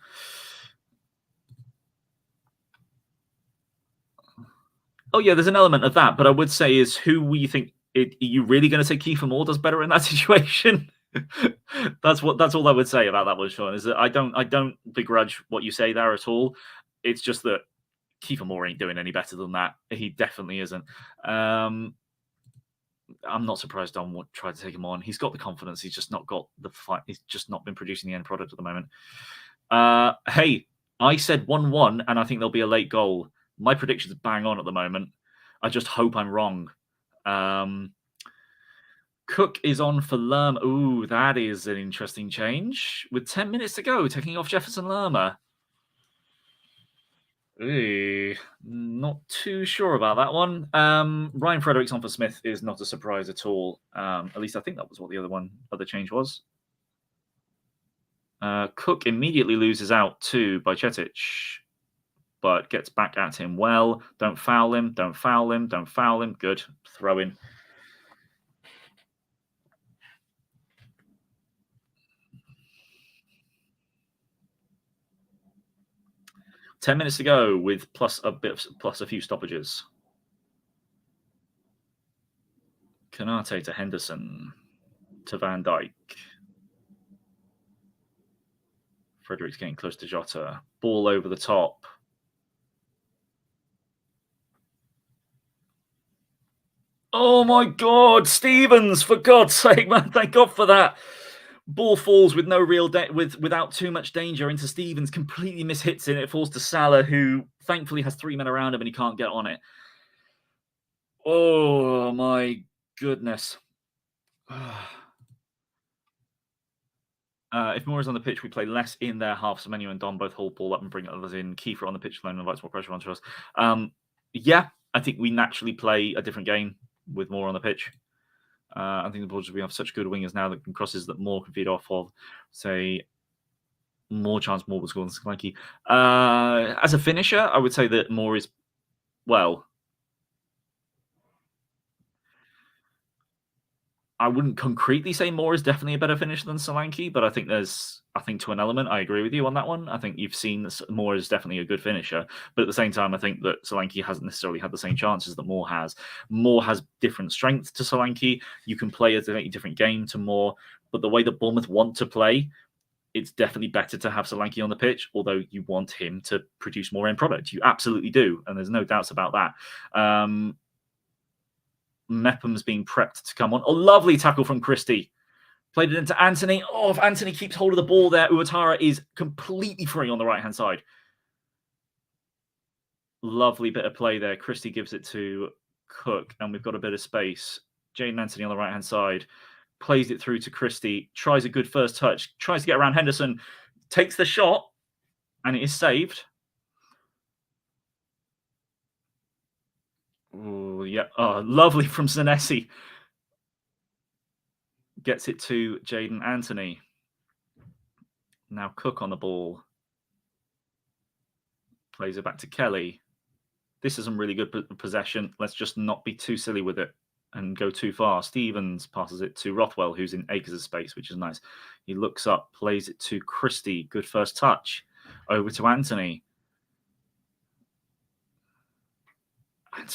Speaker 2: Oh yeah, there's an element of that, but I would say is who we think are you really going to say Kiefer Moore does better in that situation? That's all I would say about that one, Sean. Is that I don't begrudge what you say there at all. It's just that Kiefer Moore ain't doing any better than that. He definitely isn't. I'm not surprised Don tried to take him on. He's got the confidence. He's just not got the fight. He's just not been producing the end product at the moment. Hey, I said 1-1, and I think there'll be a late goal. My prediction's bang on at the moment. I just hope I'm wrong. Cook is on for Lerma. Ooh, that is an interesting change. With 10 minutes to go, taking off Jefferson Lerma. Not too sure about that one. Ryan Fredericks on for Smith is not a surprise at all. At least I think that was what the other change was. Cook immediately loses out to Bajcetic, but gets back at him well. Don't foul him, don't foul him, don't foul him. Good. Throw in. Ten minutes to go with plus a few stoppages. Konate to Henderson to Van Dijk. Fredericks getting close to Jota. Ball over the top. Oh my God, Stevens! For God's sake, man! Thank God for that. Ball falls with no real without too much danger into Stevens, completely mishits it. It falls to Salah, who thankfully has 3 men around him and he can't get on it. Oh my goodness. If Moore is on the pitch, we play less in their half. Semenyo and Don both hold ball up and bring others in. Kiefer on the pitch alone invites more pressure onto us. Yeah, I think we naturally play a different game with Moore on the pitch. I think the Bulls, we have such good wingers now that can crosses that Moore can feed off of. Say, more chance Moore will score than Solanke. As a finisher, I would say that Moore is, well, I wouldn't concretely say Moore is definitely a better finisher than Solanke, but I think to an element, I agree with you on that one. I think you've seen that Moore is definitely a good finisher, but at the same time, I think that Solanke hasn't necessarily had the same chances that Moore has. Moore has different strength to Solanke. You can play a different game to Moore, but the way that Bournemouth want to play, it's definitely better to have Solanke on the pitch, although you want him to produce more end product. You absolutely do, and there's no doubts about that. Mepham's being prepped to come on. A lovely tackle from Christie. Played it into Anthony. Oh, if Anthony keeps hold of the ball there, Uwatara is completely free on the right-hand side. Lovely bit of play there. Christie gives it to Cook, and we've got a bit of space. Jayden Anthony on the right-hand side. Plays it through to Christie. Tries a good first touch. Tries to get around Henderson. Takes the shot, and it is saved. Oh, yeah. Oh, lovely from Zanesi. Gets it to Jayden Anthony. Now Cook on the ball. Plays it back to Kelly. This is some really good possession. Let's just not be too silly with it and go too far. Stevens passes it to Rothwell, who's in Acres' space, which is nice. He looks up, plays it to Christie. Good first touch. Over to Anthony.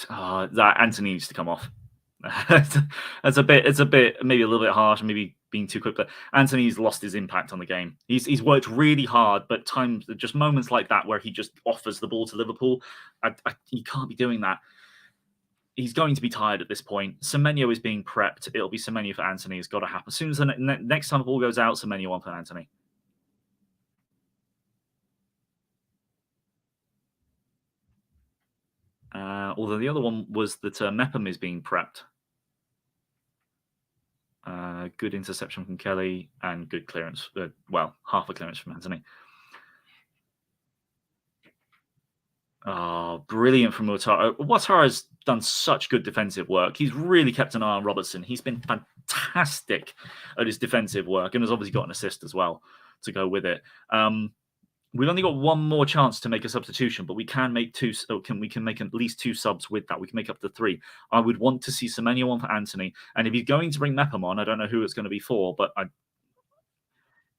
Speaker 2: That Anthony needs to come off. It's a bit, maybe a little bit harsh, maybe being too quick, but Anthony's lost his impact on the game. He's worked really hard, but just moments like that where he just offers the ball to Liverpool, he can't be doing that. He's going to be tired at this point. Semenyo is being prepped. It'll be Semenyo for Anthony. It's got to happen. As soon as the next time the ball goes out, Semenyo on for Anthony. Although the other one was that Mepham is being prepped. Good interception from Kelly and good clearance. Half a clearance from Anthony. Oh, brilliant from Uwatara. Uwatara has done such good defensive work. He's really kept an eye on Robertson. He's been fantastic at his defensive work and has obviously got an assist as well to go with it. We've only got one more chance to make a substitution, but we can make two. We can make at least 2 subs with that. We can make up to 3. I would want to see Semenyo on for Anthony, and if he's going to bring Mepham on, I don't know who it's going to be for, but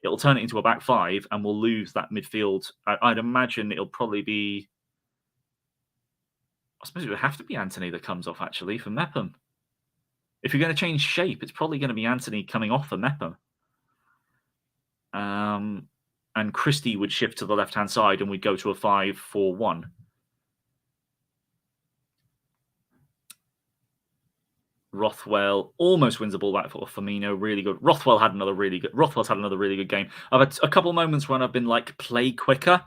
Speaker 2: it'll turn it into a back 5, and we'll lose that midfield. I'd imagine it'll probably be. I suppose it would have to be Anthony that comes off actually for Mepham. If you're going to change shape, it's probably going to be Anthony coming off for Mepham. And Christie would shift to the left-hand side and we'd go to a 5-4-1. Rothwell almost wins the ball back for Firmino. Really good. Rothwell's had another really good game. I've had a couple of moments when I've been like, play quicker.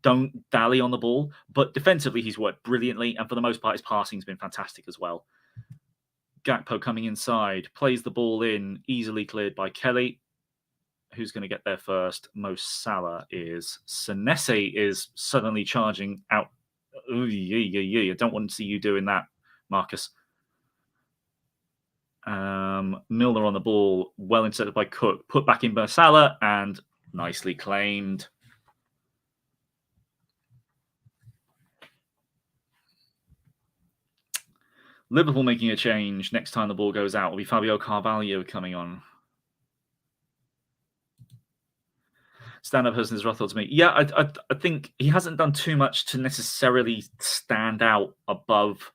Speaker 2: Don't dally on the ball. But defensively, he's worked brilliantly. And for the most part, his passing's been fantastic as well. Gakpo coming inside. Plays the ball in. Easily cleared by Kelly. Who's going to get there first? Mo Salah is. Senesi is suddenly charging out. Ooh, I don't want to see you doing that, Marcus. Milner on the ball. Well intercepted by Cook. Put back in by Salah and nicely claimed. Liverpool making a change. Next time the ball goes out will be Fabio Carvalho coming on. Stand-up person is Rothwell to me. Yeah, I think he hasn't done too much to necessarily stand out above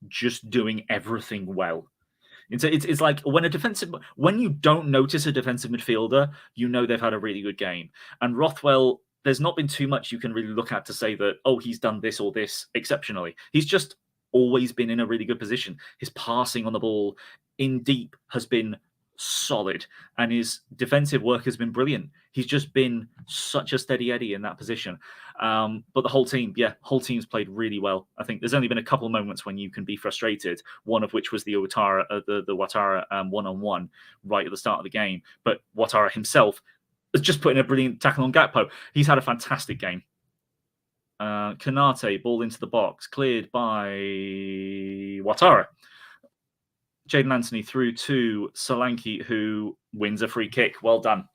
Speaker 2: just doing everything well. It's like when you don't notice a defensive midfielder, you know they've had a really good game. And Rothwell, there's not been too much you can really look at to say that, oh, he's done this or this exceptionally. He's just always been in a really good position. His passing on the ball in deep has been solid, and his defensive work has been brilliant. He's just been such a steady Eddie in that position. But the whole team's played really well. I think there's only been a couple of moments when you can be frustrated, one of which was the Ouattara one-on-one right at the start of the game. But Ouattara himself has just put in a brilliant tackle on Gakpo. He's had a fantastic game. Kanate, ball into the box, cleared by Ouattara. Jadon Anthony through to Solanke, who wins a free kick. Well done.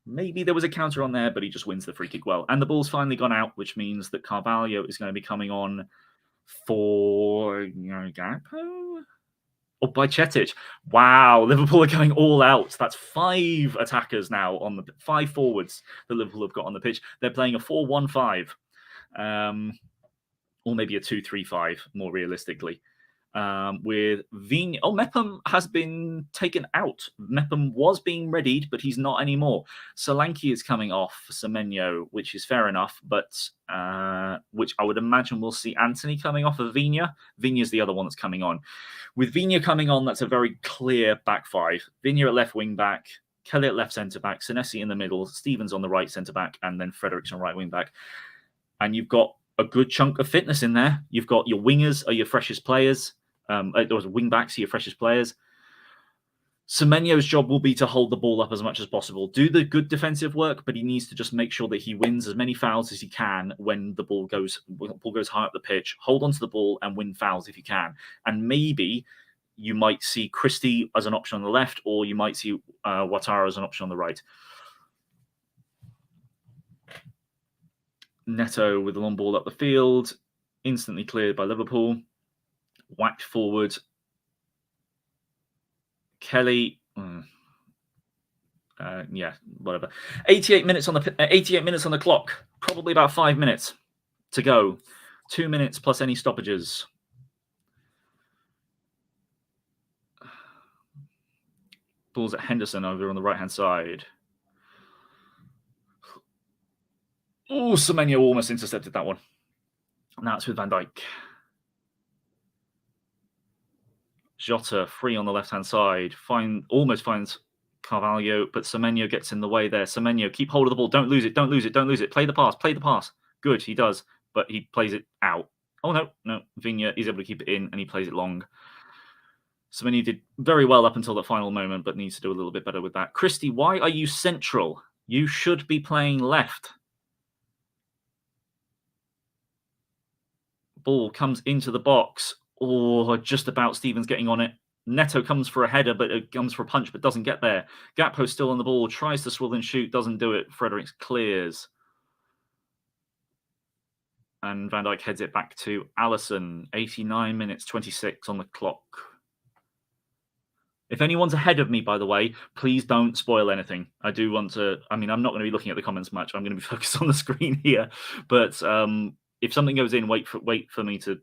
Speaker 2: Maybe there was a counter on there, but he just wins the free kick well. And the ball's finally gone out, which means that Carvalho is going to be coming on for Gakpo? Or by Cetic. Wow, Liverpool are going all out. That's 5 attackers now, 5 forwards that Liverpool have got on the pitch. They're playing a 4-1-5. Or maybe a 2-3-5, more realistically. With Vigna. Oh, Mepham has been taken out. Mepham was being readied, but he's not anymore. Solanke is coming off for Semenyo, which is fair enough, but which I would imagine we'll see Anthony coming off of Vigna. Vigna's the other one that's coming on. With Vigna coming on, that's a very clear back 5. Vigna at left wing back, Kelly at left centre back, Senesi in the middle, Stevens on the right centre back, and then Fredericks on right wing back. And you've got a good chunk of fitness in there. You've got your wingers are your freshest players. Those wing backs are your freshest players. Semenyo's job will be to hold the ball up as much as possible. Do the good defensive work, but he needs to just make sure that he wins as many fouls as he can when the ball goes high up the pitch. Hold on to the ball and win fouls if you can. And maybe you might see Christie as an option on the left, or you might see Ouattara as an option on the right. Neto with the long ball up the field, instantly cleared by Liverpool. Whacked forward. Kelly, whatever. 88 minutes on the clock. Probably about 5 minutes to go. 2 minutes plus any stoppages. Ball's at Henderson over on the right hand side. Oh, Semenyo almost intercepted that one. Now it's with Van Dijk. Jota free on the left-hand side. Almost finds Carvalho, but Semenyo gets in the way there. Semenyo, keep hold of the ball. Don't lose it. Don't lose it. Don't lose it. Play the pass. Good, he does, but he plays it out. Oh, no. Vigna is able to keep it in, and he plays it long. Semenyo did very well up until the final moment, but needs to do a little bit better with that. Christie, why are you central? You should be playing left. Ball comes into the box. Oh, just about Stevens getting on it. Neto comes for a header, but it comes for a punch, but doesn't get there. Gakpo still on the ball, tries to swivel and shoot, doesn't do it. Fredericks clears. And Van Dijk heads it back to Alisson. 89 minutes, 26 on the clock. If anyone's ahead of me, by the way, please don't spoil anything. I'm not going to be looking at the comments much. I'm going to be focused on the screen here. But if something goes in, wait for me to...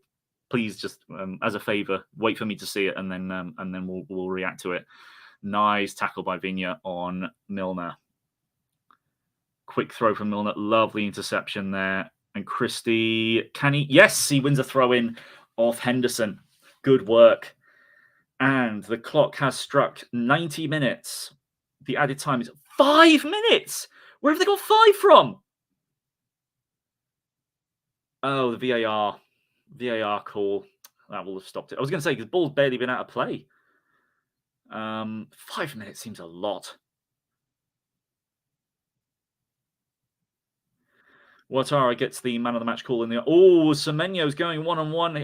Speaker 2: Please just, as a favour, wait for me to see it, and then we'll react to it. Nice tackle by Vigna on Milner. Quick throw from Milner. Lovely interception there. And Christie, can he? Yes, he wins a throw-in off Henderson. Good work. And the clock has struck 90 minutes. The added time is 5 minutes. Where have they got 5 from? Oh, the VAR call. That will have stopped it. I was going to say, because the ball's barely been out of play. 5 minutes seems a lot. Ouattara gets the man of the match call in the... Oh, Semenyo's going one-on-one.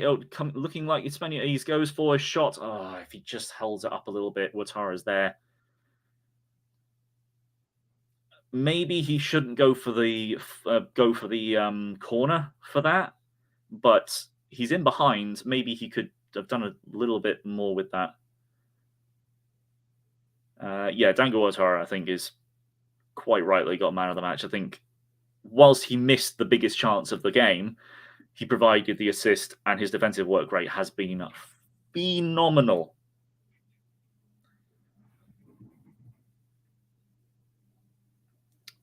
Speaker 2: Looking like Semenyo. He goes for a shot. Oh, if he just holds it up a little bit, Ouattara's there. Maybe he shouldn't go for the corner for that, but he's in behind. Maybe he could have done a little bit more with that. Dango Ouattara, I think, is quite rightly got man of the match. I think whilst he missed the biggest chance of the game, he provided the assist, and his defensive work rate has been phenomenal.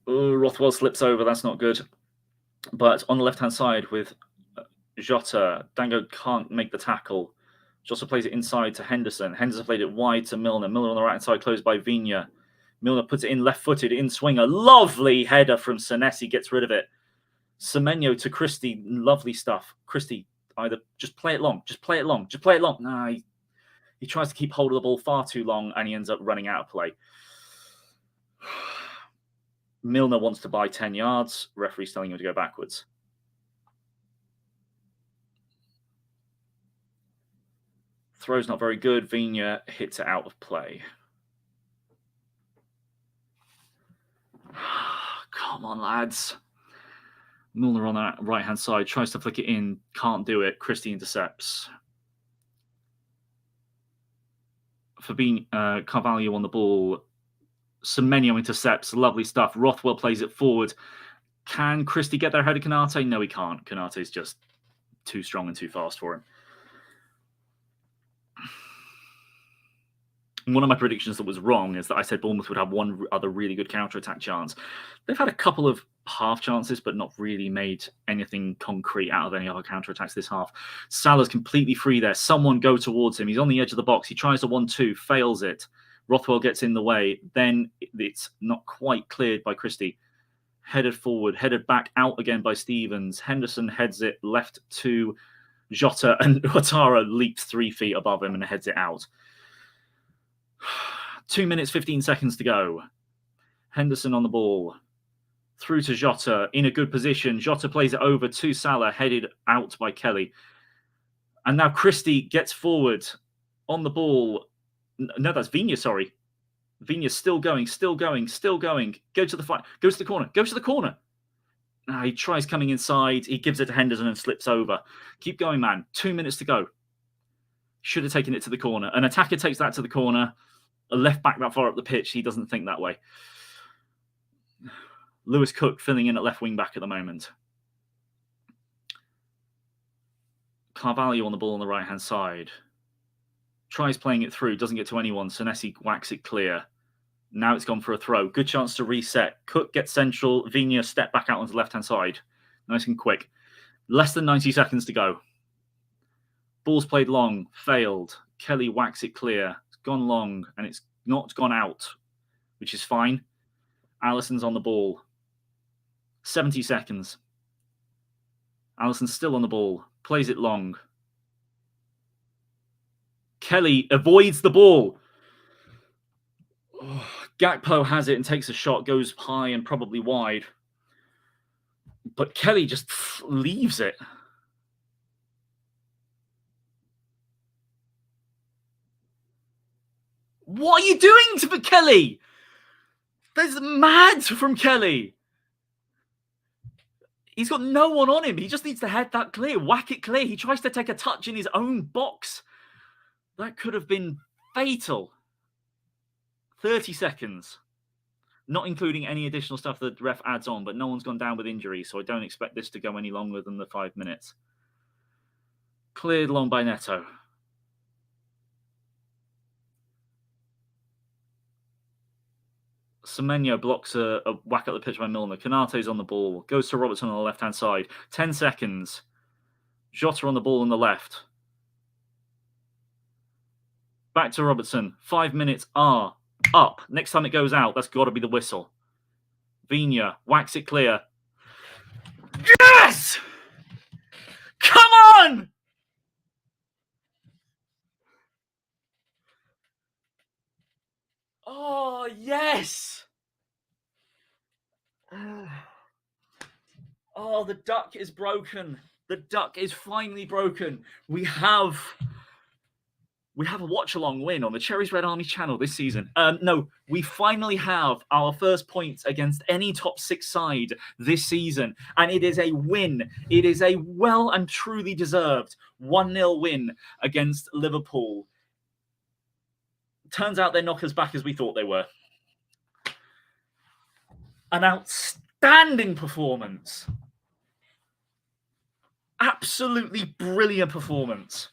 Speaker 2: Rothwell slips over. That's not good. But on the left-hand side with Jota, Dango can't make the tackle. Jota plays it inside to Henderson. Henderson played it wide to Milner. Milner on the right-hand side, closed by Vigna. Milner puts it in left-footed, in-swinger. Lovely header from Senesi, gets rid of it. Semenyo to Christie, lovely stuff. Christie, either just play it long, just play it long, just play it long. No, he tries to keep hold of the ball far too long, and he ends up running out of play. Milner wants to buy 10 yards. Referee's telling him to go backwards. Throw's not very good. Vigna hits it out of play. Come on, lads. Milner on that right-hand side tries to flick it in. Can't do it. Christie intercepts. Carvalho on the ball. Semenyo intercepts. Lovely stuff. Rothwell plays it forward. Can Christie get there ahead of Konate? No, he can't. Konate's just too strong and too fast for him. One of my predictions that was wrong is that I said Bournemouth would have one other really good counter-attack chance. They've had a couple of half chances, but not really made anything concrete out of any other counter-attacks this half. Salah's completely free there. Someone go towards him. He's on the edge of the box. He tries a 1-2, fails it. Rothwell gets in the way. Then it's not quite cleared by Christie. Headed forward, headed back out again by Stevens. Henderson heads it left to Jota, and Ouattara leaps 3 feet above him and heads it out. 2 minutes, 15 seconds to go. Henderson on the ball. Through to Jota, in a good position. Jota plays it over to Salah, headed out by Kelly. And now Christie gets forward on the ball. No, that's Vigna, sorry. Vigna's still going. Go to the fight. Goes to the corner. Goes to the corner. He tries coming inside. He gives it to Henderson and slips over. Keep going, man. 2 minutes to go. Should have taken it to the corner. An attacker takes that to the corner. A left back that far up the pitch, he doesn't think that way. Lewis Cook filling in at left wing back at the moment. Carvalho on the ball on the right-hand side. Tries playing it through, doesn't get to anyone. Senesi whacks it clear. Now it's gone for a throw. Good chance to reset. Cook gets central. Vigna step back out onto the left-hand side. Nice and quick. Less than 90 seconds to go. Ball's played long, failed. Kelly whacks it clear. It's gone long, and it's not gone out, which is fine. Allison's on the ball. 70 seconds. Allison's still on the ball. Plays it long. Kelly avoids the ball. Gakpo has it and takes a shot, goes high and probably wide. But Kelly just leaves it. What are you doing to Kelly? That's mad from Kelly. He's got no one on him. He just needs to head that clear, whack it clear. He tries to take a touch in his own box. That could have been fatal. 30 seconds. Not including any additional stuff that the ref adds on, but no one's gone down with injury, so I don't expect this to go any longer than the 5 minutes. Cleared long by Neto. Semenyo blocks a whack at the pitch by Milner. Konate's on the ball. Goes to Robertson on the left-hand side. 10 seconds. Jota on the ball on the left. Back to Robertson. 5 minutes are up. Next time it goes out, that's got to be the whistle. Vigna whacks it clear. Yes! Come on! Oh, yes! Oh, the duck is broken. The duck is finally broken. We have a watch-along win on the Cherries Red Army channel this season. No, we finally have our first points against any top 6 side this season. And it is a win. It is a well and truly deserved 1-0 win against Liverpool. Turns out they're not as back as we thought they were. An outstanding performance. Absolutely brilliant performance.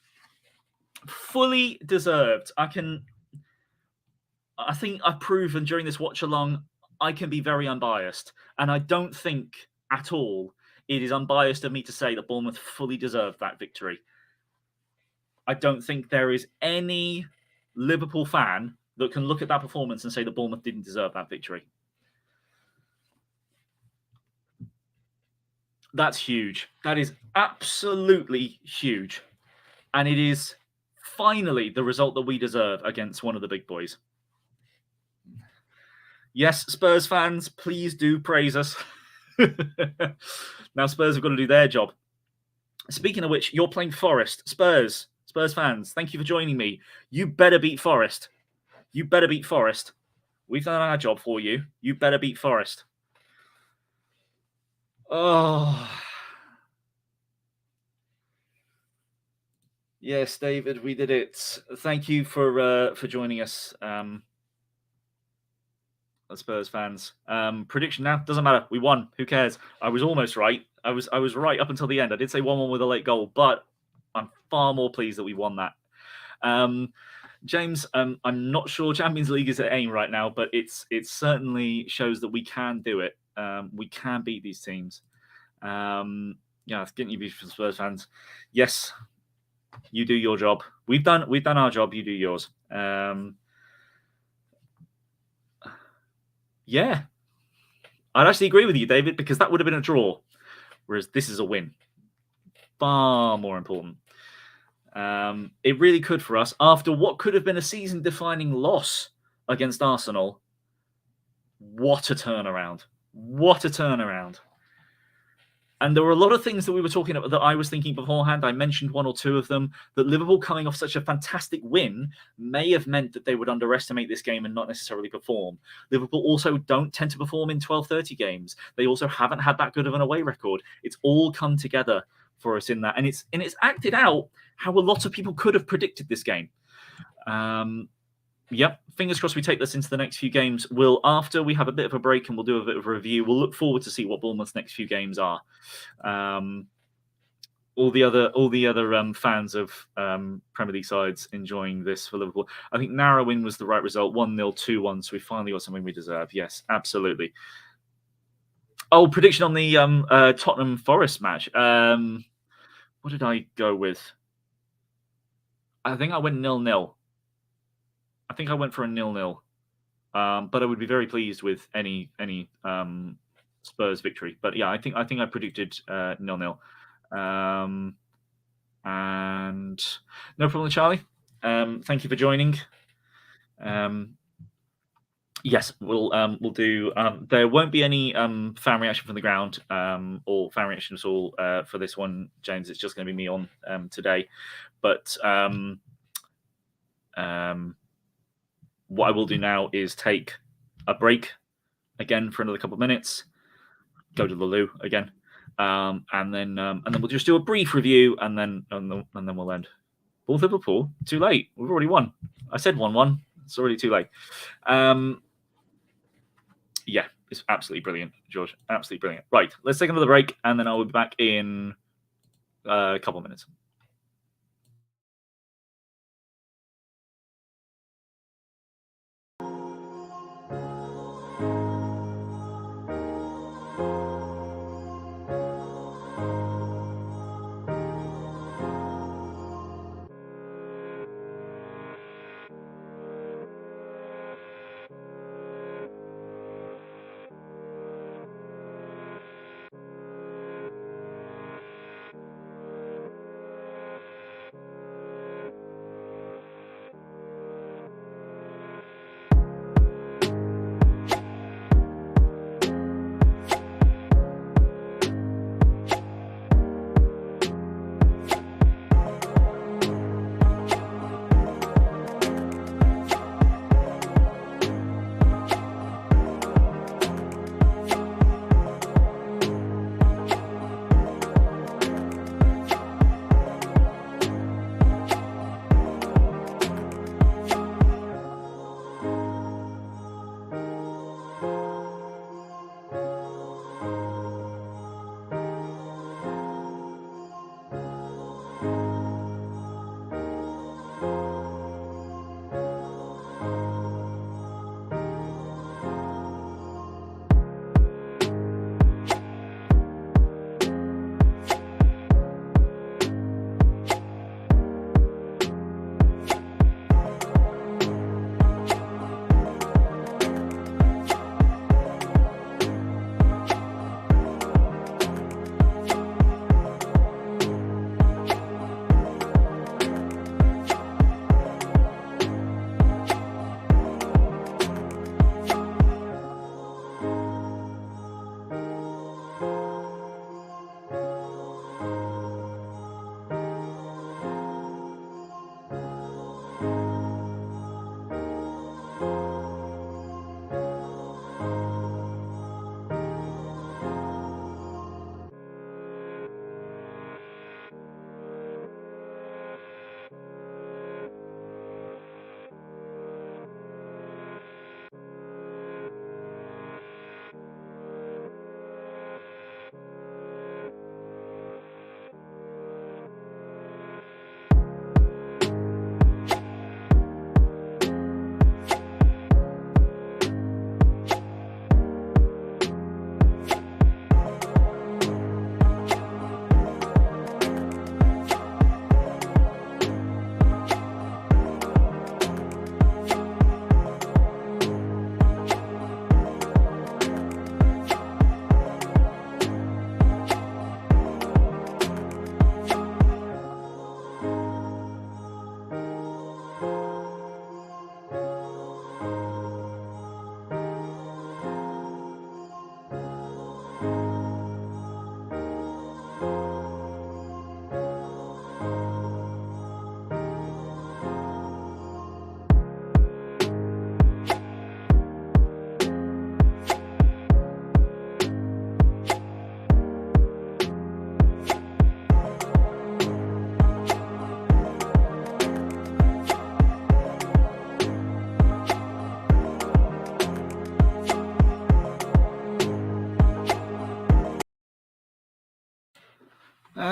Speaker 2: Fully deserved. I think I've proven during this watch along I can be very unbiased. And I don't think at all it is unbiased of me to say that Bournemouth fully deserved that victory. I don't think there is any Liverpool fan that can look at that performance and say that Bournemouth didn't deserve that victory. That's huge. That is absolutely huge. And it is finally the result that we deserve against one of the big boys. Yes, Spurs fans, please do praise us. Now Spurs have got to do their job. Speaking of which, you're playing Forest. Spurs fans, thank you for joining me. You better beat Forest. You better beat Forest. We've done our job for you. You better beat Forest. Oh. Yes, David, we did it. Thank you for joining us, Spurs fans. Prediction now doesn't matter. We won. Who cares? I was almost right. I was right up until the end. I did say 1-1 with a late goal, but I'm far more pleased that we won that. James, I'm not sure Champions League is at aim right now, but it certainly shows that we can do it. We can beat these teams. Yeah, it's getting you beautiful Spurs fans. Yes, you do your job. We've done our job. You do yours. Yeah, I'd actually agree with you, David, because that would have been a draw, whereas this is a win. Far more important. It really could for us after what could have been a season-defining loss against Arsenal. What a turnaround! What a turnaround! And there were a lot of things that we were talking about that I was thinking beforehand. I mentioned one or two of them, that Liverpool coming off such a fantastic win may have meant that they would underestimate this game and not necessarily perform. Liverpool also don't tend to perform in 12:30 games. They also haven't had that good of an away record. It's all come together for us in that. And it's acted out how a lot of people could have predicted this game. Yep, fingers crossed we take this into the next few games. After we have a bit of a break and we'll do a bit of a review, we'll look forward to see what Bournemouth's next few games are. All the other fans of Premier League sides enjoying this for Liverpool. I think narrow win was the right result, 1-0, 2-1, so we finally got something we deserve. Yes, absolutely. Oh, prediction on the Tottenham Forest match. What did I go with? I think I went 0-0. I think I went for a 0-0, but I would be very pleased with any Spurs victory. But yeah, I think I predicted 0-0, and no problem, Charlie. Thank you for joining. Yes, we'll do. There won't be any fan reaction from the ground or fan reaction at all for this one, James. It's just going to be me on today, but. What I will do now is take a break again for another couple of minutes, go to the loo again, and then we'll just do a brief review, and then we'll end. Bournemouth Liverpool, too late. We've already won. I said 1-1. It's already too late. Yeah, it's absolutely brilliant, George. Absolutely brilliant. Right, let's take another break, and then I'll be back in a couple of minutes.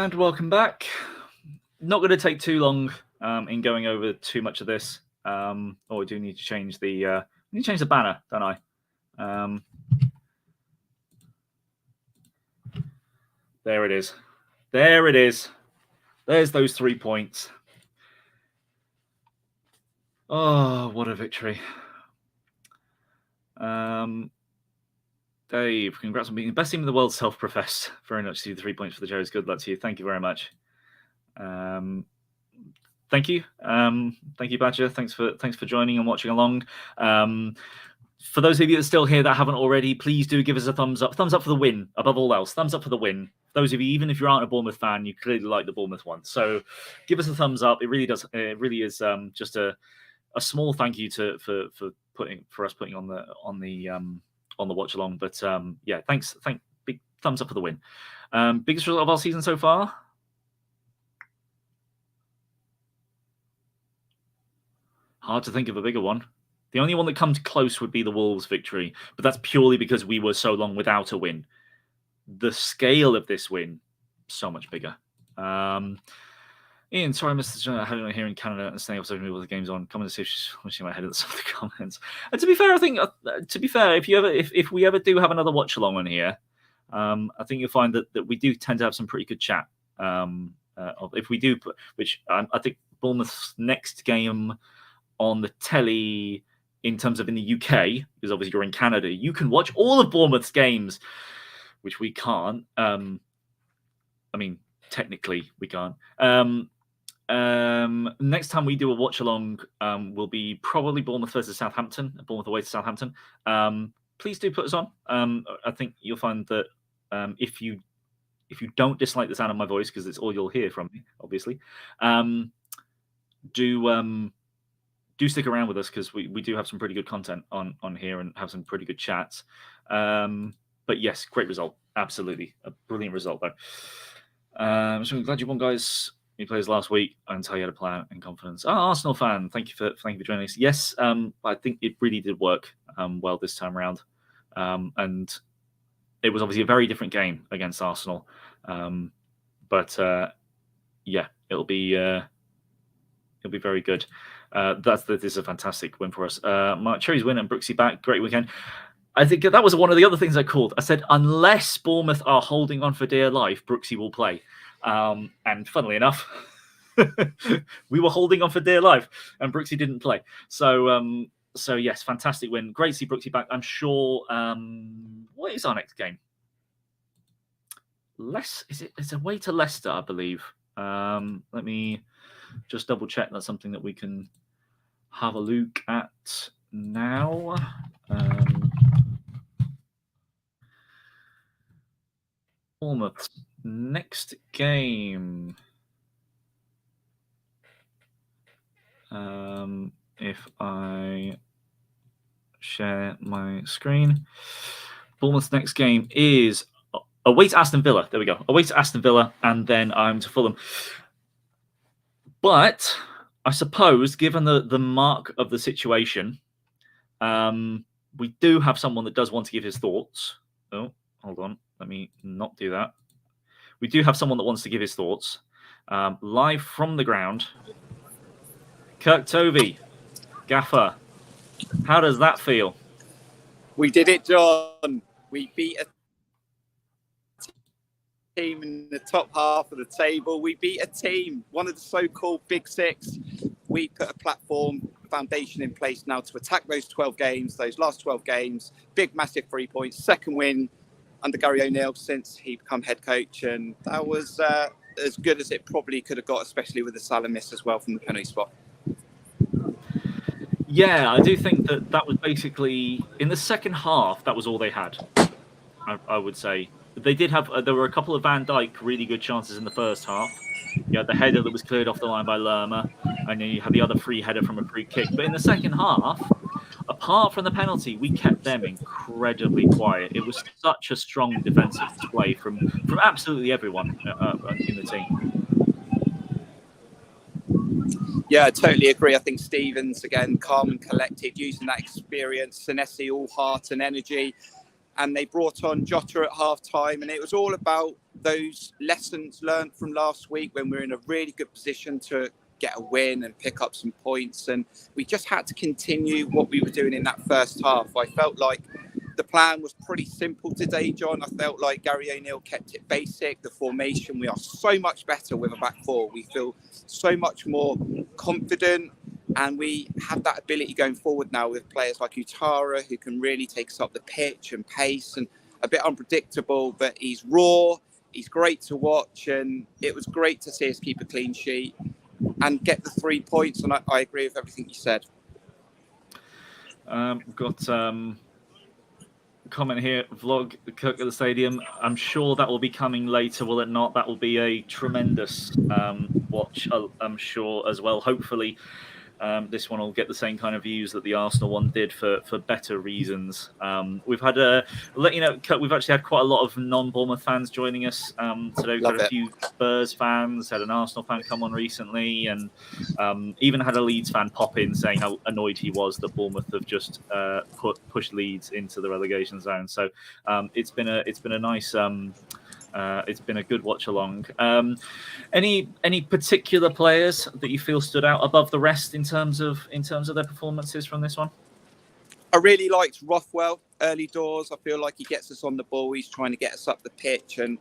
Speaker 2: And welcome back. Not going to take too long in going over too much of this. We do need to change the banner, don't I? There it is. There it is. There's those 3 points. Oh, what a victory. Dave, congrats on being the best team in the world, self-professed. Very much to you. 3 points for the Cherries. Good luck to you. Thank you very much. Thank you. Thank you, Badger. Thanks for joining and watching along. For those of you that are still here that haven't already, please do give us a thumbs up. Thumbs up for the win, above all else. Thumbs up for the win. Those of you, even if you aren't a Bournemouth fan, you clearly like the Bournemouth one. So give us a thumbs up. It really does. It really is just a small thank you for us putting on the watch along. But yeah, thanks. Big thumbs up for the win. Biggest result of our season so far. Hard to think of a bigger one. The only one that comes close would be the Wolves victory, but that's purely because we were so long without a win. The scale of this win, so much bigger. Ian, sorry, Mr. I had it here in Canada and staying up so many other games on. Coming to see if she's wishing my head at some of the comments. And to be fair, I think if we ever do have another watch along on here, I think you'll find that we do tend to have some pretty good chat. If we do, which I think Bournemouth's next game on the telly in terms of in the UK, because obviously you're in Canada, you can watch all of Bournemouth's games, which we can't. I mean, technically we can't. Next time we do a watch along will be probably Bournemouth versus Southampton, Bournemouth away to Southampton. Please do put us on. I think you'll find that if you don't dislike the sound of my voice, because it's all you'll hear from me, obviously, do stick around with us, because we do have some pretty good content on here and have some pretty good chats. But yes, great result. Absolutely. A brilliant result, though. So I'm glad you won, guys. You played last week until you had a plan and confidence. Arsenal fan, thank you for joining us. Yes, I think it really did work well this time around. And it was obviously a very different game against Arsenal. But yeah, it'll be very good. This is a fantastic win for us. My Cherries win and Brooksy back. Great weekend. I think that was one of the other things I called. I said, unless Bournemouth are holding on for dear life, Brooksy will play. And funnily enough, we were holding on for dear life, and Brooksy didn't play. So yes, fantastic win. Great to see Brooksy back. I'm sure. What is our next game? It's away to Leicester, I believe. Let me just double check. That's something that we can have a look at now. Bournemouth next game. If I share my screen, Bournemouth's next game is away to Aston Villa. There we go. Away to Aston Villa, and then I'm to Fulham. But I suppose, given the mark of the situation, we do have someone that does want to give his thoughts. Oh, hold on. Let me not do that. We do have someone that wants to give his thoughts. Live from the ground. Kirk Tovey, Gaffer. How does that feel?
Speaker 3: We did it, John. We beat a team in the top half of the table. We beat a team, one of the so-called Big Six. We put a platform foundation in place now to attack those 12 games, those last 12 games. Big, massive 3 points. Second win under Gary O'Neill since he become head coach. And that was as good as it probably could have got, especially with the Salah miss as well from the penalty spot.
Speaker 2: Yeah, I do think that was basically, in the second half, that was all they had, I would say. They did have, there were a couple of Van Dijk really good chances in the first half. You had the header that was cleared off the line by Lerma, and then you had the other free header from a free kick. But in the second half, apart from the penalty, we kept them incredibly quiet. It was such a strong defensive display from absolutely everyone in the team.
Speaker 3: Yeah, I totally agree. I think Stevens, again, calm and collected, using that experience. Senesi, all heart and energy. And they brought on Jota at half-time. And it was all about those lessons learned from last week when we were in a really good position to get a win and pick up some points. And we just had to continue what we were doing in that first half. I felt like the plan was pretty simple today, John. I felt like Gary O'Neill kept it basic. The formation, we are so much better with a back four. We feel so much more confident, and we have that ability going forward now with players like Utara, who can really take us up the pitch and pace, and a bit unpredictable, but he's raw. He's great to watch, and it was great to see us keep a clean sheet and get the 3 points. And I agree with everything you said.
Speaker 2: We've got comment here, vlog Kirk at the stadium. I'm sure that will be coming later, will it not? That will be a tremendous watch, I'm sure, as well. Hopefully this one will get the same kind of views that the Arsenal one did for better reasons. We've had let you know, Kirk, we've actually had quite a lot of non-Bournemouth fans joining us today. We've had a few Spurs fans, had an Arsenal fan come on recently, and even had a Leeds fan pop in saying how annoyed he was that Bournemouth have just pushed Leeds into the relegation zone. So it's been a nice. It's been a good watch along. Any particular players that you feel stood out above the rest in terms of their performances from this one?
Speaker 3: I really liked Rothwell early doors. I feel like he gets us on the ball. He's trying to get us up the pitch, and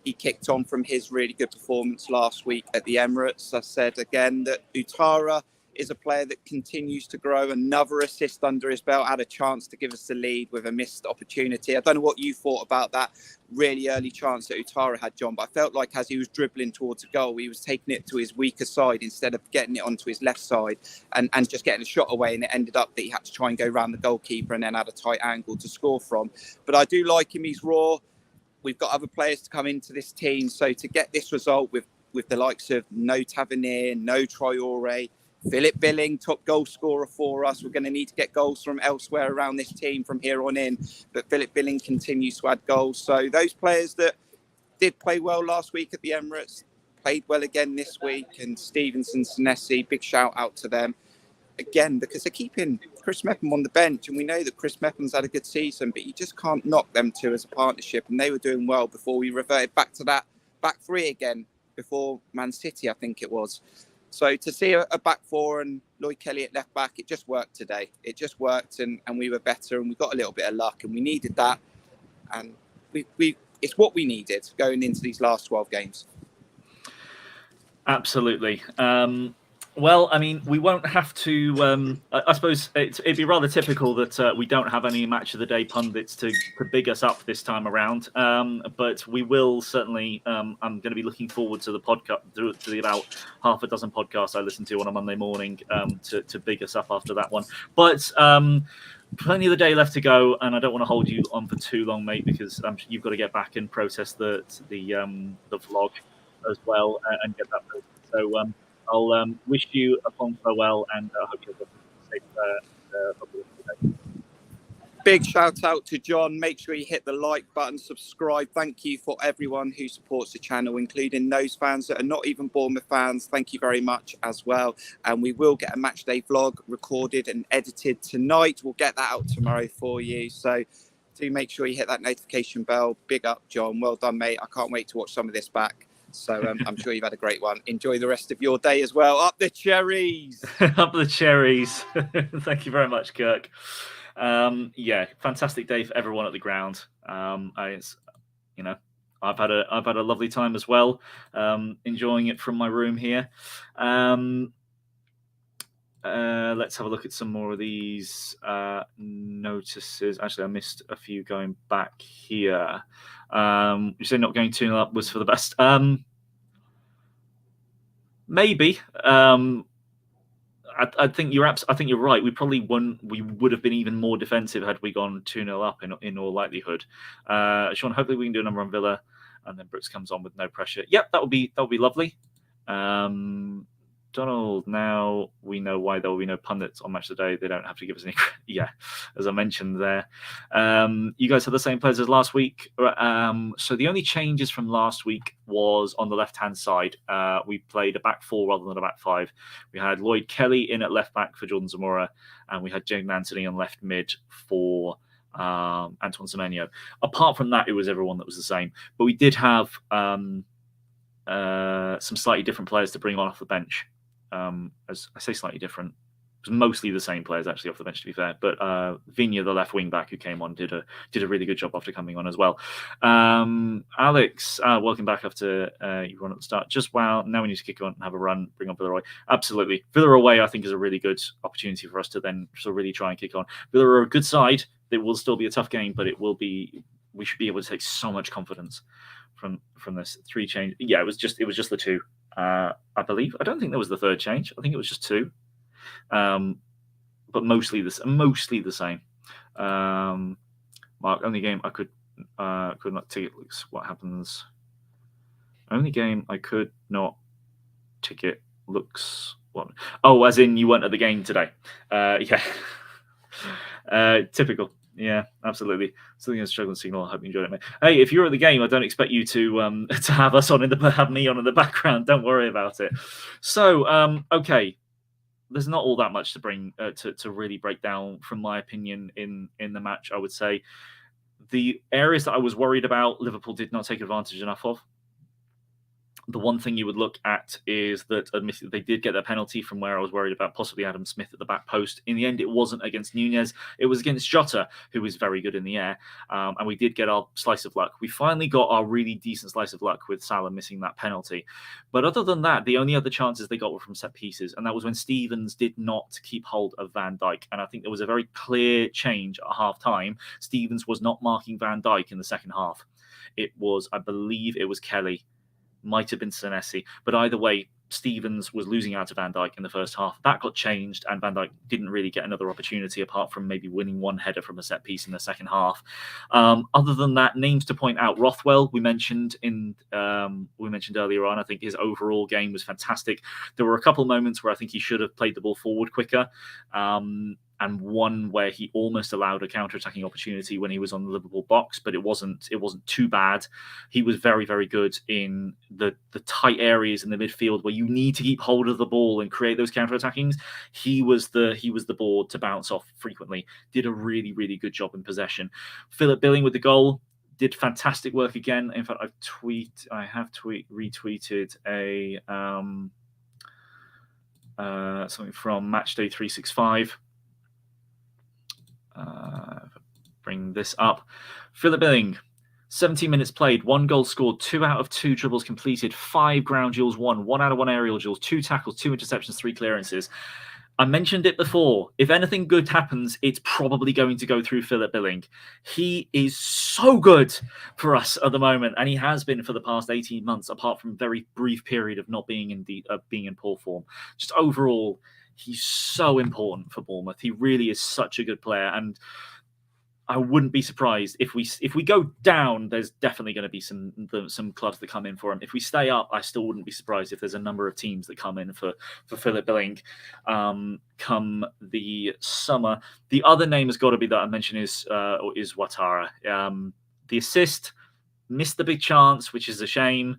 Speaker 3: he kicked on from his really good performance last week at the Emirates. I said again that Utara is a player that continues to grow. Another assist under his belt, had a chance to give us the lead with a missed opportunity. I don't know what you thought about that really early chance that Utara had, John, but I felt like as he was dribbling towards a goal, he was taking it to his weaker side instead of getting it onto his left side and just getting a shot away, and it ended up that he had to try and go around the goalkeeper and then had a tight angle to score from. But I do like him. He's raw. We've got other players to come into this team, so to get this result with the likes of no Tavernier, no Traore, Philip Billing, top goal scorer for us. We're going to need to get goals from elsewhere around this team from here on in. But Philip Billing continues to add goals. So those players that did play well last week at the Emirates played well again this week. And Stevenson, Senesi, big shout out to them again, because they're keeping Chris Mepham on the bench. And we know that Chris Mepham's had a good season, but you just can't knock them two as a partnership. And they were doing well before we reverted back to that back three again before Man City, I think it was. So to see a back four and Lloyd Kelly at left back, it just worked today. It just worked, and we were better, and we got a little bit of luck, and we needed that. And we it's what we needed going into these last 12 games.
Speaker 2: Absolutely. Well, I mean, we won't have to. I suppose it'd be rather typical that we don't have any match of the day pundits to big us up this time around. But we will certainly. I'm going to be looking forward to the podcast, to the about half a dozen podcasts I listen to on a Monday morning to big us up after that one. But plenty of the day left to go, and I don't want to hold you on for too long, mate, because you've got to get back and process the vlog as well and get that posted. So. I'll wish you a fond farewell, and I hope you're safe.
Speaker 3: Big shout out to John. Make sure you hit the like button, subscribe. Thank you for everyone who supports the channel, including those fans that are not even Bournemouth fans. Thank you very much as well. And we will get a match day vlog recorded and edited tonight. We'll get that out tomorrow for you. So do make sure you hit that notification bell. Big up, John. Well done, mate. I can't wait to watch some of this back. So I'm sure you've had a great one. Enjoy the rest of your day as well. Up the cherries.
Speaker 2: Up the cherries. Thank you very much, Kirk. Yeah, fantastic day for everyone at the ground. I've had a lovely time as well. Enjoying it from my room here. Let's have a look at some more of these notices. Actually, I missed a few going back here. You say not going 2-0 up was for the best. Maybe. I think you're right. We would have been even more defensive had we gone 2-0 up in all likelihood. Sean, hopefully we can do a number on Villa, and then Brooks comes on with no pressure. Yep, that would be lovely. Donald, now we know why there will be no pundits on Match of the Day. They don't have to give us any. Yeah, as I mentioned there. You guys had the same players as last week. So the only changes from last week was on the left-hand side. We played a back four rather than a back five. We had Lloyd Kelly in at left back for Jordan Zamora, and we had James Anthony on left mid for Antoine Semenyo. Apart from that, it was everyone that was the same. But we did have some slightly different players to bring on off the bench. As I say, slightly different. It was mostly the same players actually off the bench, to be fair. But Vigna, the left wing back who came on, did a really good job after coming on as well. Alex, welcome back after you run at the start. Just wow, now we need to kick on and have a run, bring on Villa. Absolutely. Villa away, I think, is a really good opportunity for us to then sort of really try and kick on. Villa are a good side. It will still be a tough game, but we should be able to take so much confidence from this 3 change. Yeah, it was just the 2. I believe. I don't think there was the 3rd change. I think it was just 2. But mostly the same. Mark, only game I could not ticket. What happens? Only game I could not ticket looks what? Oh, as in you weren't at the game today. Yeah. Typical. Yeah, absolutely. Something that's struggling signal. I hope you enjoyed it, mate. Hey, if you're at the game, I don't expect you to have us on have me on in the background. Don't worry about it. So, okay. There's not all that much to bring to really break down, from my opinion, in the match. I would say the areas that I was worried about, Liverpool did not take advantage enough of. The one thing you would look at is that admittedly they did get their penalty from where I was worried about possibly Adam Smith at the back post. In the end, it wasn't against Nunez. It was against Jota, who was very good in the air. And we did get our slice of luck. We finally got our really decent slice of luck with Salah missing that penalty. But other than that, the only other chances they got were from set pieces. And that was when Stevens did not keep hold of Van Dijk. And I think there was a very clear change at half time. Stevens was not marking Van Dijk in the second half. It was, I believe it was Kelly. Might have been Senesi, but either way, Stevens was losing out to Van Dijk in the first half. That got changed, and Van Dijk didn't really get another opportunity apart from maybe winning one header from a set piece in the second half. Other than that, names to point out: Rothwell, we mentioned earlier on. I think his overall game was fantastic. There were a couple moments where I think he should have played the ball forward quicker. And one where he almost allowed a counter-attacking opportunity when he was on the Liverpool box, but it wasn't too bad. He was very, very good in the tight areas in the midfield where you need to keep hold of the ball and create those counter-attackings. He was the board to bounce off frequently. Did a really, really good job in possession. Philip Billing with the goal. Did fantastic work again. In fact, I have retweeted something from Matchday 365. Bring this up. Philip Billing, 17 minutes played, 1 goal scored, 2 out of 2 dribbles completed, 5 ground duels won, 1 out of 1 aerial duels, 2 tackles, 2 interceptions, 3 clearances. I mentioned it before. If anything good happens, it's probably going to go through Philip Billing. He is so good for us at the moment, and he has been for the past 18 months, apart from a very brief period of not being in poor form. Just overall, he's so important for Bournemouth. He really is such a good player, and I wouldn't be surprised if we go down. There's definitely going to be some clubs that come in for him. If we stay up, I still wouldn't be surprised if there's a number of teams that come in for Philip Billing come the summer. The other name has got to be that I mentioned is Ouattara. The assist, missed the big chance, which is a shame,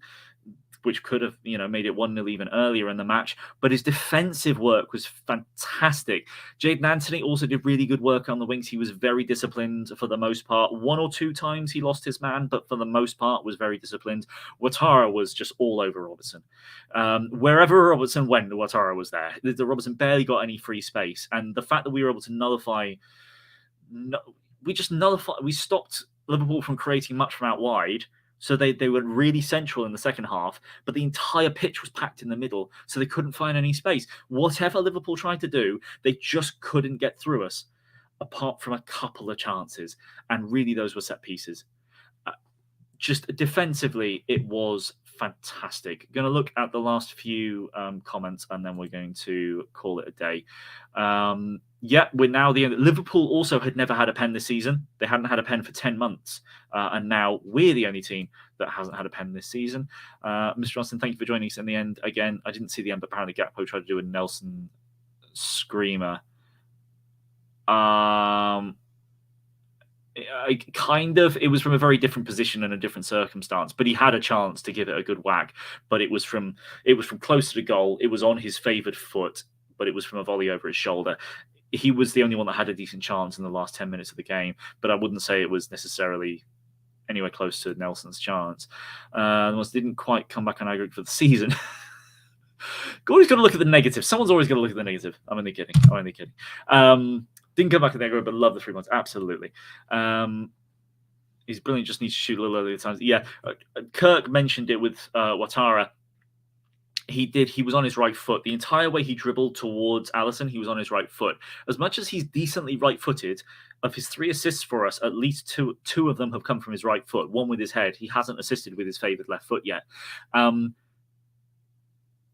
Speaker 2: which could have, made it 1-0 even earlier in the match. But his defensive work was fantastic. Jadon Anthony also did really good work on the wings. He was very disciplined for the most part. 1 or 2 times he lost his man, but for the most part was very disciplined. Ouattara was just all over Robertson. Wherever Robertson went, Ouattara was there. Robertson barely got any free space. And the fact that we were able to nullify... We stopped Liverpool from creating much from out wide. So they were really central in the second half, but the entire pitch was packed in the middle, so they couldn't find any space. Whatever Liverpool tried to do, they just couldn't get through us, apart from a couple of chances. And really, those were set pieces. Just defensively, it was fantastic. Going to look at the last few comments, and then we're going to call it a day. We're now the end. Liverpool also had never had a pen this season. They hadn't had a pen for 10 months. And now we're the only team that hasn't had a pen this season. Mr. Johnson, thank you for joining us in the end. Again, I didn't see the end, but apparently Gakpo tried to do a Nelson screamer. It was from a very different position and a different circumstance, but he had a chance to give it a good whack. But it was from close to the goal. It was on his favoured foot, but it was from a volley over his shoulder. he was the only one that had a decent chance in the last 10 minutes of the game, but I wouldn't say it was necessarily anywhere close to Nelson's chance. Didn't quite come back on aggregate for the season. Always got to look at the negative. Someone's always got to look at the negative. I'm only kidding. Didn't come back on the aggregate, but love the 3 months. Absolutely. He's brilliant. Just needs to shoot a little earlier times. Yeah. Kirk mentioned it with Ouattara. He was on his right foot. The entire way he dribbled towards Alisson, he was on his right foot. As much as he's decently right-footed, of his 3 assists for us, at least two of them have come from his right foot, one with his head. He hasn't assisted with his favoured left foot yet.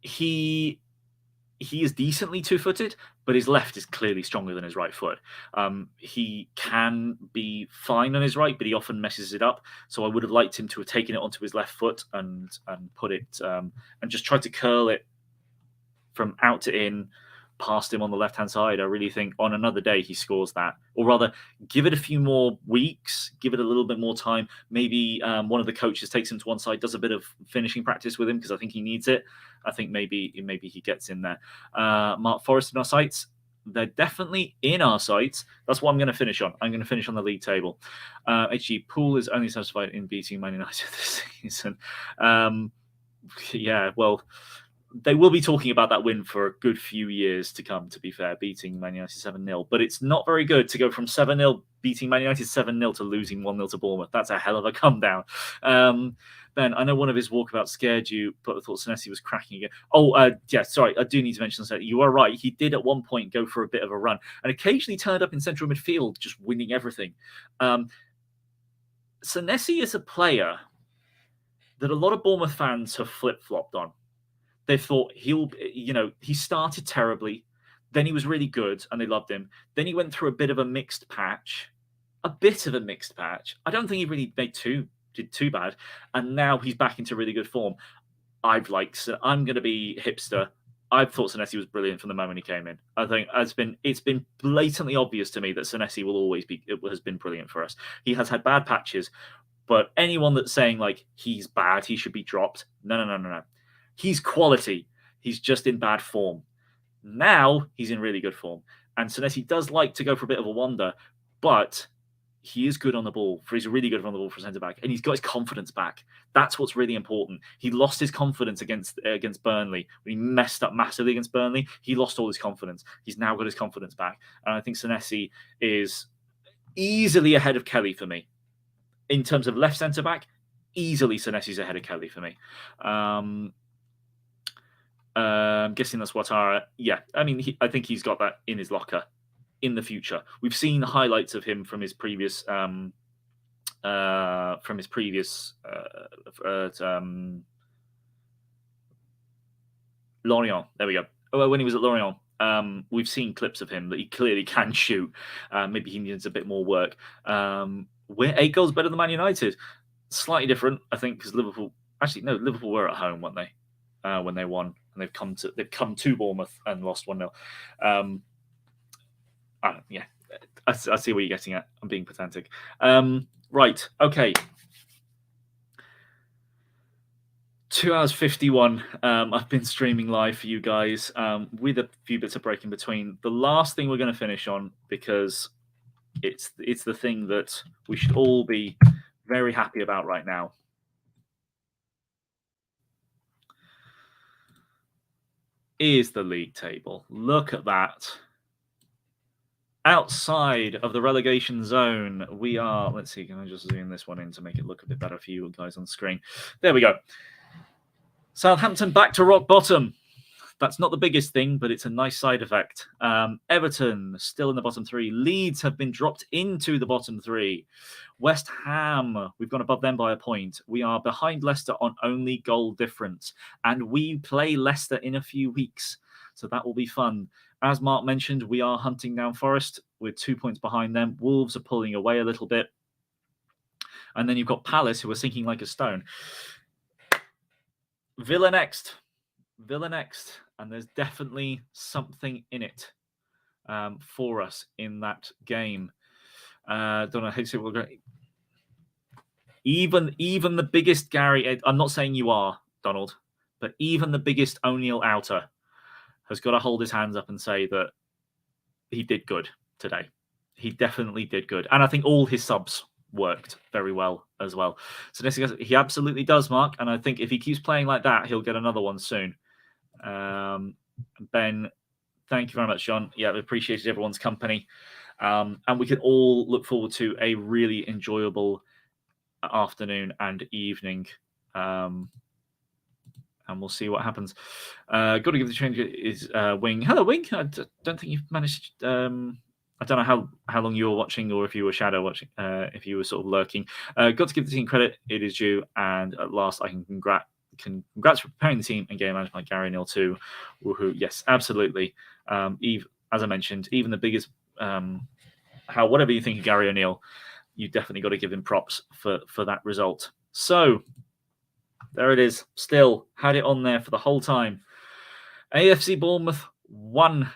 Speaker 2: He is decently two-footed, but his left is clearly stronger than his right foot. He can be fine on his right, but he often messes it up. So I would have liked him to have taken it onto his left foot and put it and just tried to curl it from out to in, past him on the left-hand side. I really think on another day he scores that. Or rather, give it a few more weeks, give it a little bit more time. Maybe one of the coaches takes him to one side, does a bit of finishing practice with him because I think he needs it. I think maybe he gets in there. Mark Forrest in our sights. They're definitely in our sights. That's what I'm going to finish on. I'm going to finish on the league table. HG Poole is only satisfied in beating Man United this season. Yeah, well, they will be talking about that win for a good few years to come, to be fair, beating Man United 7-0. But it's not very good to go from 7-0, beating Man United 7-0 to losing 1-0 to Bournemouth. That's a hell of a come down. Ben, I know one of his walkabouts scared you, but I thought Senesi was cracking again. Yeah, sorry, I do need to mention that. You are right. He did at one point go for a bit of a run and occasionally turned up in central midfield, just winning everything. Senesi is a player that a lot of Bournemouth fans have flip-flopped on. They thought he started terribly, then he was really good and they loved him. Then he went through a bit of a mixed patch. I don't think he really did too bad. And now he's back into really good form. I'm going to be hipster. I've thought Senesi was brilliant from the moment he came in. I think it's been blatantly obvious to me that Senesi has been brilliant for us. He has had bad patches, but anyone that's saying like he's bad, he should be dropped. No. He's quality. He's just in bad form. Now he's in really good form. And Senesi does like to go for a bit of a wander, but he is good on the ball. He's really good on the ball for centre-back. And he's got his confidence back. That's what's really important. He lost his confidence against Burnley. When he messed up massively against Burnley, he lost all his confidence. He's now got his confidence back. And I think Senesi is easily ahead of Kelly for me. In terms of left centre-back, easily Senesi's ahead of Kelly for me. I'm guessing that's Ouattara. Yeah, I mean, I think he's got that in his locker in the future. We've seen highlights of him from his previous Lorient. There we go. When he was at Lorient, we've seen clips of him that he clearly can shoot. Maybe he needs a bit more work. We're 8 goals better than Man United. Slightly different, I think, because Liverpool. Actually, no, Liverpool were at home, weren't they? When they won, and they've come to Bournemouth and lost 1-0. Yeah, I see what you're getting at. I'm being pedantic. Right, okay. 2 hours 51. I've been streaming live for you guys with a few bits of break in between. The last thing we're going to finish on, because it's the thing that we should all be very happy about right now. Is the league table. Look at that. Outside of the relegation zone, we are, let's see, can I just zoom this one in to make it look a bit better for you guys on screen? There we go. Southampton back to rock bottom. That's not the biggest thing, but it's a nice side effect. Everton still in the bottom 3. Leeds have been dropped into the bottom 3. West Ham, we've gone above them by a point. We are behind Leicester on only goal difference. And we play Leicester in a few weeks. So that will be fun. As Mark mentioned, we are hunting down Forest. We're 2 points behind them. Wolves are pulling away a little bit. And then you've got Palace, who are sinking like a stone. Villa next. And there's definitely something in it for us in that game. Don't know how to go. Even the biggest Gary, I'm not saying you are, Donald, but even the biggest O'Neill outer has got to hold his hands up and say that he did good today. He definitely did good. And I think all his subs worked very well as well. So he absolutely does, Mark. And I think if he keeps playing like that, he'll get another one soon. Ben, thank you very much, John. Yeah, we appreciated everyone's company. And we can all look forward to a really enjoyable afternoon and evening. And we'll see what happens. Got to give the change is Wing. Hello, Wing. I don't think you've managed. I don't know how long you were watching, or if you were shadow watching, if you were sort of lurking. Got to give the team credit; it is due. And at last, I can congrats for preparing the team and game management by Gary O'Neill too. Woohoo! Yes, absolutely. Eve, as I mentioned, even the biggest, whatever you think of Gary O'Neill, you definitely got to give him props for that result. So there it is. Still had it on there for the whole time. AFC Bournemouth 1,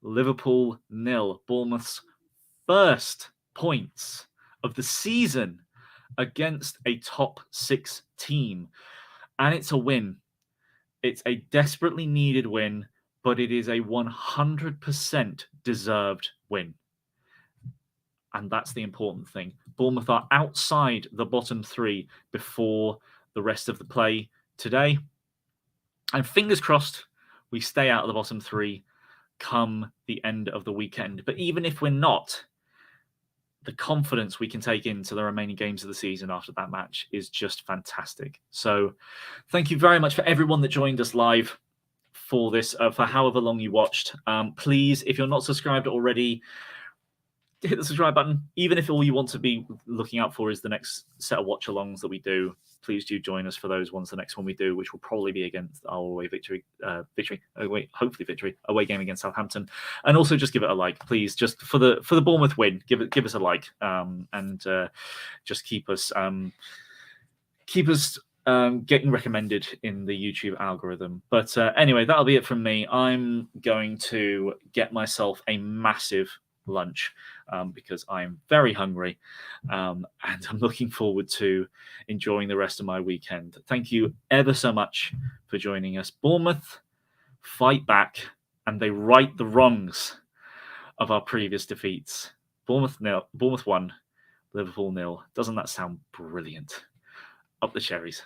Speaker 2: Liverpool 0. Bournemouth's first points of the season against a top 6 team. And it's a win. It's a desperately needed win, but it is a 100% deserved win. And that's the important thing. Bournemouth are outside the bottom 3 before the rest of the play today. And fingers crossed, we stay out of the bottom 3 come the end of the weekend. But even if we're not, the confidence we can take into the remaining games of the season after that match is just fantastic. So thank you very much for everyone that joined us live for this, for however long you watched. Please, if you're not subscribed already, hit the subscribe button. Even if all you want to be looking out for is the next set of watch-alongs that we do, please do join us for those ones. The next one we do, which will probably be against our away hopefully victory, away game against Southampton. And also just give it a like, please, just for the Bournemouth win. Give us a like, and just keep us getting recommended in the YouTube algorithm. But anyway, that'll be it from me. I'm going to get myself a massive lunch because I'm very hungry, and I'm looking forward to enjoying the rest of my weekend. Thank you ever so much for joining us. Bournemouth fight back and they right the wrongs of our previous defeats. Bournemouth 1, Liverpool 0. Doesn't that sound brilliant? Up the Cherries.